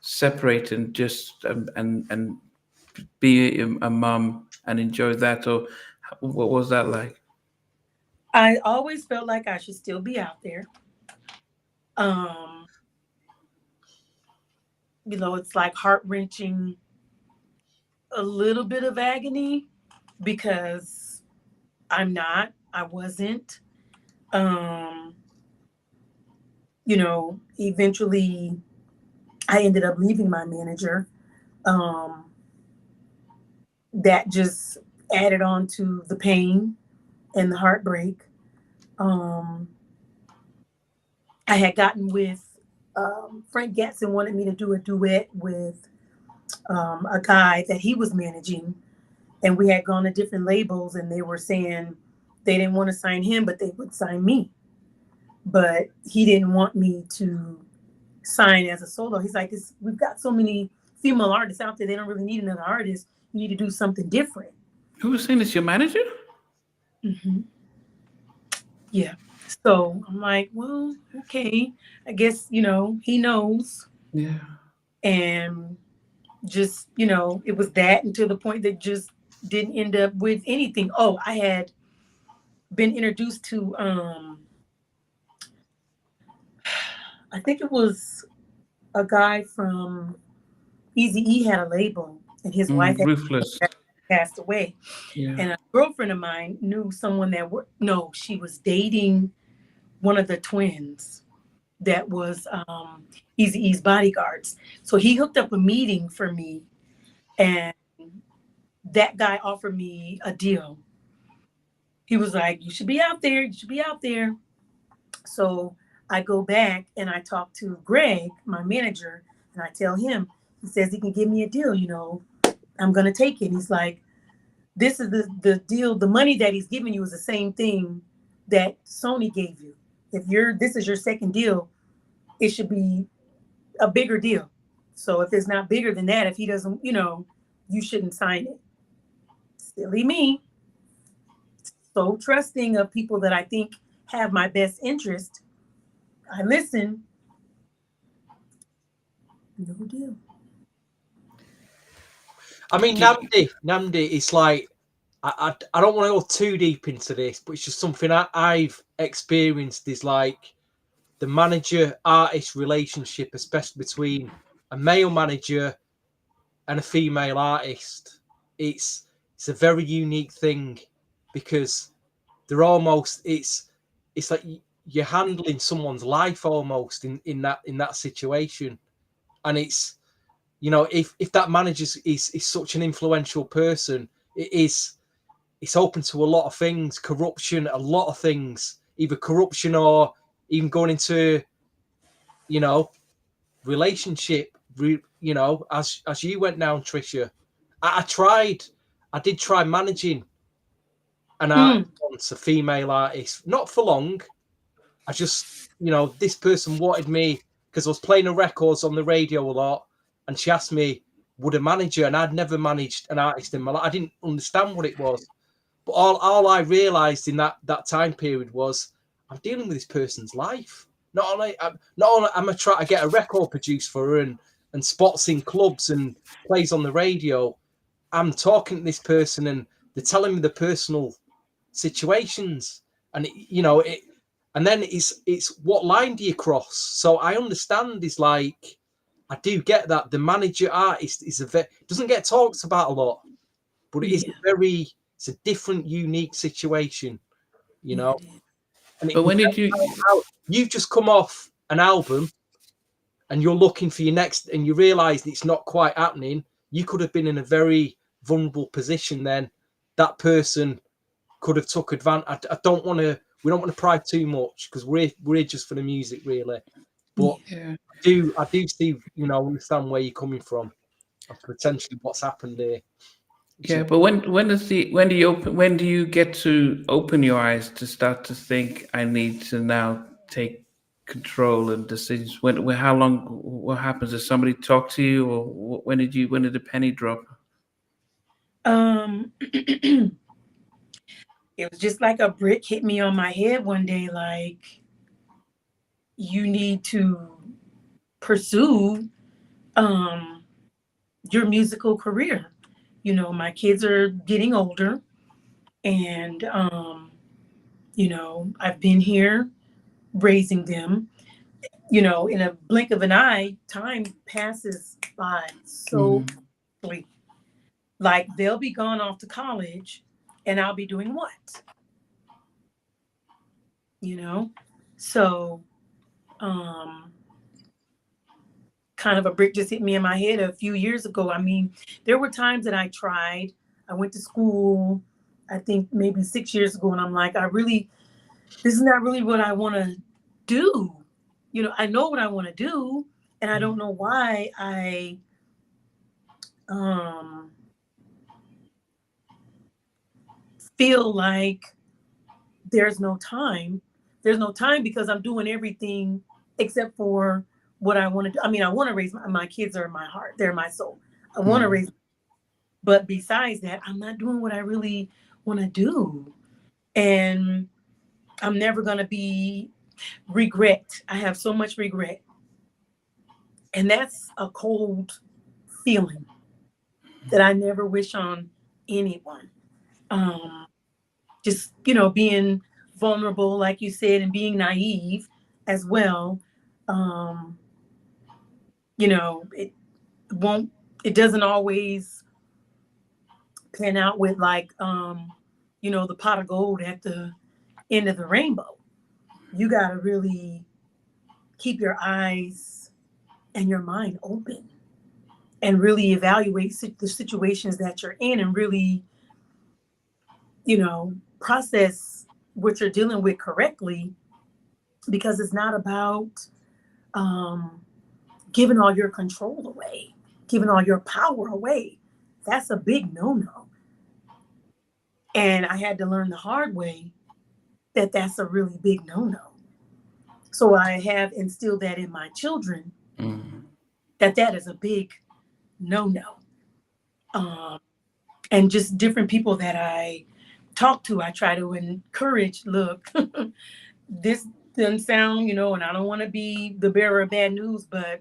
separate and just, and be a mom and enjoy that? Or what was that like? I always felt like I should still be out there. It's like heart-wrenching, a little bit of agony, because I wasn't. Eventually I ended up leaving my manager. That just added on to the pain and the heartbreak. I had gotten with Frank Gatson wanted me to do a duet with a guy that he was managing, And we had gone to different labels, and they were saying they didn't want to sign him, but they would sign me. But he didn't want me to sign as a solo. He's like, we've got so many female artists out there, they don't really need another artist. You need to do something different. Who was saying this? Your manager? Mm-hmm. Yeah. So I'm like, well, okay. I guess, he knows. Yeah. And just, it was that, and to the point that just didn't end up with anything. Oh, I had been introduced to, I think it was a guy from Eazy-E had a label, and his wife had Ruthless. passed away. Yeah. And a girlfriend of mine knew someone that she was dating one of the twins that was Eazy-E's bodyguards. So he hooked up a meeting for me, and that guy offered me a deal. He was like, you should be out there. You should be out there. So I go back and I talk to Greg, my manager, and I tell him, he says he can give me a deal, I'm going to take it. And he's like, this is the deal. The money that he's giving you is the same thing that Sony gave you. If this is your second deal, it should be a bigger deal. So if it's not bigger than that, if he doesn't, you shouldn't sign it. Silly me. So trusting of people that I think have my best interest. I listen. No deal. I mean, Namdi, it's like, I don't want to go too deep into this, but it's just something I've experienced is like the manager-artist relationship, especially between a male manager and a female artist. It's a very unique thing because they're almost, it's like you're handling someone's life almost in that situation. And it's, if that manager is such an influential person, it's open to a lot of things, corruption, a lot of things, either corruption or even going into, relationship, as you went down, Trisha. I did try managing an artist once, a female artist, not for long. I just, this person wanted me because I was playing the records on the radio a lot, and she asked me, would a manager, and I'd never managed an artist in my life. I didn't understand what it was. But all I realized in that time period was I'm dealing with this person's life. Not only am I trying to get a record produced for her and spots in clubs and plays on the radio, I'm talking to this person and they're telling me the personal situations, and and then it's what line do you cross? So I understand is like, I do get that the manager artist doesn't get talked about a lot, but it is it's a different, unique situation, And But when did you? You've just come off an album, and you're looking for your next, and you realise it's not quite happening. You could have been in a very vulnerable position. Then that person could have took advantage. We don't want to pry too much because we're just for the music, really. But I do see, understand where you're coming from, and potentially what's happened there. Yeah, but when do you get to open your eyes to start to think I need to now take control and decisions? How long? What happens? Does somebody talk to you, or when did the penny drop? It was just like a brick hit me on my head one day. Like, you need to pursue your musical career. My kids are getting older, and I've been here raising them. In a blink of an eye, time passes by so quickly. Like, they'll be gone off to college, and I'll be doing what? So kind of a brick just hit me in my head a few years ago. I mean, there were times that I tried. I went to school, I think maybe 6 years ago, and I'm like, this is not really what I want to do. I know what I want to do, and I don't know why feel like there's no time. There's no time because I'm doing everything except for what I want to do. I mean, I want to raise my kids are my heart. They're my soul. I want to raise, but besides that, I'm not doing what I really want to do. And I'm never going to be regret. I have so much regret. And that's a cold feeling that I never wish on anyone. Just, being vulnerable, like you said, and being naive as well. It doesn't always pan out with like, the pot of gold at the end of the rainbow. You got to really keep your eyes and your mind open and really evaluate the situations that you're in and really, process what you're dealing with correctly, because it's not about giving all your control away, giving all your power away. That's a big no-no. And I had to learn the hard way that that's a really big no-no. So I have instilled that in my children, that is a big no-no. And just different people that I talk to, I try to encourage, look, this doesn't sound, and I don't want to be the bearer of bad news, but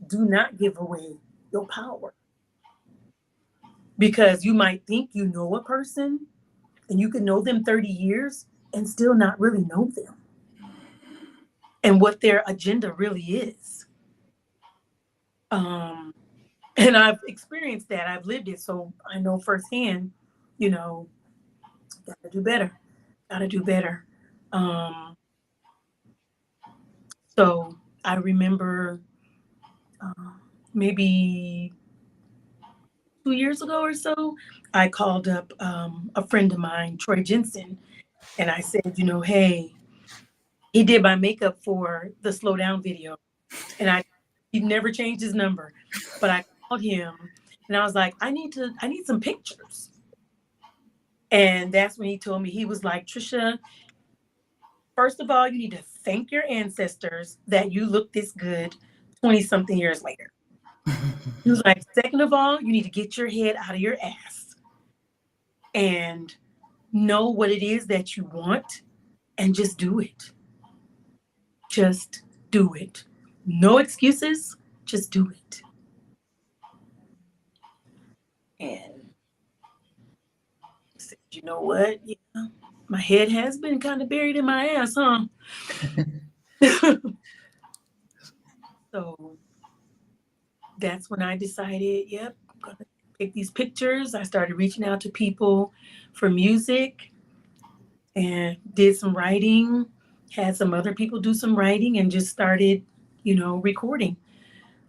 do not give away your power. Because you might think you know a person and you can know them 30 years and still not really know them and what their agenda really is. And I've experienced that. I've lived it. So I know firsthand, gotta do better. So I remember maybe 2 years ago or so, I called up a friend of mine, Troy Jensen, and I said, hey, he did my makeup for the Slow Down video. And he never changed his number, but I called him and I was like, I need some pictures. And that's when he told me, he was like, Trisha, first of all, you need to thank your ancestors that you look this good 20 something years later. He was like, second of all, you need to get your head out of your ass and know what it is that you want and just do it. Just do it. No excuses, just do it. And I said, you know what? Yeah, my head has been kind of buried in my ass, huh? So that's when I decided, yep, I'm going to take these pictures. I started reaching out to people for music and did some writing, had some other people do some writing, and just started, recording.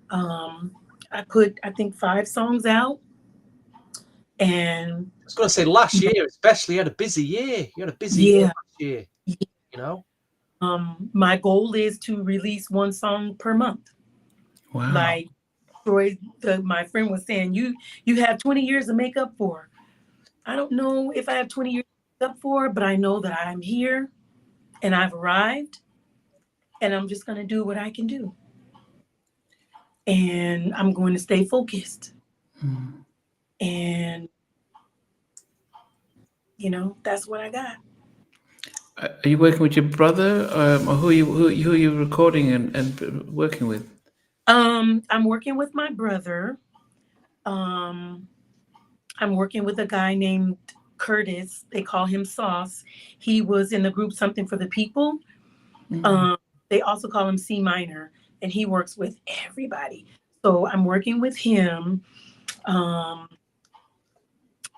I put, I think, 5 songs out. And I was going to say last year, especially, you had a busy year. You had a busy year last year, My goal is to release 1 song per month. Wow. Like Troy, my friend was saying, you have 20 years to make up for. I don't know if I have 20 years to make up for, but I know that I'm here and I've arrived and I'm just going to do what I can do. And I'm going to stay focused. And, that's what I got. Are you working with your brother, or who are you recording and working with? I'm working with my brother. I'm working with a guy named Curtis. They call him Sauce. He was in the group Something for the People. They also call him C Minor, and he works with everybody. So I'm working with him.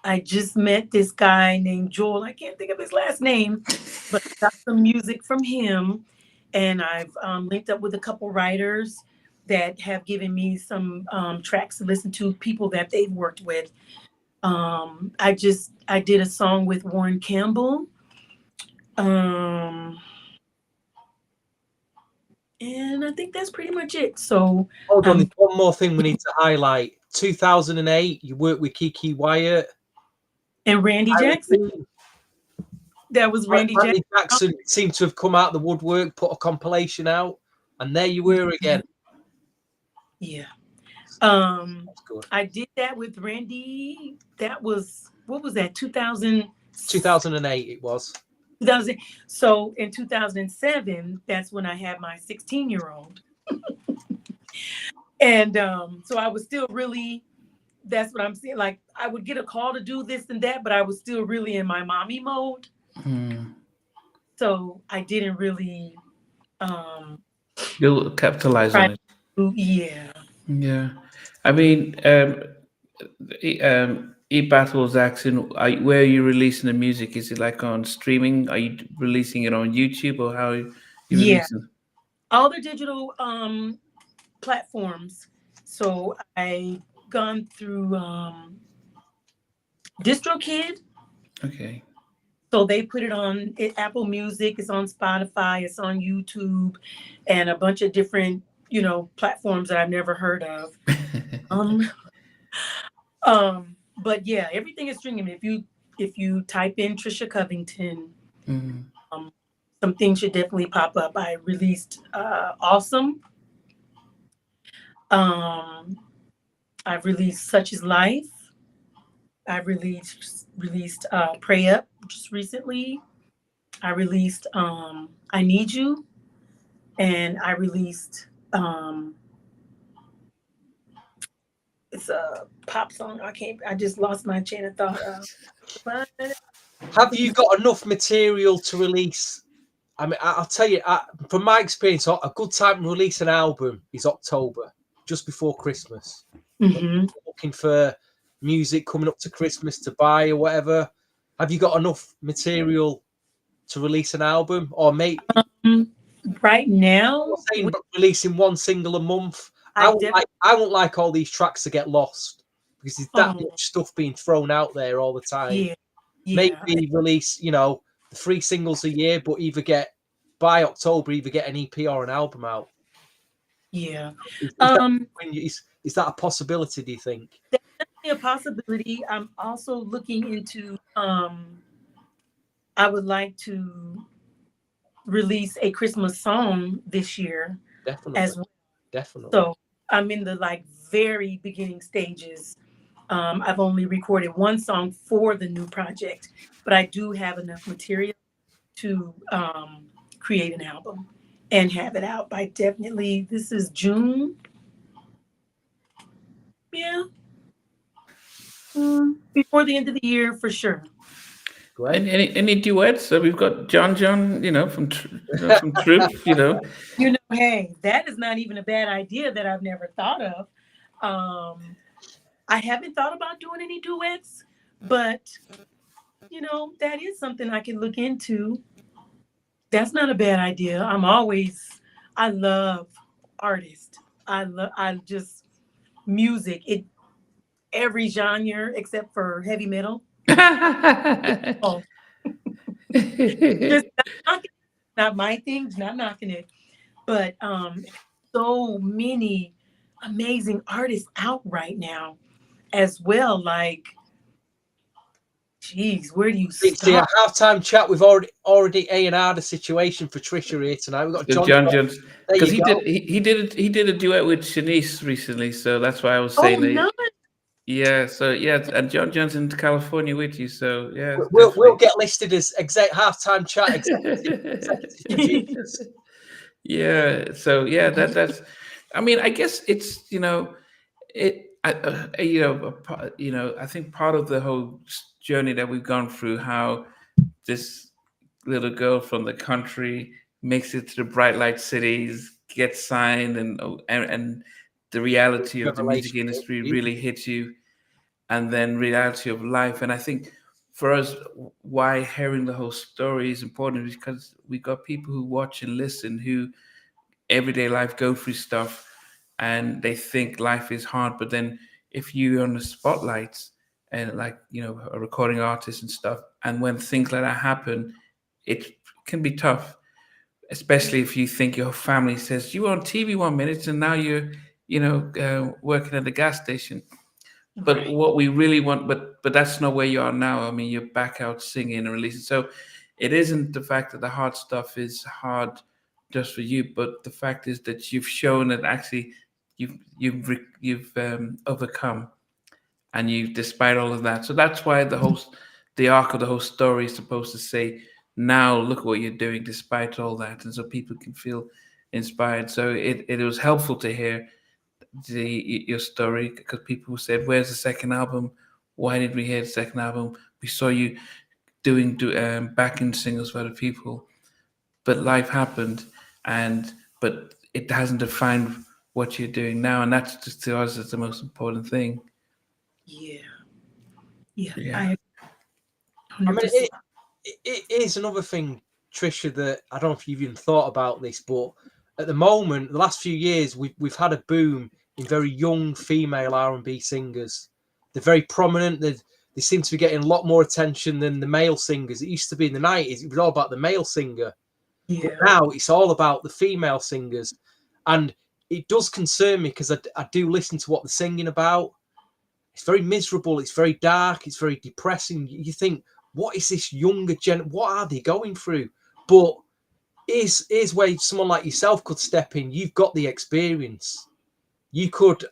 I just met this guy named Joel. I can't think of his last name, but I got some music from him. And I've linked up with a couple writers that have given me some tracks to listen to, people that they've worked with. I did a song with Warren Campbell. And I think that's pretty much it. So hold on, there's one more thing we need to highlight. 2008, you worked with Kiki Wyatt. And Randy Jackson. That was Randy Randy Jackson. Jackson seemed to have come out the woodwork, put a compilation out, and there you were again. Yeah. That's good. I did that with Randy. That was, what was that? 2008 it was. 2000. So in 2007, that's when I had my 16-year-old. And so I was still really, that's what I'm saying. Like, I would get a call to do this and that, but I was still really in my mommy mode. So I didn't really You'll capitalize on it. Yeah. Yeah. I mean, e-battles action, where are you releasing the music? Is it like on streaming? Are you releasing it on YouTube, or how are you releasing? All the digital platforms. So I gone through DistroKid. Okay. So they put it on Apple Music, it's on Spotify, it's on YouTube, and a bunch of different, platforms that I've never heard of. But yeah, everything is streaming. If you type in Trisha Covington, some things should definitely pop up. I released Awesome. I've released Such Is Life. I've released Pray Up just recently. I released I Need You, and I released it's a pop song. I just lost my chain of thought. Have you got enough material to release? I mean, I'll tell you, from my experience, a good time to release an album is October, just before Christmas. Looking for music coming up to Christmas to buy or whatever. Have you got enough material to release an album, or maybe right now releasing one single a month? I won't like all these tracks to get lost because there's that much stuff being thrown out there all the time. Maybe release, the 3 singles a year, but by October, either get an EP or an album out. Yeah. Is that a possibility, do you think? That's definitely a possibility. I'm also looking into I would like to release a Christmas song this year. Definitely. As well. Definitely. So I'm in the very beginning stages. I've only recorded one song for the new project, but I do have enough material to create an album and have it out by this is June. Yeah. Before the end of the year, for sure. Great. Any duets? So we've got John, from Troop, Hey, that is not even a bad idea that I've never thought of. I haven't thought about doing any duets, but that is something I can look into. That's not a bad idea. I love artists. I just music. Every genre except for heavy metal. Oh. Just not my thing, not knocking it. But so many amazing artists out right now as well. Like, geez, where do you start? See, a halftime chat. We've already A&R'd a situation for Trisha here tonight. We've got John Jones, because he did a duet with Shanice recently, so that's why I was saying that. No. Yeah, so and John John's in California with you, so yeah, we'll get listed as halftime chat executive. Yeah, so yeah, that's. I mean, I guess it's I think part of the whole journey that we've gone through, how this little girl from the country makes it to the bright light cities, gets signed, and the reality of the music industry really hits you, and then reality of life. And I think for us, why hearing the whole story is important is because we got people who watch and listen, who everyday life go through stuff, and they think life is hard. But then if you're on the spotlights and a recording artist and stuff, and when things like that happen, it can be tough, especially if you think your family says you were on TV 1 minute and now you're working at the gas station. But Right. what we really want, but that's not where you are now. I mean, you're back out singing and releasing. So it isn't the fact that the hard stuff is hard just for you, but the fact is that you've shown that actually you've overcome, and you, despite all of that. So that's why the arc of the whole story is supposed to say, now look what you're doing despite all that, and so people can feel inspired. So it was helpful to hear your story, because people said, "Where's the second album? Why did we hear the second album? We saw you doing backing singles for other people, but life happened, and but it hasn't defined what you're doing now, and that's just to us is the most important thing." Yeah. Yeah. Yeah. I I mean, 100%. it is another thing, Trisha, that I don't know if you've even thought about this, but at the moment, the last few years, we've had a boom in very young female R&B singers. They're very prominent. They seem to be getting a lot more attention than the male singers. It used to be in the 90s, it was all about the male singer. But Yeah. now it's all about the female singers. And it does concern me because I do listen to what they're singing about. It's very miserable. It's very dark. It's very depressing. You think, what is this younger gen? What are they going through? But here's where someone like yourself could step in. You've got the experience. You could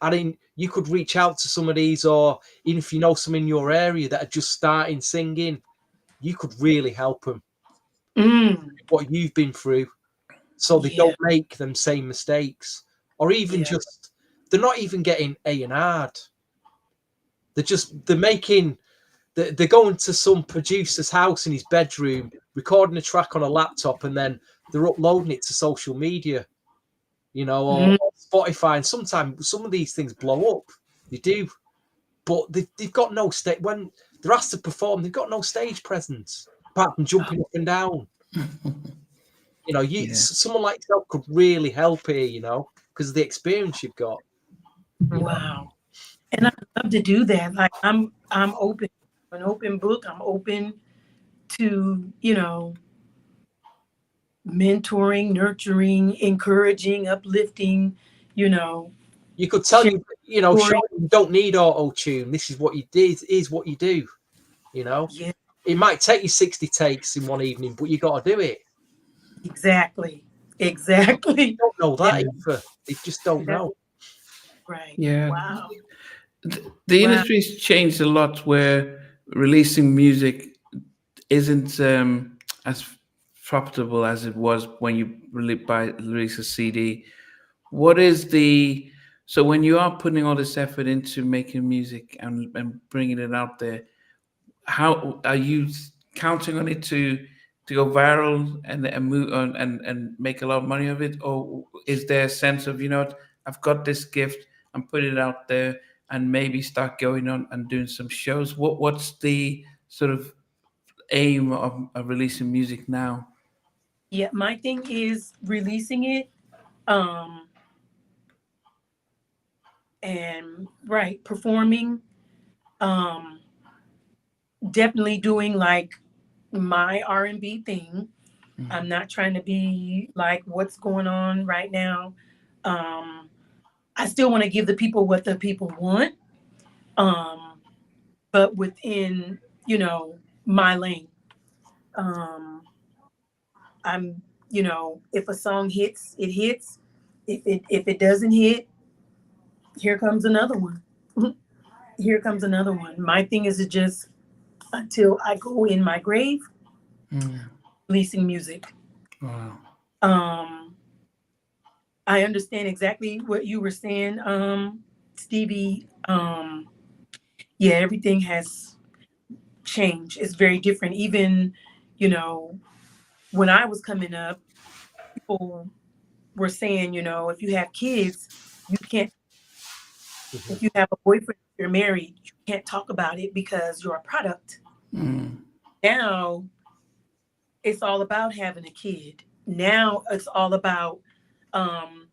reach out to some of these, or even if you know some in your area that are just starting singing, you could really help them. Mm. What you've been through, so they Yeah. don't make them same mistakes, or even Yeah. just they're not even getting A&R. They're going to some producer's house in his bedroom, recording a track on a laptop, and then they're uploading it to social media, Mm. or Spotify. And sometimes some of these things blow up. They do, but they've got no stage when they're asked to perform. They've got no stage presence apart from jumping up and down. Yeah. Someone like yourself could really help here, because of the experience you've got. Wow. And I love to do that. Like I'm open, an open book. I'm open to, mentoring, nurturing, encouraging, uplifting, you know, You could tell share you, story. show you don't need auto tune. This is what you did. Is what you do. Yeah, It might take you 60 takes in one evening, but you got to do it. exactly. Exactly. Don't know That, that either. They just don't that's know. right. Yeah. Wow. The Wow. industry's changed a lot, where releasing music isn't as profitable as it was when you release a CD. What is the so when you are putting all this effort into making music and bringing it out there, how are you counting on it to go viral and move on and make a lot of money of it, or is there a sense of, what, I've got this gift, I'm putting it out there, and maybe start going on and doing some shows? What's the sort of aim of releasing music now? Yeah, my thing is releasing it, um, and right, performing, um, definitely doing like my R&B thing. I'm Mm. not trying to be like what's going on right now. Um, I still want to give the people what the people want, um, but within, my lane. Um, I'm, if a song hits, it hits. If it doesn't hit, here comes another one. Here comes another one. My thing is to just until I go in my grave, Mm. releasing music. Wow. Um, I understand exactly what you were saying, Stevie. Yeah, everything has changed. It's very different. Even, you know, when I was coming up, people were saying, if you have kids, you can't, if you have a boyfriend, if you're married, you can't talk about it because you're a product. Mm. Now it's all about having a kid. Now it's all about, um,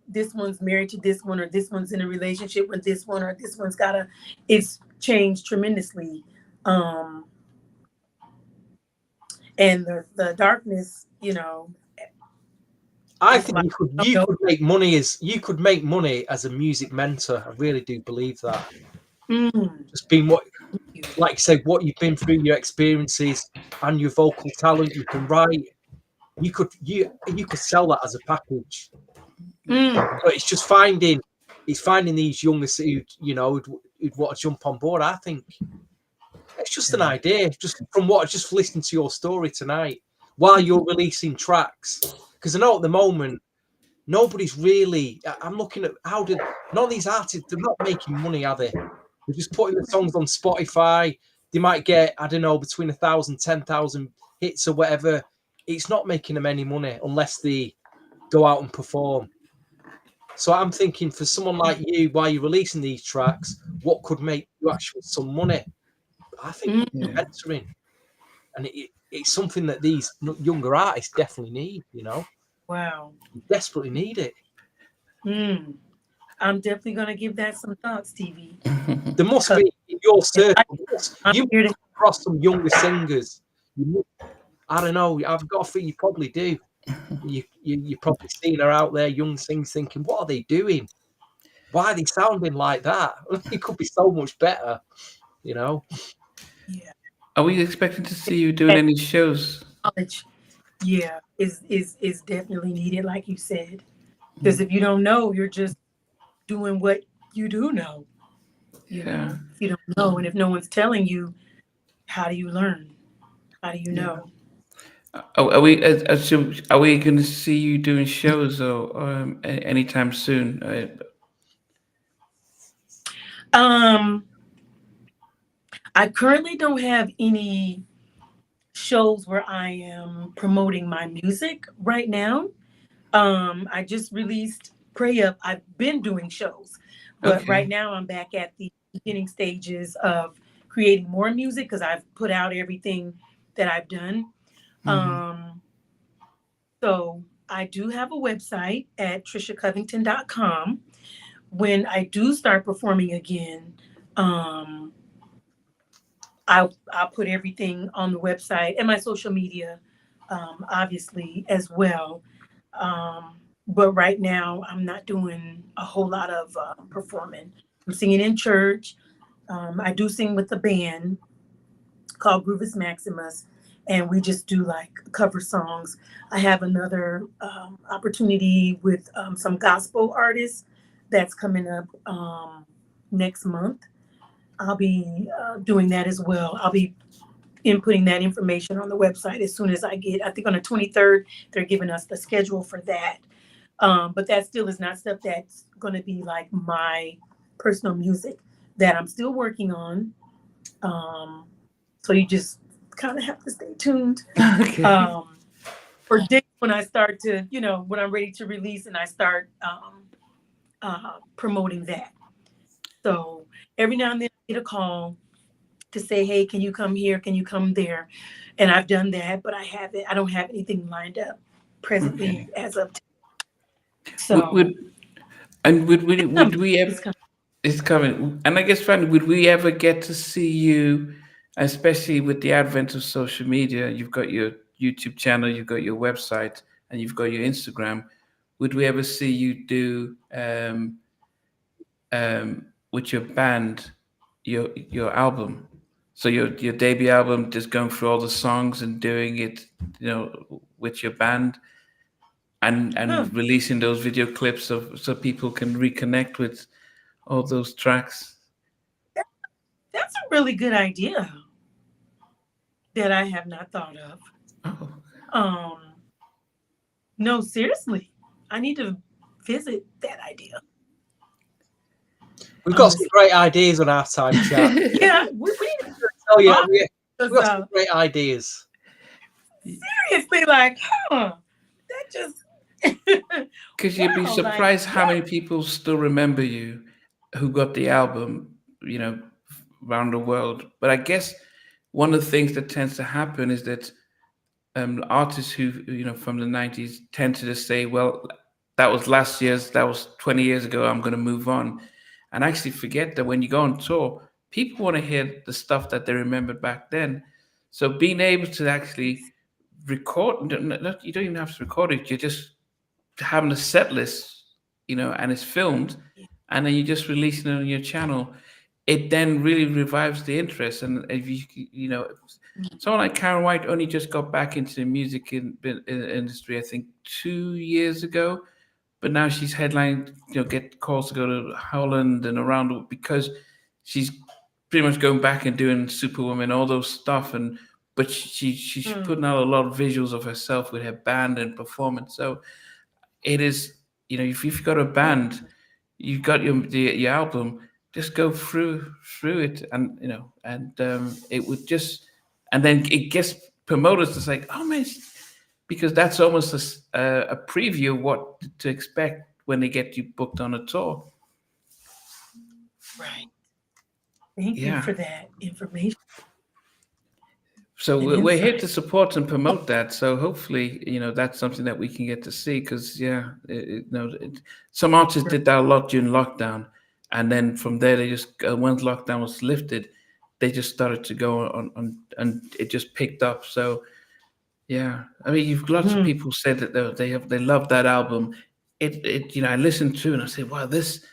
this one's married to this one, or this one's in a relationship with this one, or this one's got a, it's changed tremendously. Um, and the darkness, I That's think my you could make money as a music mentor. I really do believe that. mm, Just being what, you. like you said, what you've been through, your experiences, and your vocal talent. You can write. You could sell that as a package. Mm, But it's finding these youngers who'd want to jump on board. I think it's just an idea, just from what I just listened to your story tonight while you're releasing tracks. Because I know at the moment nobody's really. I'm looking at none of these artists, they're not making money, are they? They're just putting the songs on Spotify. They might get, I don't know, between 1,000, 10,000 hits or whatever. It's not making them any money unless they go out and perform. So I'm thinking, for someone like you, while you're releasing these tracks, what could make you actually some money? I think mm, Yeah. mentoring, and it's something that these younger artists definitely need. wow. You desperately need it. Mm. I'm definitely gonna give that some thought, Stevie. There must 'Cause be in your if circle. I'm You here must to. come across some younger singers. I don't know. I've got a feeling you probably do. You probably seen her out there, young singers, thinking, what are they doing? Why are they sounding like that? It could be so much better. Yeah. Are we expecting to see you doing any shows? Knowledge, yeah, is definitely needed, like you said. Because if you don't know, you're just doing what you do know. Yeah. If you don't know, and if no one's telling you, how do you learn? How do you Yeah. know? Are we? Are we going to see you doing shows or anytime soon? Um, I currently don't have any shows where I am promoting my music right now. I just released Pray Up. I've been doing shows, but right Okay. now I'm back at the beginning stages of creating more music because I've put out everything that I've done. Hmm. Um, so I do have a website at trishacovington.com. When I do start performing again, um, I'll put everything on the website and my social media, obviously as well. But right now, I'm not doing a whole lot of performing. I'm singing in church. I do sing with a band called Groovis Maximus, and we just do like cover songs. I have another opportunity with some gospel artists that's coming up next month. I'll be doing that as well. I'll be inputting that information on the website as soon as I get. I think on the 23rd, they're giving us the schedule for that. But that still is not stuff that's going to be like my personal music that I'm still working on. Um, so you just kind of have to stay tuned Okay. for dates when I start to, when I'm ready to release and I start promoting that. So every now and then I get a call to say, hey, can you come here? Can you come there? And I've done that, but I don't have anything lined up presently Okay. as of Would, so would and would coming. we ever? It's coming. It's coming. And I guess, finally, would we ever get to see you, especially with the advent of social media? You've got your YouTube channel, you've got your website, and you've got your Instagram. Would we ever see you do with your band your album? So your debut album, just going through all the songs and doing it, with your band, and Huh. releasing those video clips so people can reconnect with all those tracks. That's a really good idea that I have not thought of. Oh, Um, no, seriously, I need to visit that idea. We've got some Honestly, great ideas on our time chat. yeah, we need Oh to yeah, talk we've because got some great ideas. seriously, like, that just because you'd be wow, like, surprised how yeah, many people still remember you who got the album, you know, around the world. But I guess one of the things that tends to happen is that artists who, from the 90s tend to just say, well, that was 20 years ago, I'm going to move on. And actually forget that when you go on tour, people want to hear the stuff that they remembered back then. So being able to actually record, you don't even have to record it, you just having a set list, and it's filmed, and then you just releasing it on your channel, it then really revives the interest. And if someone like Karen White only just got back into the music industry, I think 2 years ago, but now she's headlined, get calls to go to Holland and around because she's pretty much going back and doing Superwoman, all those stuff, but she's putting out a lot of visuals of herself with her band and performance. So it is, if you've got a band, you've got your album, just go through it, and it would just, and then it gets promoters to say, oh man, because that's almost a preview of what to expect when they get you booked on a tour. Right. Thank you for that information. So we're here to support and promote that. So hopefully, that's something that we can get to see. Because some artists did that a lot during lockdown, and then from there they just once lockdown was lifted, they just started to go on and it just picked up. So yeah, I mean, you've lots of people said that they love that album. I listened to it and I said, wow, this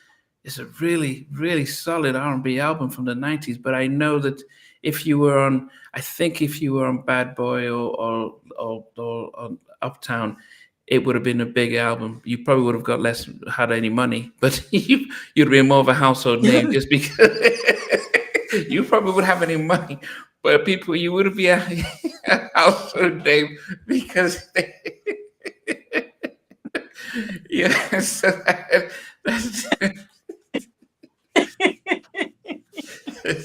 is a really, really solid R&B album from the 90s. But I know that if you were on Bad Boy or on Uptown, it would have been a big album. You probably would have had any money, but you'd be more of a household name just because you probably wouldn't have any money. But you wouldn't be a household name because yeah. So that's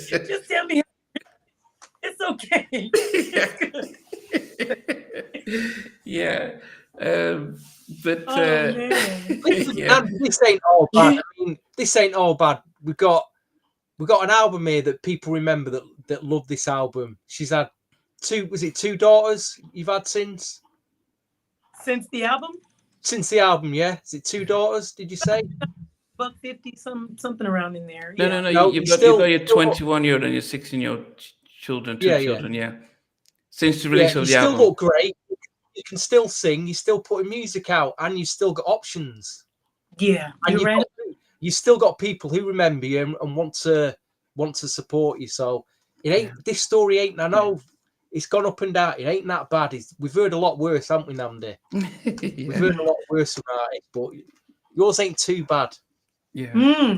just tell me it's okay. Yeah. But this ain't all bad. I mean, this ain't all bad. We got an album here that people remember that love this album. She's had two daughters you've had since the album? Since the album, yeah. Is it 2 daughters, did you say? $150, something around in there. No. You've got your 21-year-old and your 16-year-old children, two children, yeah. Since the release of the album. You still look great. You can still sing. You're still putting music out, and you've still got options. Yeah, and you still got people who remember you and want to support you. So it ain't this story ain't. I know it's gone up and down. It ain't that bad. We've heard a lot worse, haven't we, Namdi? We've heard a lot worse about it, but yours ain't too bad. Yeah.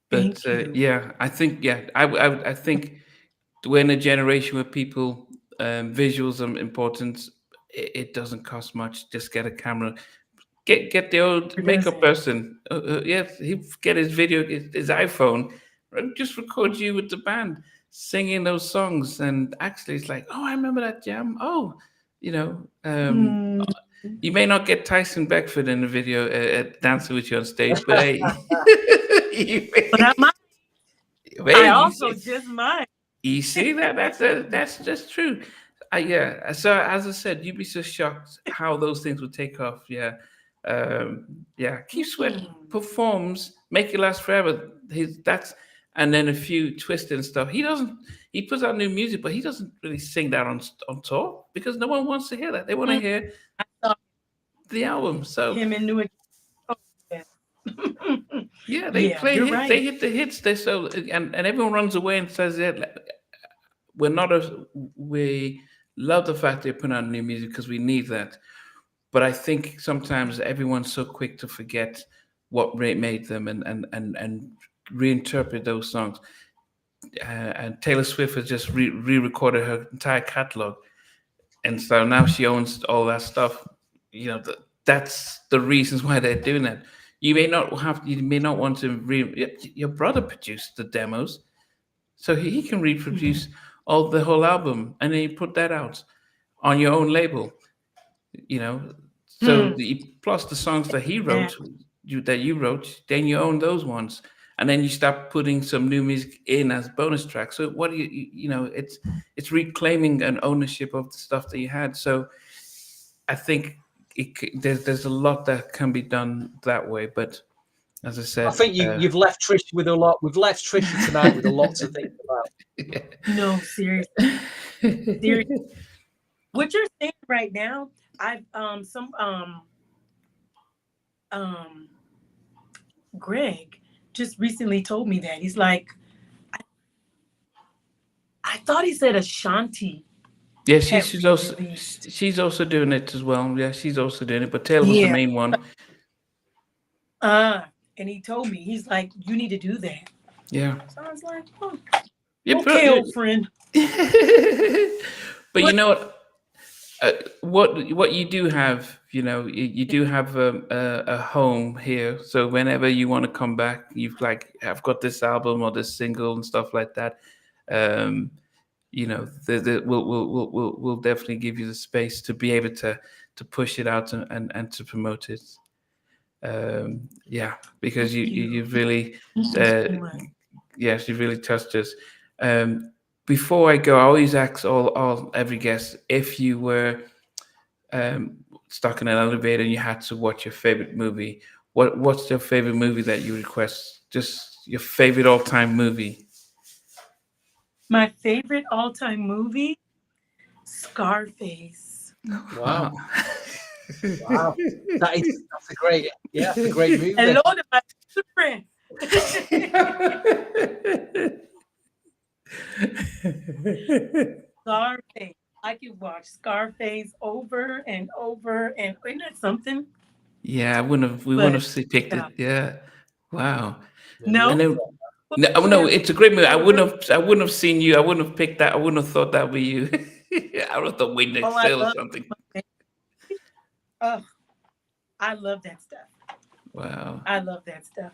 But I think I think we're in a generation where people visuals are important. It doesn't cost much. Just get a camera. Get the old makeup person. He get his iPhone, and just record you with the band singing those songs. And actually, it's like, oh, I remember that jam. Oh, you may not get Tyson Beckford in the video dancing with you on stage, but hey, but I might. I also just might. You see that's just true. So as I said, you'd be so shocked how those things would take off. Keith Sweat performs Make It Last Forever. And then a few twists and stuff. He puts out new music, but he doesn't really sing that on tour because no one wants to hear that. They want to hear the album. So him in New they play hits. Right. They hit the hits. And everyone runs away and says, we love the fact they're putting out new music because we need that. But I think sometimes everyone's so quick to forget what made them and reinterpret those songs. And Taylor Swift has just re-recorded her entire catalog, and so now she owns all that stuff. That's the reasons why they're doing that. You may not want to. Your brother produced the demos, so he can reproduce the whole album, and then you put that out on your own label. So plus the songs that he wrote, that you wrote, then you own those ones, and then you start putting some new music in as bonus tracks. So what do it's reclaiming an ownership of the stuff that you had. So I think there's a lot that can be done that way. But as I said, I think you've left Trisha with a lot. We've left Trisha tonight with a lot to think about. No, seriously. Seriously. What you're saying right now, I've um, Greg just recently told me that. He's like, I thought he said Ashanti Yeah, had re-released. she's also doing it as well. Yeah, she's also doing it. But Taylor was the Yeah. main one. And he told me, he's like, you need to do that. Yeah. So I was like, oh, Yeah, bro, okay, old friend. but you What? know what? What you do have, you do have a home here. So whenever you want to come back, you've like, I've got this album or this single and stuff like that. Um, we'll definitely give you the space to be able to push it out and to promote it. Yeah, because Thank you've you. really, Thank you uh, so much. yes, you've really touched us. Um, Before I go, I always ask all every guest, if you were um, stuck in an elevator and you had to watch your favorite movie, what's your favorite movie that you request? Just your favorite all time movie. My favorite all-time movie, Scarface. Wow. Wow. Wow. That's a great, yeah, that's a great movie. Hello to my friend. Scarface. I could watch Scarface over and over, and isn't that something? Yeah, I wouldn't have. We wouldn't But have picked it. yeah. Yeah. Wow. Yeah, And No, then what no, you no, have it's a great movie. over? I wouldn't have seen you. I wouldn't have picked that. I wouldn't have thought that were you. I would have thought Wayne Oh, I Excel or love. something. Oh, I love that stuff. Wow. I love that stuff.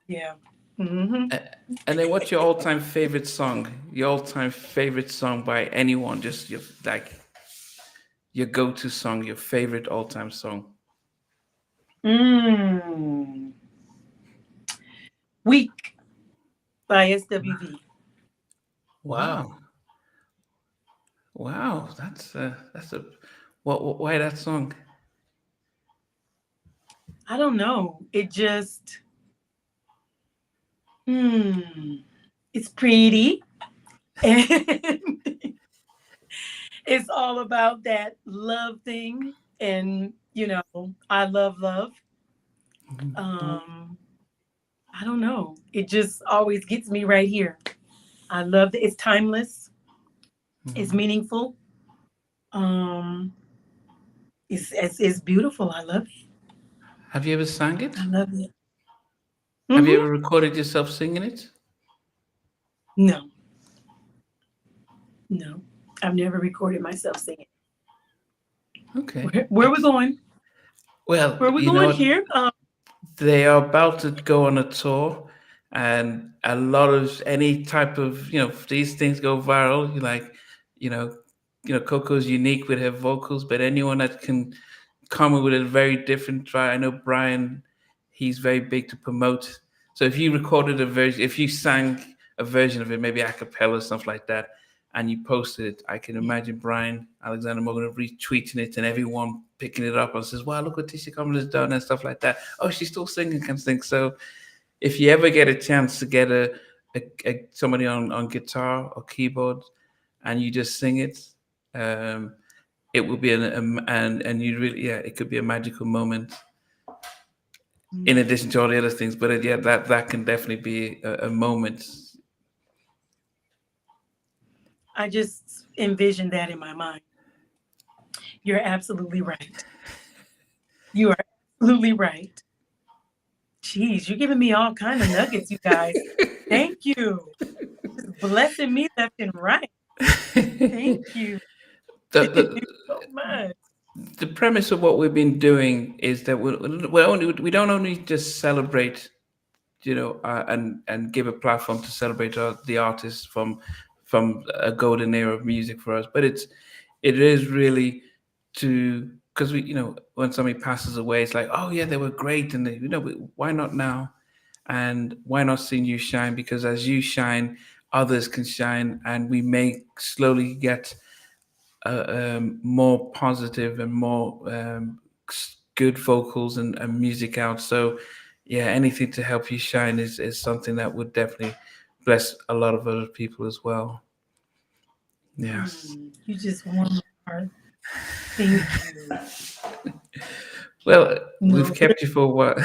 Yeah. Hmm. A- And then, what's your all-time favorite song? Your all-time favorite song by anyone? Just your like your go-to song, your favorite all-time song. Mm. Weak by SWV. wow. Wow. Wow. That's a why that song? I don't know. It just, hmm, it's pretty. And it's all about that love thing. And, I love love. Mhm. Um, I don't know. It just always gets me right here. I love it. It's timeless. It's Mhm. meaningful. Um, it's beautiful. I love it. Have you ever sang I it? love it. Have you Hmm. ever recorded yourself singing it? No, no. I've never recorded myself singing. Okay. Where we going? Well, Where we you know going what? here? They are about to go on a tour, and a lot of any type of if these things go viral, you know, Coco's unique with her vocals, but anyone that can come up with a very different try. I know Brian, he's very big to promote. So if you recorded a version, if you sang a version of it, maybe a cappella, stuff like that, and you posted it, I can imagine Brian Alexander Morgan retweeting it and everyone picking it up and says, "Wow, look what Tisha Commons has done," and stuff like that. Oh, she's still singing, can sing. So if you ever get a chance to get somebody on guitar or keyboard and you just sing it, um, it will be and you really, yeah, it could be a magical moment in addition to all the other things. But yeah, that can definitely be a moment. I just envision that in my mind. You're absolutely right. You are absolutely right. Jeez, you're giving me all kind of nuggets, you guys. Thank you. Just blessing me left and right. Thank you. the, Thank the you so much. the premise of what we've been doing is that we don't only just celebrate, and give a platform to celebrate the artists from a golden era of music for us, but it is really to, because when somebody passes away, it's like, oh yeah, they were great, and why not now, and why not see you shine? Because as you shine, others can shine, and we may slowly get more positive and more good vocals and music out. So, yeah, anything to help you shine is something that would definitely bless a lot of other people as well. Yes. You just warm my heart. Thank you. Well, No. we've kept you for a while.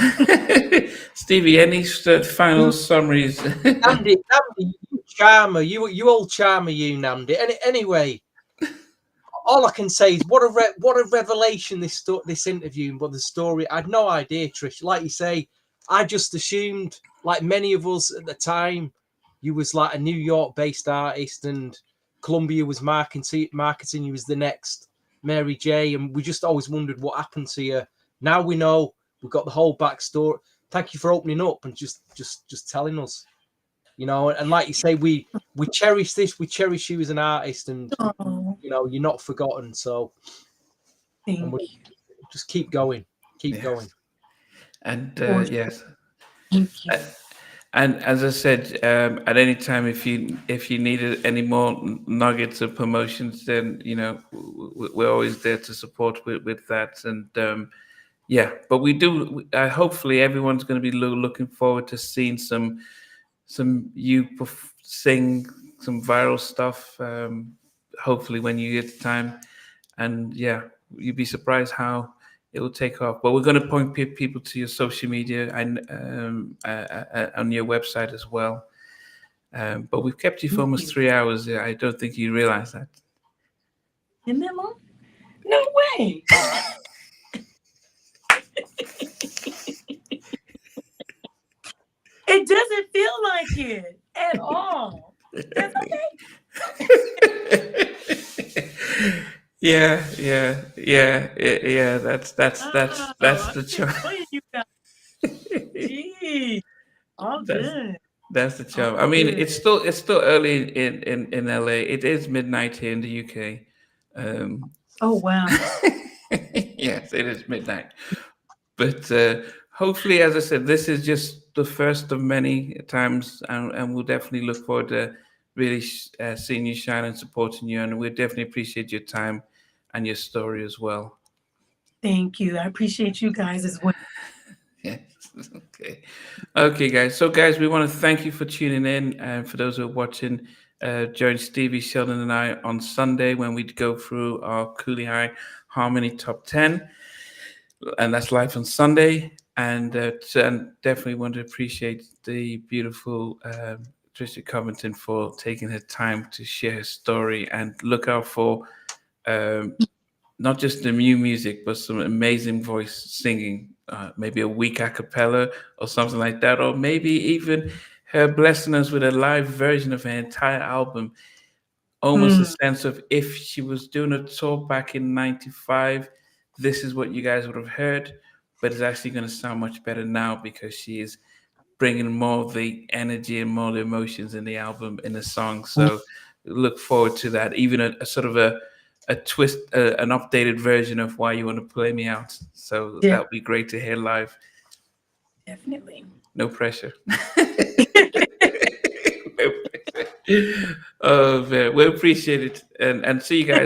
Stevie, any final summaries? Nandi, you charmer, you old charmer, you Nandi. Anyway, all I can say is what a revelation this interview, but the story. I had no idea, Trish. Like you say, I just assumed, like many of us at the time, you was like a New York-based artist, and Columbia was marketing you as the next Mary J, and we just always wondered what happened to you. Now we know, we've got the whole backstory. Thank you for opening up and just telling us, and like you say, we cherish this, we cherish you as an artist, and Oh, you're not forgotten. So, and thank we you. just keep going, keep Yes. going. And yes. Thank you. And as I said, at any time, if you needed any more nuggets of promotions, then we're always there to support with that. And yeah, but we do. Hopefully, everyone's going to be looking forward to seeing some you sing some viral stuff. Hopefully, when you get the time, and yeah, you'd be surprised how it will take off. But we're going to point people to your social media and on your website as well. But we've kept you for almost 3 hours. I don't think you realize that. Isn't that long? No way. It doesn't feel like it at all. That's okay. Yeah. That's the charm. Gee, all good. That's the charm. I mean, it's still early in LA. It is midnight here in the UK. Oh wow. Yes, it is midnight. But hopefully, as I said, this is just the first of many times, and we'll definitely look forward to really seeing you shine and supporting you. And we definitely appreciate your time and your story as well. Thank you. I appreciate you guys as well. Yes. Okay, guys. So, guys, we want to thank you for tuning in, and for those who are watching, join Stevie, Sheldon, and I on Sunday when we go through our Cooley High Harmony Top 10, and that's live on Sunday. And definitely want to appreciate the beautiful Trisha Covington for taking her time to share her story, and look out for not just the new music, but some amazing voice singing, maybe a week a cappella or something like that, or maybe even her blessing us with a live version of her entire album. Almost a sense of, if she was doing a tour back in '95, this is what you guys would have heard, but it's actually going to sound much better now because she is bringing more of the energy and more of the emotions in the album, in the song. So look forward to that. Even a sort of a twist, an updated version of Why You Want to Play Me Out. So Yeah. that would be great to hear live. Definitely. No pressure. Oh man, we appreciate it, and see you guys